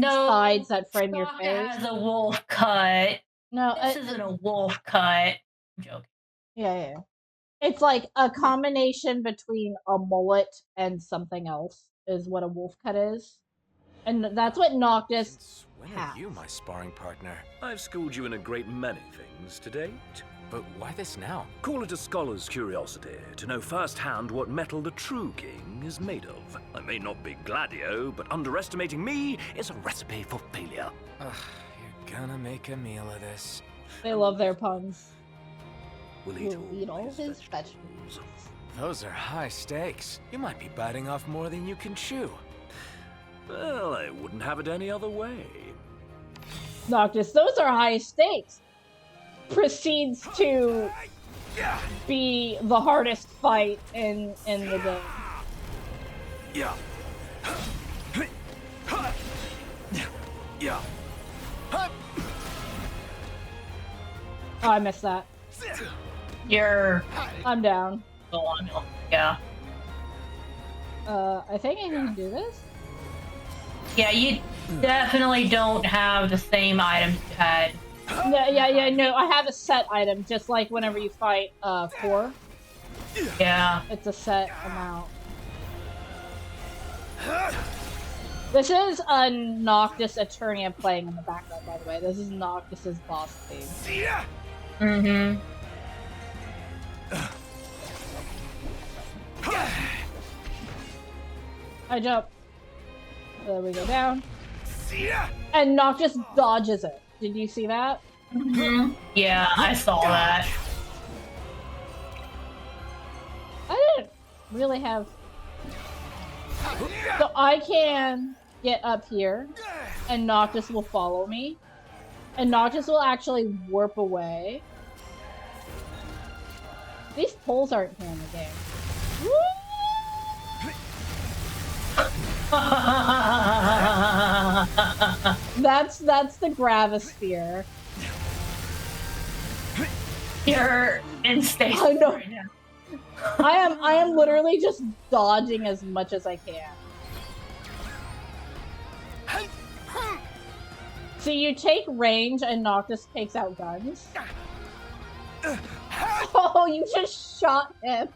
sides that frame your face. Has a wolf cut. No, this isn't a wolf cut. I'm joking. Yeah. It's like a combination between a mullet and something else is what a wolf cut is. And that's what Noctis When are you my sparring partner? I've schooled you in a great many things to date. But why this now? Call it a scholar's curiosity, to know firsthand what metal the true king is made of. I may not be Gladio, but underestimating me is a recipe for failure. You're gonna make a meal of this. They love their puns. We'll eat all his vegetables. Those are high stakes. You might be biting off more than you can chew. Well, I wouldn't have it any other way. Noctis, those are high stakes. Proceeds to be the hardest fight in the game. Yeah. Yeah. Oh, I missed that. I'm down. Yeah. I think I can do this. Yeah, you definitely don't have the same items you had. No, I have a set item, just like whenever you fight Core. Yeah. It's a set amount. This is a Noctis Eternia playing in the background, by the way. This is Noctis's boss theme. Mm-hmm. I jump. There we go down. And Noctis dodges it. Did you see that? Mm-hmm. Yeah, I saw that. I didn't really have... So I can get up here, and Noctis will follow me. And Noctis will actually warp away. These poles aren't here in the game. That's the gravisphere. You're in space. I know. Right now. I am literally just dodging as much as I can. So you take range and Noctis takes out guns. Oh, you just shot him.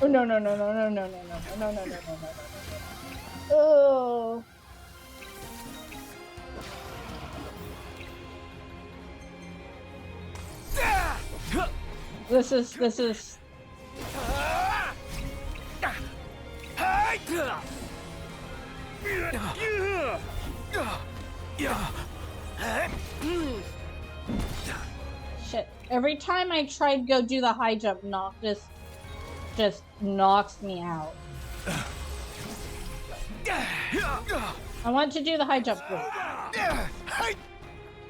Oh no no no no no no no no no no no no no no. Oh. This is shit. Every time I try to go do the high jump, Noctis just knocks me out. I want to do the high jump, please.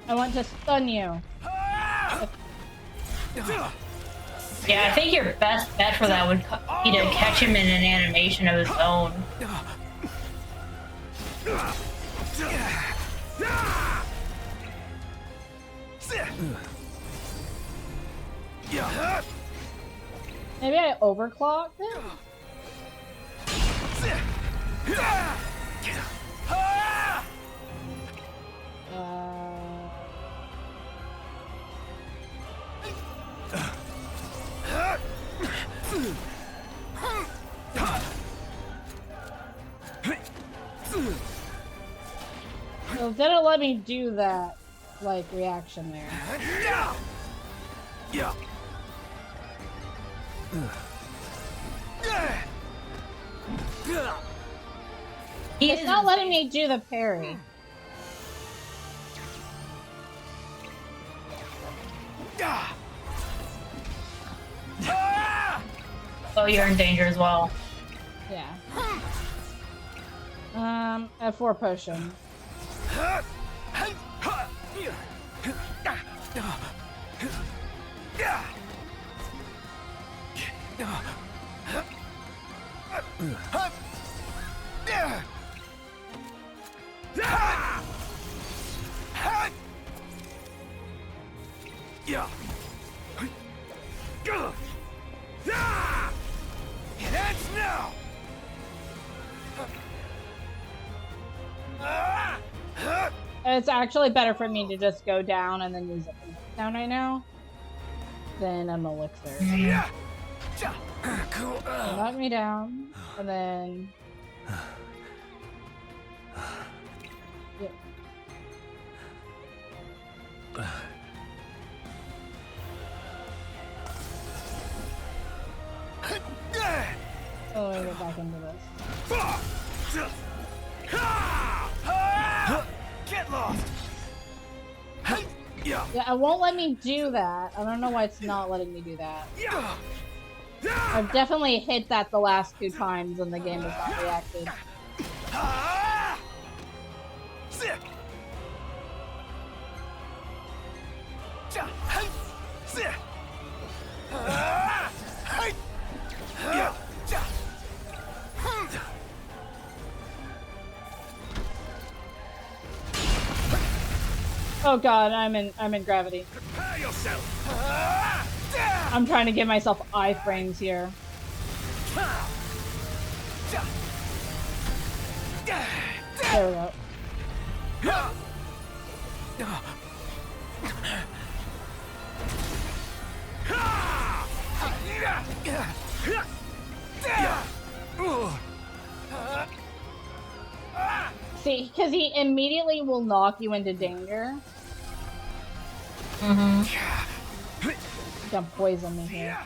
I want to stun you. Yeah, I think your best bet for that would be to catch him in an animation of his own. Maybe I overclocked him? So it didn't let me do that, like, reaction there. It's not letting me do the parry. Oh, you're in danger as well. Yeah. F4 potion. It's actually better for me to just go down and then use a down right now than an elixir. Knock me down, and then... Yep. Oh, let me get back into this. Get lost! Yeah, it won't let me do that. I don't know why it's not letting me do that. I've definitely hit that the last 2 times and the game has not reacted. Oh god, I'm in gravity. Prepare yourself. I'm trying to give myself iframes here. There we go. See, because he immediately will knock you into danger. Don't poison me here.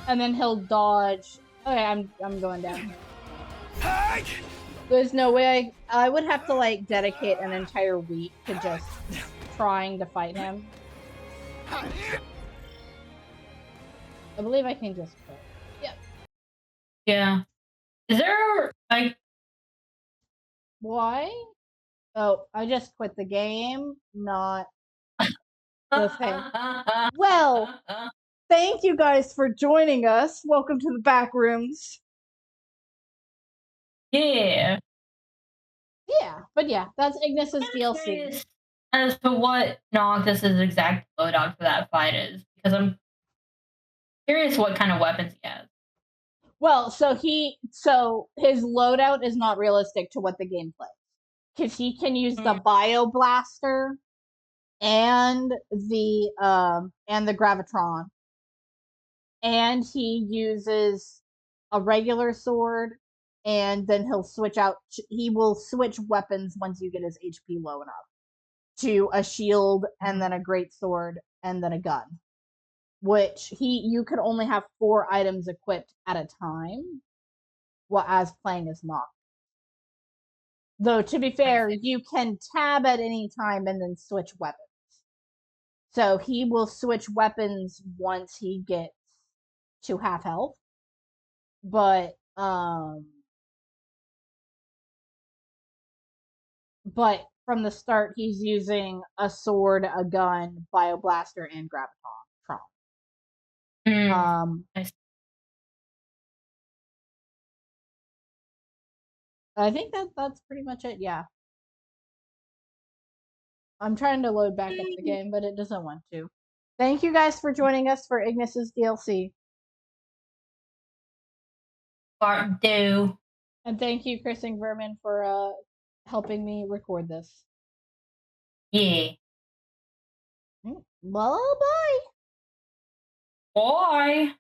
And then he'll dodge. Okay, I'm going down. There's no way I would have to like dedicate an entire week to just trying to fight him. I believe I can just quit. Yep. Yeah. Is there like why? Oh, I just quit the game, not the thing. Well, thank you guys for joining us. Welcome to the back rooms. Yeah. Yeah, but yeah, that's Ignis's DLC. As to what Noctis's exact loadout for that fight is, because I'm curious what kind of weapons he has. Well, so his loadout is not realistic to what the game plays. Because he can use the Bio Blaster and the Gravitron. And he uses a regular sword, and then he will switch weapons once you get his HP low enough to a shield and then a great sword and then a gun, which you could only have 4 items equipped at a time, as playing as Noctis. Though to be fair, you can tab at any time and then switch weapons. So he will switch weapons once he gets to half health. But from the start, he's using a sword, a gun, Bioblaster, and Gravitron. I think that's pretty much it. Yeah. I'm trying to load back up the game, but it doesn't want to. Thank you guys for joining us for Ignis's DLC. Part 2. And thank you, CursingVermin, for helping me record this. Yeah. Well, bye. Bye.